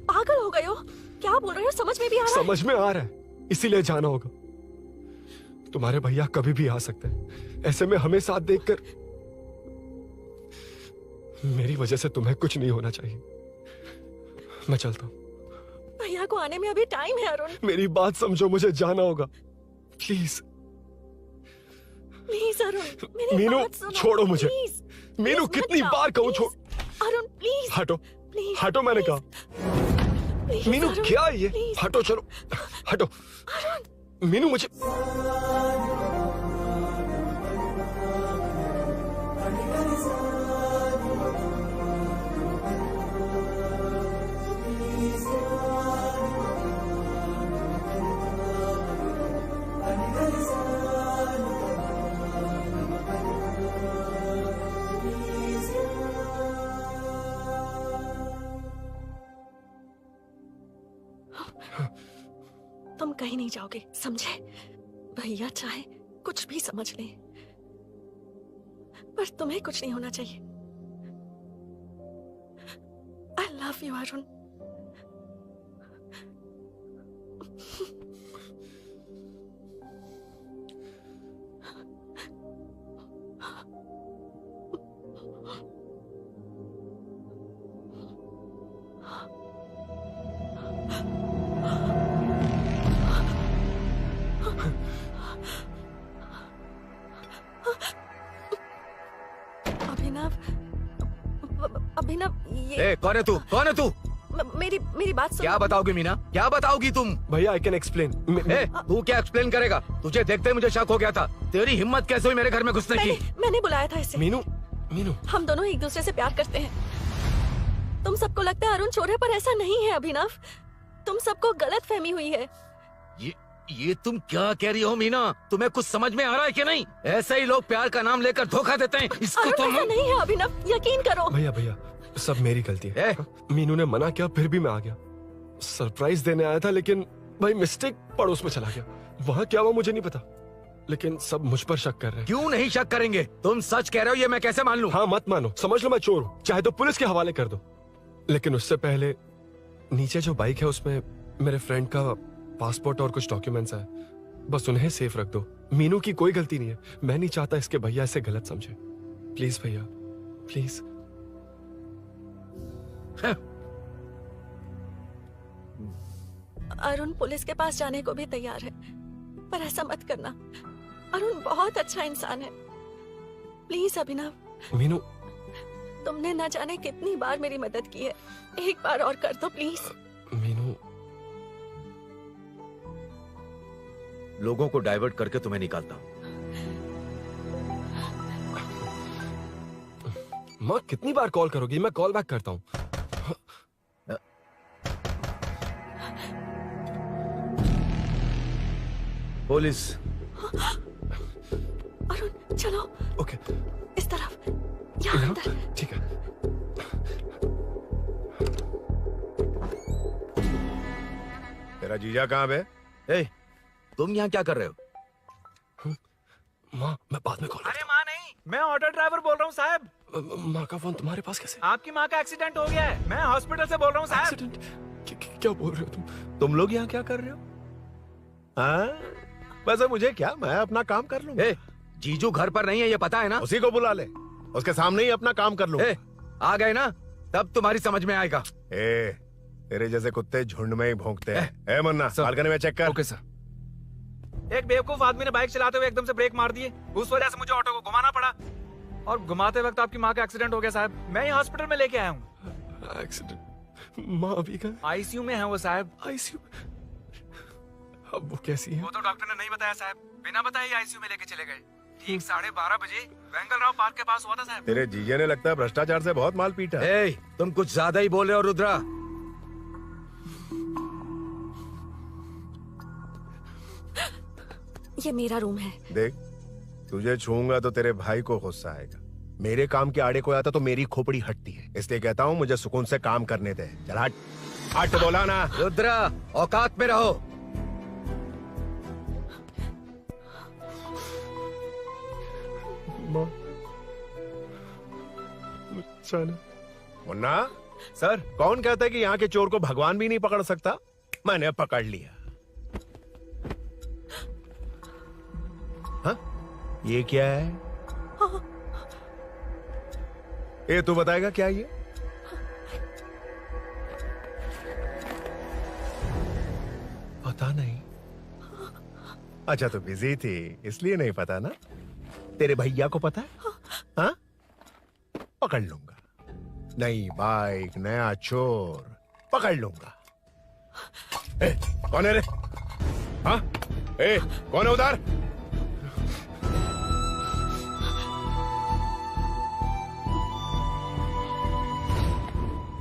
Speaker 8: पागल हो गए हो? क्या बोल रहे हो? समझ में भी आ रहा है?
Speaker 15: समझ में आ रहा है, इसीलिए जाना होगा। तुम्हारे भैया कभी भी आ सकते हैं। ऐसे में हमें साथ देखकर मेरी वजह से तुम्हें कुछ नहीं होना चाहिए। मैं चलता हूँ।
Speaker 8: भैया एलोरा को आने में अभी टाइम है अरुण।
Speaker 15: मेरी बात समझो, मुझे जाना होगा प्लीज।
Speaker 8: प्लीज अरुण, मेरी
Speaker 15: मीनू
Speaker 8: बात सुनो,
Speaker 15: छोड़ो मुझे।
Speaker 8: प्लीज।
Speaker 15: मीनू
Speaker 8: प्लीज
Speaker 15: कितनी
Speaker 8: मत
Speaker 15: बार
Speaker 8: जाओ,
Speaker 15: कहूँ छोड़।
Speaker 8: प्लीज। अरुण प्लीज।
Speaker 15: हटो
Speaker 8: प्लीज,
Speaker 15: हटो, मैंने कहा।
Speaker 8: प्लीज,
Speaker 15: मीनू
Speaker 8: अरुण,
Speaker 15: क्या है ये?
Speaker 8: प्लीज।
Speaker 15: हटो, चलो हटो। मीनू मुझे
Speaker 8: तुम कहीं नहीं जाओगे, समझे? भैया चाहे कुछ भी समझ लें, पर तुम्हें कुछ नहीं होना चाहिए। I love you Arun. Abhinav, ये
Speaker 10: कौन है तू? कौन है तू?
Speaker 8: मेरी बात सुनो।
Speaker 10: क्या बताओगी मीना? क्या बताओगी तुम?
Speaker 15: भैया आई कैन एक्सप्लेन।
Speaker 10: तू क्या एक्सप्लेन करेगा? तुझे देखते ही मुझे शक हो गया था। तेरी हिम्मत कैसे हुई मेरे घर में घुसने की?
Speaker 8: मैंने बुलाया था इसे।
Speaker 15: मीनू, मीनू,
Speaker 8: हम दोनों एक दूसरे से प्यार करते हैं। तुम सबको लगता है अरुण चोर है, पर ऐसा नहीं है अभिनव। तुम सबको गलत फहमी हुई है।
Speaker 10: ये तुम क्या कह रही हो मीना? तुम्हें कुछ समझ में आ रहा है कि नहीं? ऐसे ही लोग प्यार का नाम लेकर धोखा देते हैं। इसको
Speaker 8: अरुण ऐसा नहीं है अभिनव, यकीन करो।
Speaker 15: भैया भैया सब मेरी गलती है। मीनू ने मना किया, फिर भी मैं आ गया। सरप्राइज देने आया था, लेकिन भाई मिस्टेक पड़ोस में चला गया। वहाँ क्या हुआ मुझे नहीं पता, लेकिन सब मुझ पर शक कर रहे हैं।
Speaker 10: क्यों नहीं शक करेंगे? तुम सच कह रहे हो, ये मैं कैसे मान लूं?
Speaker 15: हाँ मत मानो, समझ लो मैं चोर हूँ, चाहे तो पुलिस के हवाले कर दो। लेकिन उससे पहले नीचे जो बाइक है उसमें मेरे फ्रेंड का पासपोर्ट और कुछ डॉक्यूमेंट्स है, बस उन्हें सेफ रख दो। मीनू की कोई गलती नहीं है। मैं नहीं चाहता इसके भैया इसे गलत समझे। प्लीज भैया, प्लीज।
Speaker 8: अरुण पुलिस के पास जाने को भी तैयार है, पर ऐसा मत करना। अरुण बहुत अच्छा इंसान है। प्लीज अभिनव।
Speaker 15: मीनू,
Speaker 8: तुमने न जाने कितनी बार मेरी मदद की है, एक बार और कर दो प्लीज।
Speaker 15: मीनू,
Speaker 10: लोगों को डाइवर्ट करके तुम्हें निकालता हूं।
Speaker 15: माँ कितनी बार कॉल करोगी? मैं कॉल बैक करता हूँ।
Speaker 10: पुलिस।
Speaker 8: अरुण चलो।
Speaker 15: ओके।
Speaker 8: इस तरफ, यहाँ अंदर।
Speaker 15: ठीक है।
Speaker 13: तेरा जीजा कहाँ है?
Speaker 10: तुम यहाँ क्या कर रहे हो?
Speaker 15: माँ मैं बाद में कॉल।
Speaker 5: अरे माँ नहीं, मैं ऑटो ड्राइवर बोल रहा हूँ साहब।
Speaker 15: माँ का फोन तुम्हारे पास कैसे?
Speaker 5: आपकी माँ का एक्सीडेंट हो गया है, मैं हॉस्पिटल से बोल रहा हूँ साहब।
Speaker 15: क्या बोल रहे हो
Speaker 13: तुम लोग यहाँ क्या कर रहे हो? हाँ वैसे मुझे क्या, मैं अपना काम कर लूँ।
Speaker 10: जीजू घर पर नहीं है ये पता है ना?
Speaker 13: उसी को बुला ले, उसके सामने ही अपना काम कर लूँ।
Speaker 10: आ गए ना, तब तुम्हारी समझ में आएगा।
Speaker 13: तेरे जैसे कुत्ते झुंड में ही भौंकते हैं। मन्ना बालकनी में चेक कर।
Speaker 6: Okay sir.
Speaker 5: एक बेवकूफ आदमी ने बाइक चलाते हुए एकदम से ब्रेक मार दिए, उस वजह से मुझे ऑटो को घुमाना पड़ा, और घुमाते वक्त आपकी माँ का एक्सीडेंट हो गया साहब। मैं ही हॉस्पिटल में लेके आया हूँ।
Speaker 15: एक्सीडेंट? माँ अभी कहाँ?
Speaker 5: आईसीयू में है वो साहब।
Speaker 15: आईसीयू? अब वो कैसी है?
Speaker 5: वो तो डॉक्टर ने नहीं बताया साहब, बिना बताए आईसीयू में लेके चले गए। ठीक 12:30 बजे वेंगल राव पार्क के पास हुआ था साहब।
Speaker 13: तेरे जीजे ने लगता है भ्रष्टाचार से बहुत माल पीटा।
Speaker 10: तुम कुछ ज्यादा ही बोल रहे हो रुद्रा।
Speaker 8: ये मेरा रूम है।
Speaker 13: देख, तुझे छूंगा तो तेरे भाई को गुस्सा आएगा। मेरे काम के आड़े कोई आता तो मेरी खोपड़ी हटती है, इसलिए कहता हूँ मुझे सुकून से काम करने दे। चल हट, हट बोला ना।
Speaker 10: रुद्रा औकात में रहो।
Speaker 13: मुन्ना सर, कौन कहता है कि यहाँ के चोर को भगवान भी नहीं पकड़ सकता? मैंने पकड़ लिया। हाँ? ये क्या है? ये तू बताएगा क्या ये? पता नहीं। अच्छा तो बिजी थी इसलिए नहीं पता ना। तेरे भैया को पता है? हाँ, पकड़ लूंगा। नई बाइक, नया चोर, पकड़ लूंगा। ए, कौन है रे? हाँ, ए, कौन है उधर?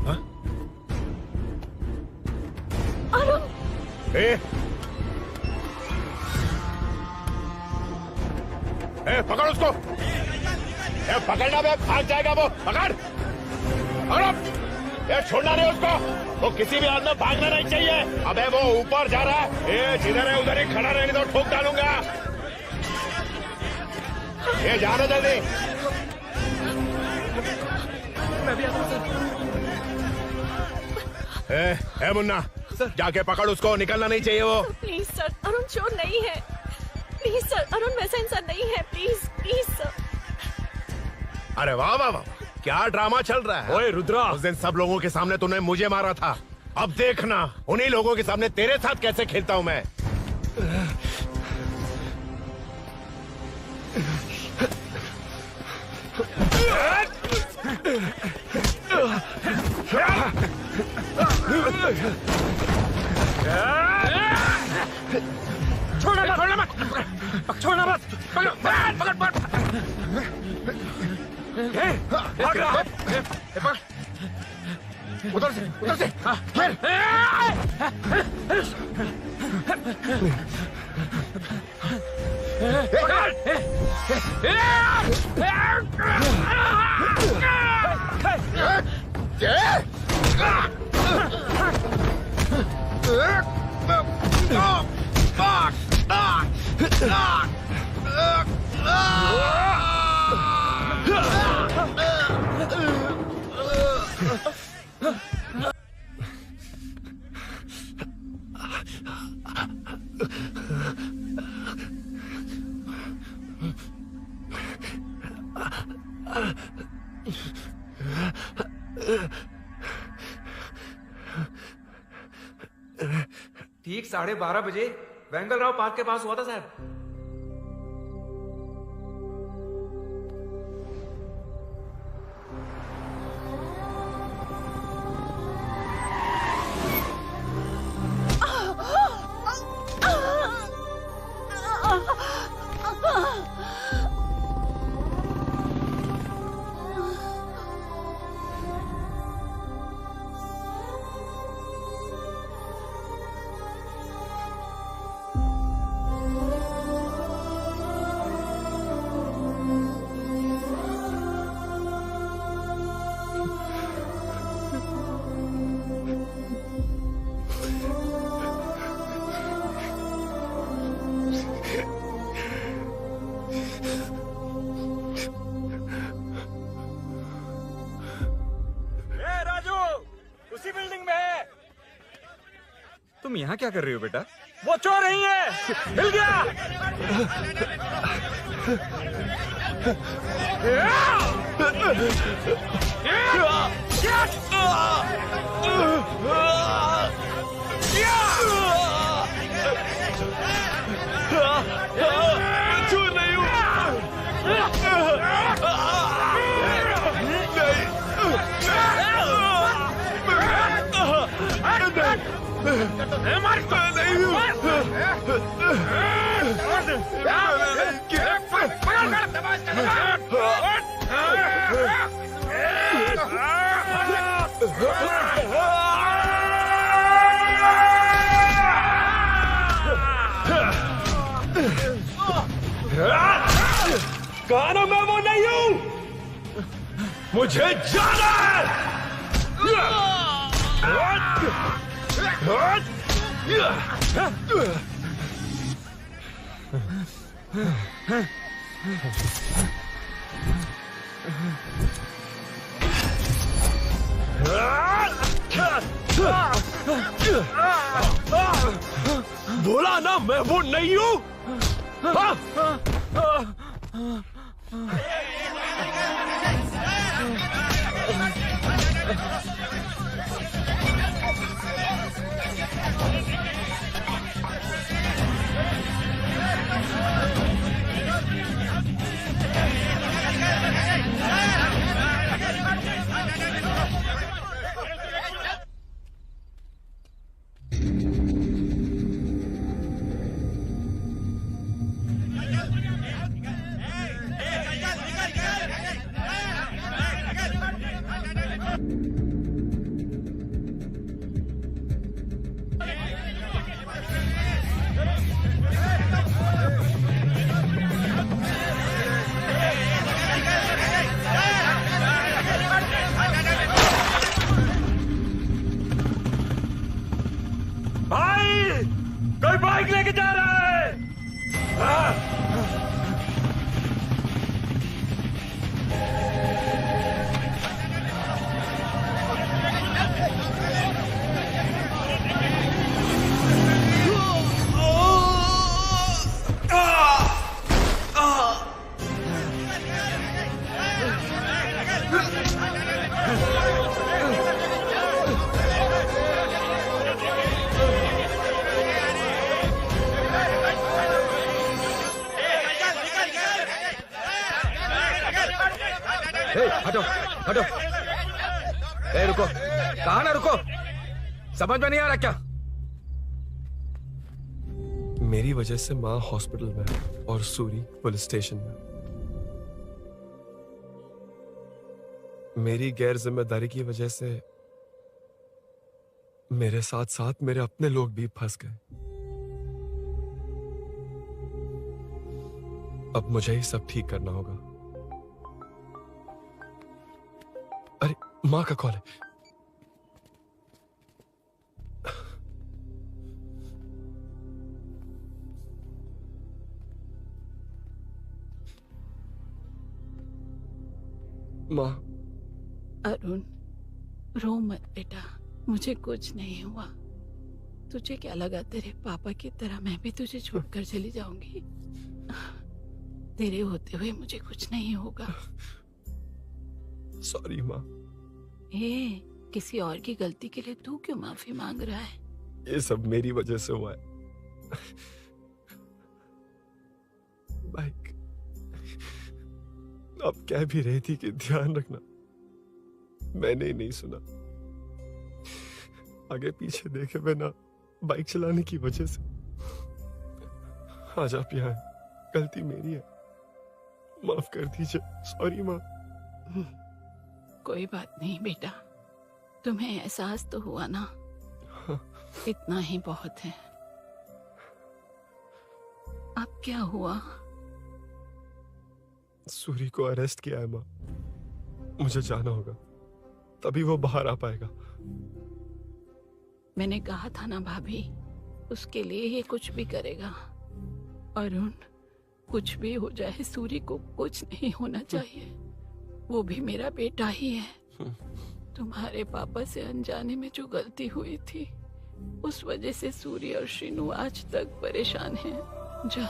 Speaker 13: हाँ? ए, पकड़ उसको। पकड़ना बे, भाग जाएगा वो। पकड़, छोड़ना नहीं उसको। वो किसी भी हाल में भागना नहीं चाहिए। अबे वो ऊपर जा रहा है। जिधर है उधर ही खड़ा रहने दो, ठोक डालूंगा। ये जाना जल्दी।
Speaker 2: मैं भी आता हूं
Speaker 13: सर। मुन्ना जाके पकड़ उसको, निकलना नहीं चाहिए वो।
Speaker 8: प्लीज सर, अरुण चोर नहीं है। प्लीज सर, अरुण वैसा इंसान नहीं है। Please please sir.
Speaker 13: अरे वाह वाह वाह, क्या ड्रामा चल रहा है।
Speaker 4: ओए रुद्रा,
Speaker 13: उस दिन सब लोगों के सामने तूने मुझे मारा था। अब देखना उन्हीं लोगों के सामने तेरे साथ कैसे खेलता हूं मैं।
Speaker 20: छोड़ना मत, छोड़ना मत, छोड़ना मत, पकड़, पकड़, पकड़, भाग रहा है।
Speaker 13: उधर से, उधर से।
Speaker 5: ठीक 12:30 बजे वेंगलराव पार्क के पास हुआ था साहब। तुम यहाँ क्या कर रही हो बेटा?
Speaker 20: वो चोर नहीं है, हिल गया।
Speaker 15: चोर नहीं हूँ।
Speaker 20: कहा ना मैं वो नहीं हूँ, मुझे जाना है।
Speaker 15: बोला ना मैं वो नहीं हूँ। बाइक लेके जा रहा है।
Speaker 10: हटो हटो। ए रुको, कहा ना रुको, समझ में नहीं आ रहा क्या?
Speaker 4: मेरी वजह से माँ हॉस्पिटल में और सूरी पुलिस स्टेशन में। मेरी गैर जिम्मेदारी की वजह से मेरे साथ साथ मेरे अपने लोग भी फंस गए। अब मुझे ही सब ठीक करना होगा। अरे माँ का कॉल है। माँ।
Speaker 14: अरुण, रो मत बेटा, मुझे कुछ नहीं हुआ। तुझे क्या लगा तेरे पापा की तरह मैं भी तुझे छोड़कर चली जाऊंगी? तेरे होते हुए मुझे कुछ नहीं होगा।
Speaker 4: सॉरी माँ।
Speaker 14: ए, किसी और की गलती के लिए तू क्यों माफी मांग रहा है?
Speaker 4: ये सब मेरी वजह से हुआ है। बाइक अब कह भी रही थी कि ध्यान रखना, मैंने ही नहीं सुना। आगे पीछे देखे बिना बाइक चलाने की वजह से आज आप यहाँ हैं। गलती मेरी है, माफ कर दीजिए। सॉरी माँ।
Speaker 14: कोई बात नहीं बेटा, तुम्हें एहसास तो हुआ ना? इतना ही बहुत है। अब क्या हुआ?
Speaker 4: सूरी को अरेस्ट किया है माँ। मुझे जाना होगा, तभी वो बाहर आ पाएगा।
Speaker 14: मैंने कहा था ना भाभी, उसके लिए ये कुछ भी करेगा। अरुण, कुछ भी हो जाए सूरी को कुछ नहीं होना चाहिए। वो भी मेरा बेटा ही है। तुम्हारे पापा से अनजाने में जो गलती हुई थी, उस वजह से सूरी और श्रीनू आज तक परेशान हैं। जा।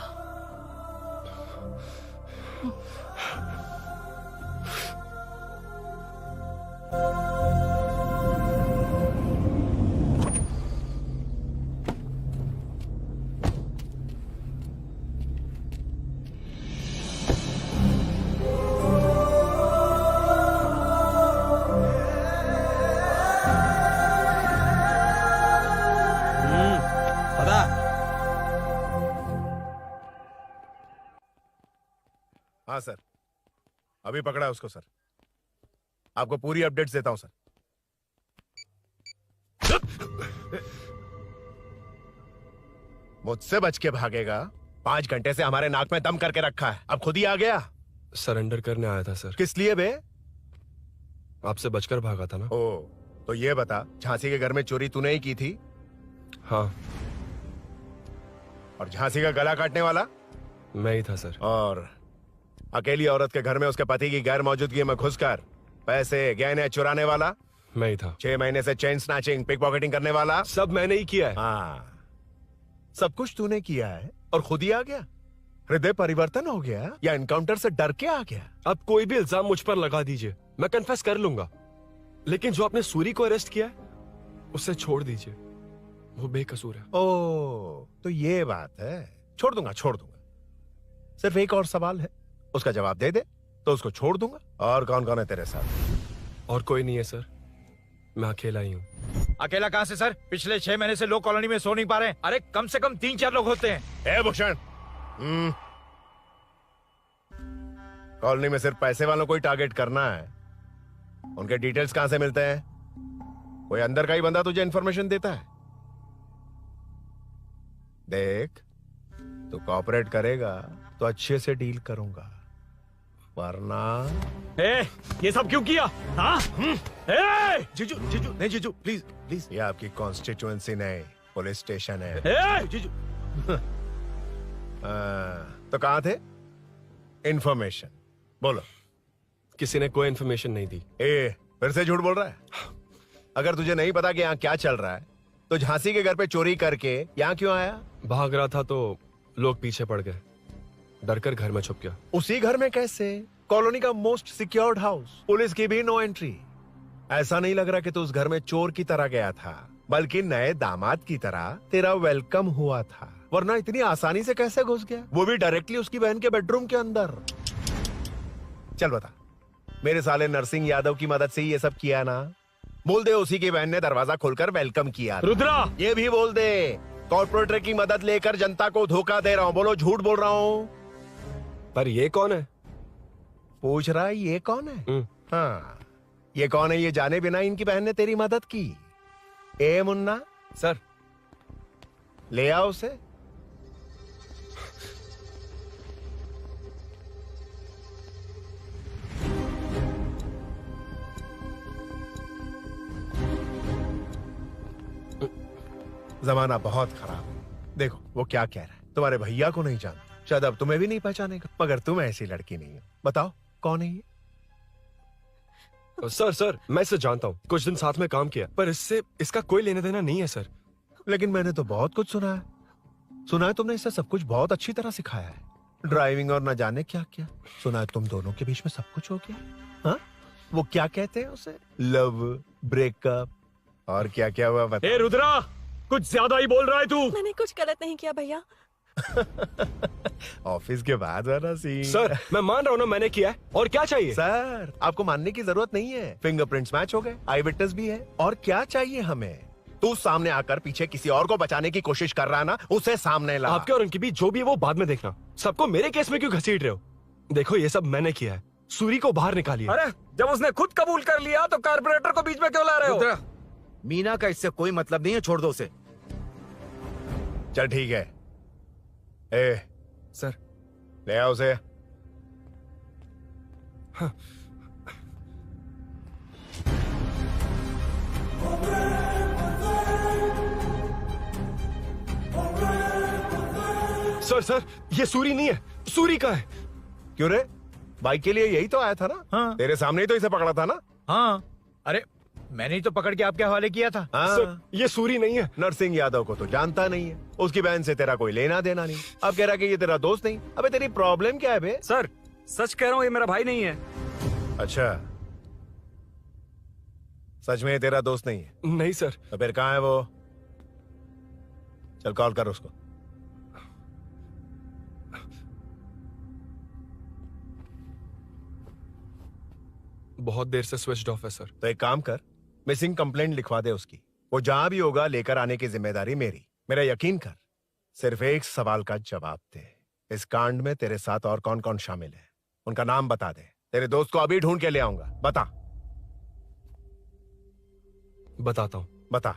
Speaker 13: हाँ सर, अभी पकड़ा है उसको सर। आपको पूरी अपडेट्स देता हूं सर। मुझसे बच के भागेगा? 5 घंटे से हमारे नाक में दम करके रखा है, अब खुद ही आ गया।
Speaker 4: सरेंडर करने आया था सर।
Speaker 13: किस लिए बे?
Speaker 4: आपसे बचकर भागा था ना।
Speaker 13: ओ, तो ये बता, झांसी के घर में चोरी तूने ही की थी?
Speaker 4: हाँ।
Speaker 13: और झांसी का गला काटने वाला?
Speaker 4: मैं ही था सर।
Speaker 13: और अकेली औरत के घर में उसके पति की गैर मौजूदगी में घुसकर पैसे गहने चुराने वाला?
Speaker 4: मैं ही था।
Speaker 13: 6 महीने से चेन स्नैचिंग, पिक पॉकेटिंग करने वाला?
Speaker 4: सब मैंने ही किया है।
Speaker 13: हाँ, सब कुछ तूने किया है और खुद ही आ गया? हृदय परिवर्तन हो गया या एनकाउंटर से डर के आ गया?
Speaker 4: अब कोई भी इल्जाम मुझ पर लगा दीजिए, मैं कन्फेस कर लूंगा। लेकिन जो आपने सूरी को अरेस्ट किया है, उसे छोड़ दीजिए, वो बेकसूर है।
Speaker 13: ओ, तो ये बात है। छोड़ दूंगा, छोड़ दूंगा। सिर्फ एक और सवाल है, उसका जवाब दे दे तो उसको छोड़ दूंगा। और कौन कौन है तेरे साथ?
Speaker 4: और कोई नहीं है सर, मैं अकेला ही हूँ।
Speaker 1: अकेला कहाँ से सर? पिछले 6 महीने से लोग कॉलोनी में सो नहीं पा रहे हैं। अरे कम से कम 3-4 लोग होते हैं।
Speaker 13: ए भूषण, कॉलोनी में सिर्फ पैसे वालों को ही टारगेट करना है। उनके डिटेल्स कहां से मिलते हैं? कोई अंदर का ही बंदा तुझे इंफॉर्मेशन देता है? देख, तू कोऑपरेट करेगा तो अच्छे से डील करूंगा, वरना
Speaker 1: ये सब क्यों किया? हाँ?
Speaker 13: जीजू, जीजू, नहीं जीजू, प्लीज प्लीज। ये आपकी कॉन्स्टिट्यूएंसी नहीं, पुलिस स्टेशन है।
Speaker 1: जीजू,
Speaker 13: तो कहाँ थे? इंफॉर्मेशन बोलो।
Speaker 4: किसी ने कोई इन्फॉर्मेशन नहीं दी।
Speaker 13: फिर से झूठ बोल रहा है? अगर तुझे नहीं पता कि यहाँ क्या चल रहा है तो झांसी के घर पे चोरी करके यहाँ क्यों आया?
Speaker 4: भाग रहा था तो लोग पीछे पड़ गए, डर कर घर में छुप गया।
Speaker 13: उसी घर में कैसे? कॉलोनी का मोस्ट सिक्योर्ड हाउस, पुलिस की भी नो एंट्री। ऐसा नहीं लग रहा कि तू उस घर में चोर की तरह गया था, बल्कि नए दामाद की तरह तेरा वेलकम हुआ था। वरना इतनी आसानी से कैसे घुस गया, वो भी डायरेक्टली उसकी बहन के बेडरूम के अंदर? चल बता, मेरे साले नरसिंह यादव की मदद से ही ये सब किया ना? बोल दे उसी की बहन ने दरवाजा खोलकर वेलकम किया।
Speaker 4: रुद्रा,
Speaker 13: ये भी बोल दे कॉर्पोरेटर की मदद लेकर जनता को धोखा दे रहा हूँ। बोलो झूठ बोल रहा हूँ?
Speaker 4: पर ये कौन है?
Speaker 13: पूछ रहा है ये कौन है? हाँ, ये कौन है ये जाने बिना इनकी बहन ने तेरी मदद की। ए मुन्ना
Speaker 4: सर,
Speaker 13: ले आओ उसे। जमाना बहुत खराब है। देखो वो क्या कह रहा है। तुम्हारे भैया को नहीं जानता, शायद अब तुम्हें भी नहीं पहचानेगा, मगर तुम ऐसी लड़की नहीं हो। बताओ कौन है ये?
Speaker 4: सर मैं इसे जानता हूँ, कुछ दिन साथ में काम किया, पर इससे इसका कोई लेना देना नहीं है सर।
Speaker 13: लेकिन मैंने तो बहुत कुछ सुना है। सुना है तुमने इसे सब कुछ बहुत अच्छी तरह सिखाया है, ड्राइविंग और न जाने क्या क्या। सुना है तुम दोनों के बीच में सब कुछ हो गया। हाँ, वो क्या कहते हैं उसे, लव, ब्रेकअप और क्या क्या हुआ बता।
Speaker 4: ए रुद्रा, कुछ ज्यादा ही बोल रहा है तू।
Speaker 8: मैंने कुछ गलत नहीं किया भैया।
Speaker 13: ऑफिस के बाद वाला सीन।
Speaker 4: सर मैं मान रहा हूँ ना मैंने किया है, और क्या चाहिए?
Speaker 13: सर आपको मानने की जरूरत नहीं है, फिंगरप्रिंट्स मैच हो गए, आई विटनेस भी है, और क्या चाहिए हमें? तू सामने आकर पीछे किसी और को बचाने की कोशिश कर रहा है ना, उसे सामने ला।
Speaker 4: आपके और उनके बीच जो भी है वो बाद में देखना, सबको मेरे केस में क्यों घसीट रहे हो? देखो ये सब मैंने किया है, सूरी को बाहर निकालिए।
Speaker 1: अरे जब उसने खुद कबूल कर लिया तो कारपोरेटर को बीच में क्यों ला रहे हो?
Speaker 10: मीना का इससे कोई मतलब नहीं है, छोड़ दो उसे।
Speaker 13: चल ठीक है। ए
Speaker 4: सर,
Speaker 13: ले आओ उसे।
Speaker 4: हाँ। सर ये सूरी नहीं है, सूरी का है।
Speaker 13: क्यों रे, बाइक के लिए यही तो आया था ना?
Speaker 1: हाँ।
Speaker 13: तेरे सामने ही तो इसे पकड़ा था ना?
Speaker 1: हाँ, अरे मैंने ही तो पकड़ के आपके हवाले किया था।
Speaker 13: हाँ।
Speaker 4: सर ये सूरी नहीं है।
Speaker 13: नरसिंह यादव को तो जानता नहीं है, उसकी बहन से तेरा कोई लेना देना नहीं। अब कह रहा कि ये तेरा दोस्त नहीं। अबे तेरी प्रॉब्लम क्या है बे?
Speaker 5: सर सच कह रहा हूँ, ये मेरा भाई नहीं है।
Speaker 13: अच्छा, सच में ये तेरा दोस्त नहीं है?
Speaker 4: नहीं सर।
Speaker 13: तो फिर कहाँ है वो? चल कॉल कर उसको।
Speaker 4: बहुत देर से स्विच ऑफ है सर।
Speaker 13: तो एक काम कर, मिसिंग कंप्लेंट लिखवा दे उसकी। वो जहां भी होगा लेकर आने की जिम्मेदारी मेरी। मेरा यकीन कर, सिर्फ एक सवाल का जवाब दे, इस कांड में तेरे साथ और कौन कौन शामिल है, उनका नाम बता दे। तेरे दोस्त को अभी ढूंढ के ले आऊंगा। बता।
Speaker 4: बताता हूँ।
Speaker 13: बता।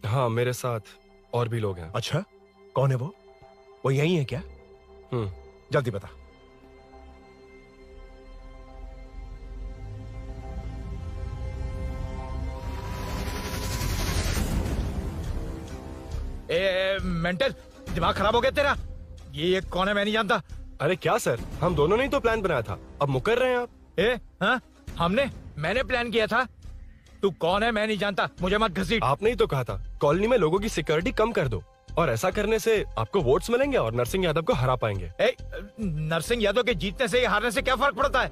Speaker 4: हाँ, मेरे साथ और भी लोग हैं।
Speaker 13: अच्छा, कौन है वो? वो यही है क्या? जल्दी बता।
Speaker 1: मेंटल, दिमाग खराब हो गया तेरा? ये कौन है मैं नहीं जानता।
Speaker 4: अरे क्या सर, हम दोनों ने ही तो प्लान बनाया था, अब मुकर रहे हैं आप?
Speaker 1: हाँ, मैंने प्लान किया था। तू कौन है मैं नहीं जानता, मुझे मत घसीट।
Speaker 4: आपने ही तो कहा था कॉलोनी में लोगों की सिक्योरिटी कम कर दो, और ऐसा करने से आपको वोट्स मिलेंगे और नरसिंह यादव को हरा पाएंगे।
Speaker 1: नरसिंह यादव के जीतने से या हारने से क्या फर्क पड़ता है?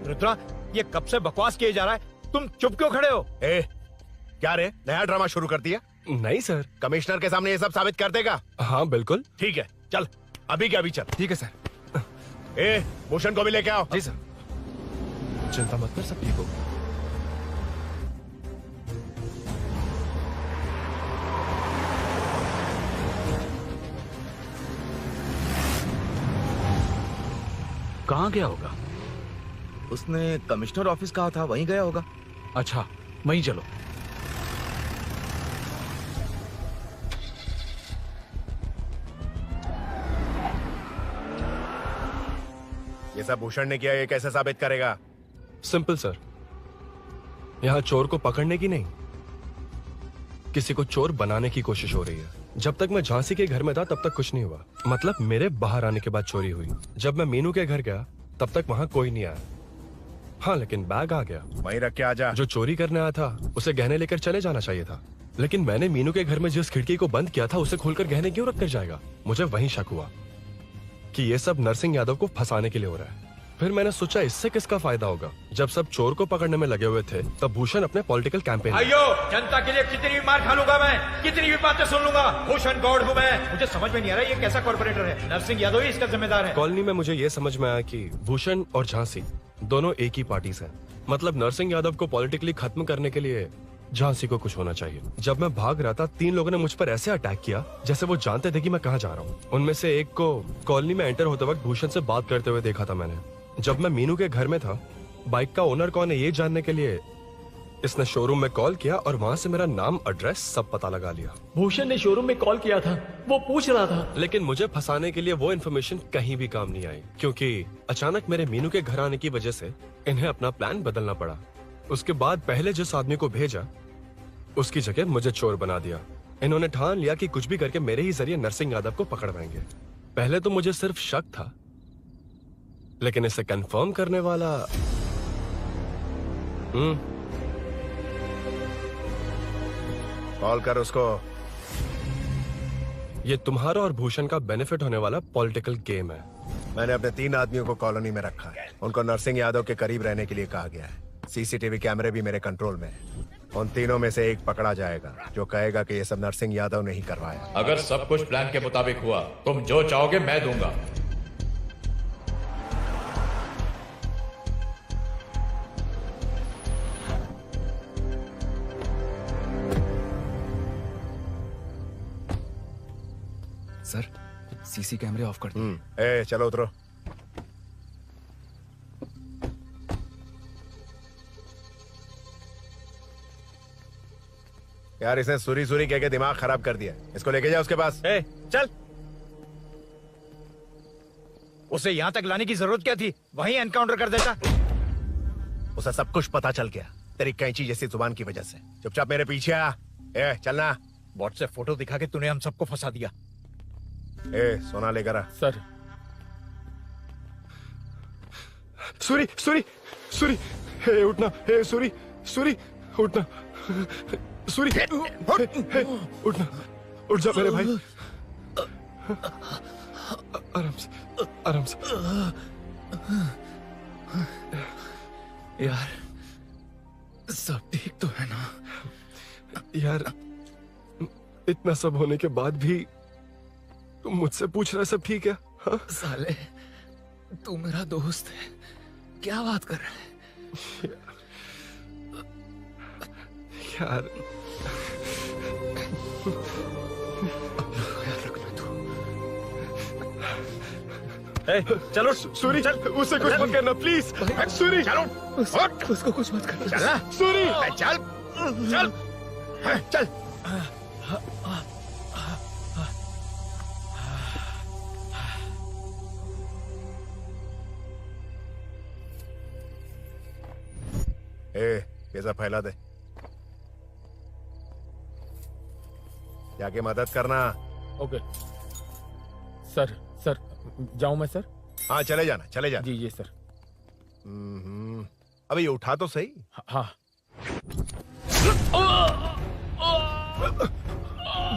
Speaker 1: रुद्रा, ये कब से बकवास किए जा रहा है, तुम चुप क्यों खड़े हो?
Speaker 13: क्या रे, नया ड्रामा शुरू कर दिया?
Speaker 4: नहीं सर।
Speaker 13: कमिश्नर के सामने ये सब साबित कर देगा?
Speaker 4: हाँ बिल्कुल।
Speaker 13: ठीक है, चल अभी क्या अभी चल।
Speaker 6: ठीक है सर।
Speaker 13: भूषण को भी लेके आओ।
Speaker 6: जी सर।
Speaker 4: चिंता मत कर, सब ठीक होगा।
Speaker 5: कहाँ गया होगा?
Speaker 10: उसने कमिश्नर ऑफिस कहा था, वहीं गया होगा।
Speaker 5: अच्छा, वहीं चलो।
Speaker 13: ये सब भूषण ने किया, ये कैसे साबित करेगा?
Speaker 4: सिंपल सर, यहाँ चोर को पकड़ने की नहीं,
Speaker 15: किसी को चोर बनाने की कोशिश हो रही है। जब तक मैं झांसी के घर में था तब तक कुछ नहीं हुआ, मतलब मेरे बाहर आने के बाद चोरी हुई। जब मैं मीनू के घर गया तब तक वहाँ कोई नहीं आया। हाँ, लेकिन बैग आ गया।
Speaker 13: वहीं रख के आ जा।
Speaker 15: जो चोरी करने आया था उसे गहने लेकर चले जाना चाहिए था, लेकिन मैंने मीनू के घर में जिस खिड़की को बंद किया था उसे खोलकर गहने क्यों रख कर जाएगा। मुझे वहीं शक हुआ कि ये सब नरसिंह यादव को फंसाने के लिए हो रहा है। फिर मैंने सोचा इससे किसका फायदा होगा। जब सब चोर को पकड़ने में लगे हुए थे तब भूषण अपने पॉलिटिकल कैंपेन।
Speaker 1: भाइयों, जनता के लिए कितनी भी मार खा लूंगा मैं, कितनी भी बातें सुन लूंगा, भूषण गौड़ हूँ मैं। मुझे समझ में नहीं आ रहा ये कैसा कॉर्पोरेटर है। नरसिंह यादव ही इसका जिम्मेदार है।
Speaker 15: कॉलोनी में मुझे ये समझ में आया कि भूषण और झांसी दोनों एक ही पार्टी से हैं। मतलब नरसिंह यादव को पॉलिटिकली खत्म करने के लिए झांसी को कुछ होना चाहिए। जब मैं भाग रहा था 3 लोगों ने मुझ पर ऐसे अटैक किया जैसे वो जानते थे कि मैं कहाँ जा रहा हूँ। उनमें से एक को कॉलोनी में एंटर होते वक्त भूषण से बात करते हुए देखा था मैंने। जब मैं मीनू के घर में था, बाइक का ओनर कौन है ये जानने के लिए इसने शोरूम में कॉल किया और वहाँ से मेरा नाम, एड्रेस सब पता लगा लिया।
Speaker 2: भूषण ने शोरूम में कॉल किया था, वो पूछ रहा था।
Speaker 15: लेकिन मुझे फंसाने के लिए वो इन्फॉर्मेशन कहीं भी काम नहीं आई, क्योंकि अचानक मेरे मीनू के घर आने की वजह से इन्हें अपना प्लान बदलना पड़ा। उसके बाद पहले जिस आदमी को भेजा उसकी जगह मुझे चोर बना दिया। इन्होंने ठान लिया कि कुछ भी करके मेरे ही जरिए नरसिंह यादव को पकड़वाएंगे। पहले तो मुझे सिर्फ शक था, लेकिन इसे कंफर्म करने वाला
Speaker 13: कॉल कर उसको।
Speaker 15: ये तुम्हारा और भूषण का बेनिफिट होने वाला पॉलिटिकल गेम है।
Speaker 13: मैंने अपने 3 आदमियों को कॉलोनी में रखा है। उनको नरसिंह यादव के करीब रहने के लिए कहा गया है। सीसीटीवी कैमरे भी मेरे कंट्रोल में है। उन तीनों में से एक पकड़ा जाएगा जो कहेगा कि ये सब नरसिंह यादव ने ही करवाया।
Speaker 18: अगर सब कुछ प्लान के मुताबिक हुआ, तुम जो चाहोगे मैं दूंगा।
Speaker 6: सर, सीसी कैमरे ऑफ कर दो।
Speaker 13: ए, चलो उतरो। यार इसने सुरी सुरी कह के दिमाग खराब कर दिया। इसको लेके जा उसके पास।
Speaker 1: ए, चल। उसे यहाँ तक लाने की जरूरत क्या थी? वहीं एनकाउंटर कर देता।
Speaker 13: उसे सब कुछ पता चल गया तेरी कैंची जैसी जुबान की वजह से। चुपचाप मेरे पीछे आ। ए, चलना।
Speaker 1: व्हाट्सएप फोटो दिखा के तूने हम सबको फंसा दिया।
Speaker 13: ए, सोना लेकर आ।
Speaker 20: सर।
Speaker 15: सूरी, सूरी, सूरी, हे उठना। हे सूरी, सूरी, उठना। सूरी, हे, उठना। उठ जा मेरे भाई। आराम से, आराम से।
Speaker 6: यार, सब ठीक तो है ना?
Speaker 15: यार, इतना सब होने के बाद भी तुम मुझसे पूछ रहा है सब ठीक है? हाँ?
Speaker 6: साले, तू मेरा दोस्त है, क्या बात कर रहा है?
Speaker 15: यार,
Speaker 1: चलो
Speaker 15: सूरी, चल, उसे कुछ मत करना प्लीज। सूरी,
Speaker 1: चलो,
Speaker 6: उसको कुछ मत करना।
Speaker 1: चल,
Speaker 15: सूरी,
Speaker 1: चल, चल, चल।
Speaker 13: ए, ये सब फैला दे। जाके मदद करना।
Speaker 20: Okay sir. सर, जाऊं मैं सर?
Speaker 13: हाँ, चले जाना, चले जाना।
Speaker 20: जी जी सर।
Speaker 13: अबे ये उठा तो सही।
Speaker 20: हाँ।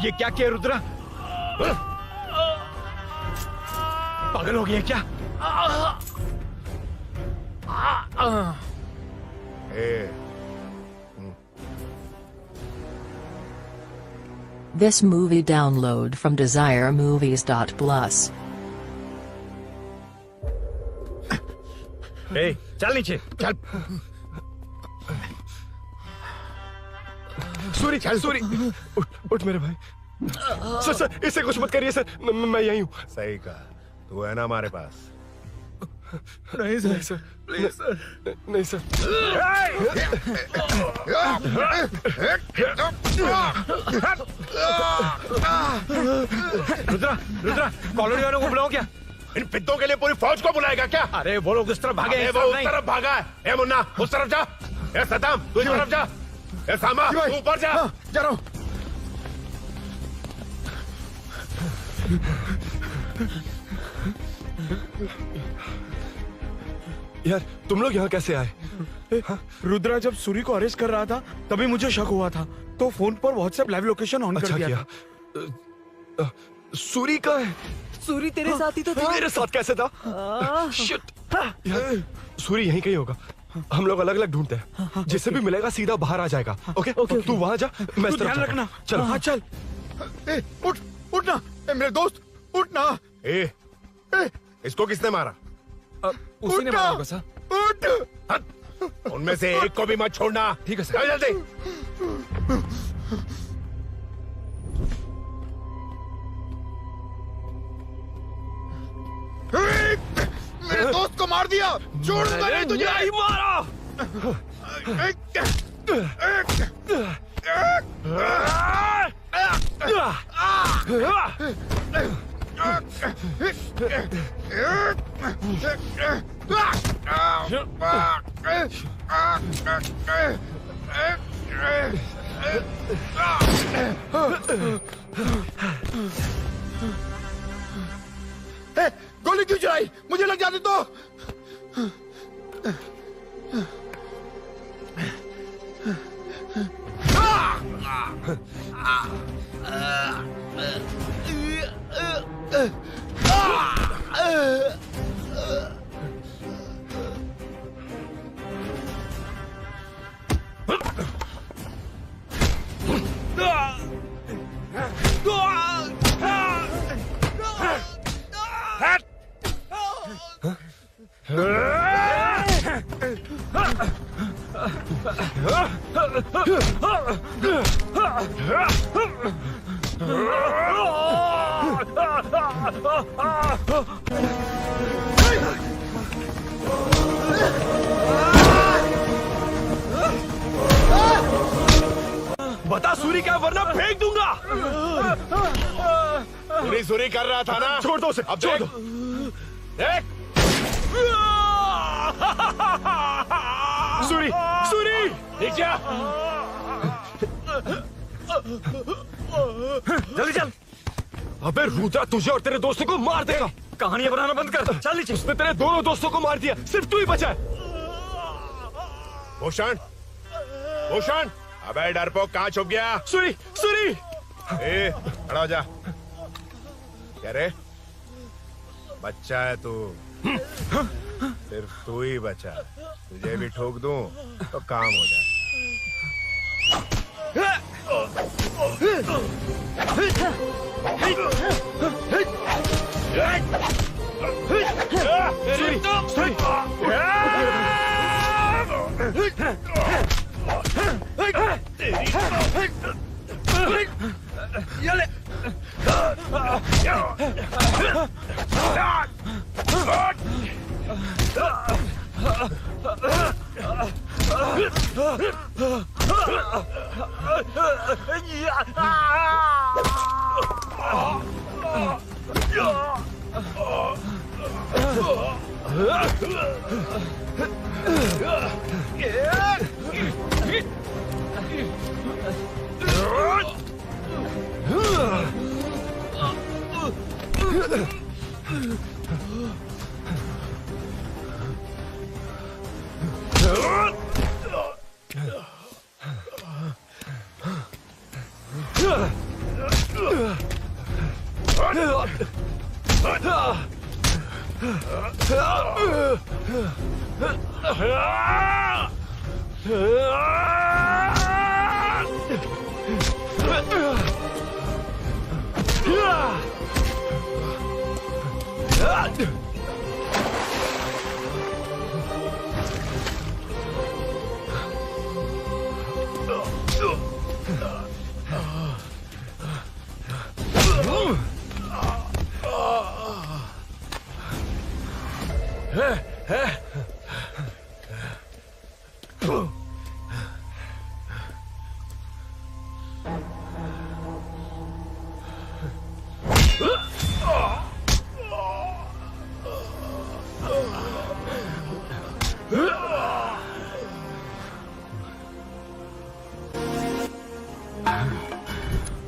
Speaker 1: ये क्या किया रुद्रा? पागल हो गया क्या?
Speaker 16: This movie download from DesireMovies.plus.
Speaker 1: ए, चल नीचे, चल।
Speaker 15: सूरी, सूरी, उठ मेरे भाई। सर, सर, इसे कुछ मत करिए सर, मैं यहीं हूँ।
Speaker 13: सही कहा, तू है ना हमारे पास?
Speaker 15: नहीं सर, नहीं सर, प्लीज सर, नहीं सर।
Speaker 1: रुद्रा, रुद्रा, कॉलोनी वालों को बुलाओ क्या?
Speaker 13: इन पिद्दों के लिए पूरी फौज को बुलाएगा क्या?
Speaker 1: अरे वो लोग उस तरफ भागे हैं।
Speaker 13: वो उस तरफ भागा है। ए मुन्ना, उस तरफ जा। ए सदाम, तू इस तरफ जा। ए सामा, तू ऊपर जा।
Speaker 21: जा रहा हूँ।
Speaker 15: यार तुम लोग यहाँ कैसे आए?
Speaker 5: रुद्रा जब सूरी को अरेस्ट कर रहा था तभी मुझे शक हुआ था, तो फोन पर व्हाट्सएप लाइव लोकेशन ऑन कर दिया था।
Speaker 15: सूरी का है?
Speaker 3: सूरी तेरे साथ ही तो था।
Speaker 15: मेरे साथ कैसे था? शिट। यार सूरी यहीं कहीं होगा, हम लोग अलग अलग ढूंढते हैं, जिसे भी मिलेगा सीधा बाहर आ जाएगा। ओके तू वहां जा, मैं इस तरफ
Speaker 5: ध्यान
Speaker 15: जाता
Speaker 5: रखना।
Speaker 15: हूं। चल
Speaker 5: हाँ चल। उठ उठना मेरे दोस्त, उठना।
Speaker 13: इसको किसने मारा?
Speaker 6: उसी ने मारा होगा सर।
Speaker 13: उठ। उनमें से एक को भी मत छोड़ना।
Speaker 6: ठीक है सर।
Speaker 13: चल जल्दी।
Speaker 5: मेरे दोस्त को मार दिया, छोड़ूंगा नहीं तुझे।
Speaker 15: नहीं मारा।
Speaker 5: गोली क्यों चलाई? मुझे लग जाती तो।
Speaker 15: बता सूरी क्या, वरना फेंक दूंगा।
Speaker 13: सूरी कर रहा था ना?
Speaker 15: छोड़ दो उसे,
Speaker 13: अब
Speaker 15: छोड़ दो।
Speaker 13: देख।
Speaker 15: सूरी, सूरी,
Speaker 13: देख जा।
Speaker 15: जल्दी चल। अबे रुद्रा तुझे और तेरे दोस्तों को मार देगा।
Speaker 2: कहानियां बनाना बंद कर। चल नीचे।
Speaker 15: उसने तेरे दोनों दोस्तों को मार दिया, सिर्फ तू ही बचा है।
Speaker 13: भूषण, भूषण, अबे डरपोक कहाँ छुप गया?
Speaker 15: सूरी, सूरी।
Speaker 13: खड़ा हो जा। क्या रे? बच्चा है तू, सिर्फ तू ही बचा। तुझे भी ठोक दूं तो काम हो जाए।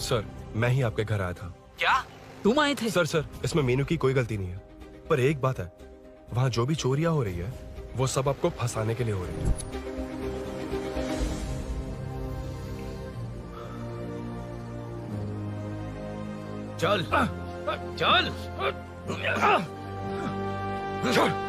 Speaker 15: सर, मैं ही आपके घर आया था।
Speaker 3: क्या?
Speaker 2: तुम आए थे?
Speaker 15: सर इसमें मीनू की कोई गलती नहीं है, पर एक बात है, वहाँ जो भी चोरियां हो रही है वो सब आपको फंसाने के लिए हो रही है।
Speaker 1: चल चल चल।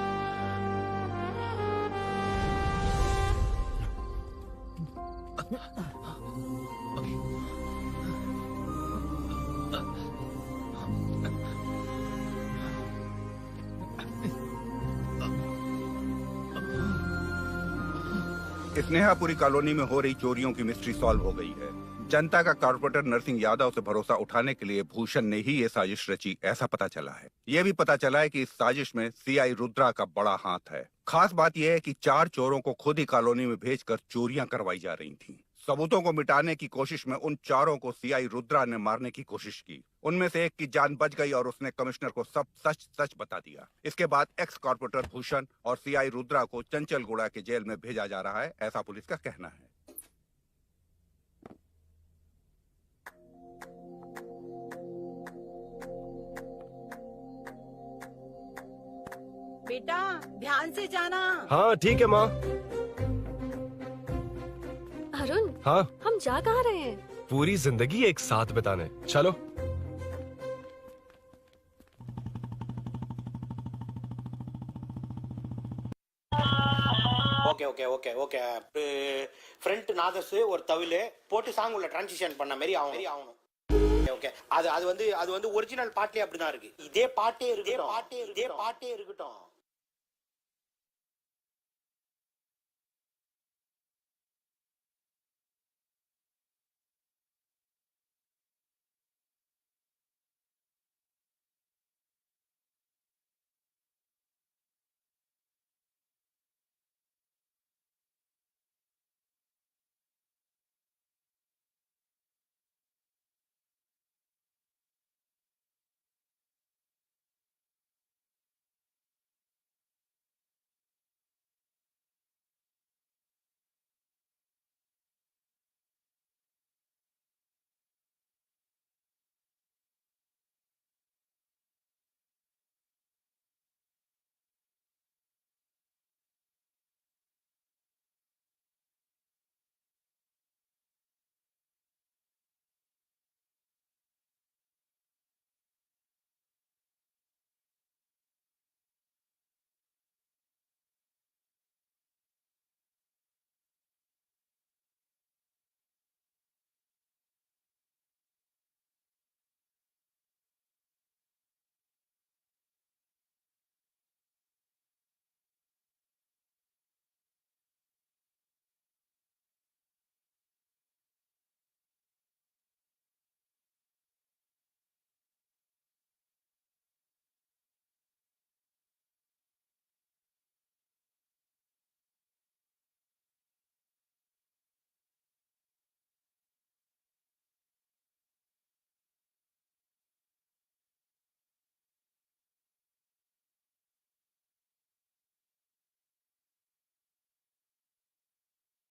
Speaker 7: स्नेहापुरी कॉलोनी में हो रही चोरियों की मिस्ट्री सॉल्व हो गई है। जनता का कॉर्पोरेटर नरसिंह यादव से भरोसा उठाने के लिए भूषण ने ही ये साजिश रची, ऐसा पता चला है। ये भी पता चला है कि इस साजिश में सीआई रुद्रा का बड़ा हाथ है। खास बात यह है कि 4 चोरों को खुद ही कॉलोनी में भेजकर चोरियां करवाई जा रही थीं। सबूतों को मिटाने की कोशिश में उन 4 को सीआई रुद्रा ने मारने की कोशिश की। उनमें से एक की जान बच गई और उसने कमिश्नर को सब सच सच बता दिया। इसके बाद एक्स कॉर्पोरेटर भूषण और सीआई रुद्रा को चंचलगुड़ा के जेल में भेजा जा रहा है, ऐसा पुलिस का कहना है।
Speaker 12: बेटा ध्यान से जाना।
Speaker 15: हाँ ठीक है माँ।
Speaker 8: अरुण,
Speaker 15: हाँ
Speaker 8: हम जा कहाँ रहे हैं?
Speaker 15: पूरी जिंदगी एक साथ बिताने, चलो।
Speaker 22: Okay okay okay okay friend Nathas ஒரு தவிலு போட்டு சாங் உள்ள டிரான்சிஷன் பண்ண மாதிரி ஆகணும். ஓகே அது வந்து ஒரிஜினல் பாட்டே அப்படிதான் இருக்கு. இதே பாட்டே இருக்கட்டும்.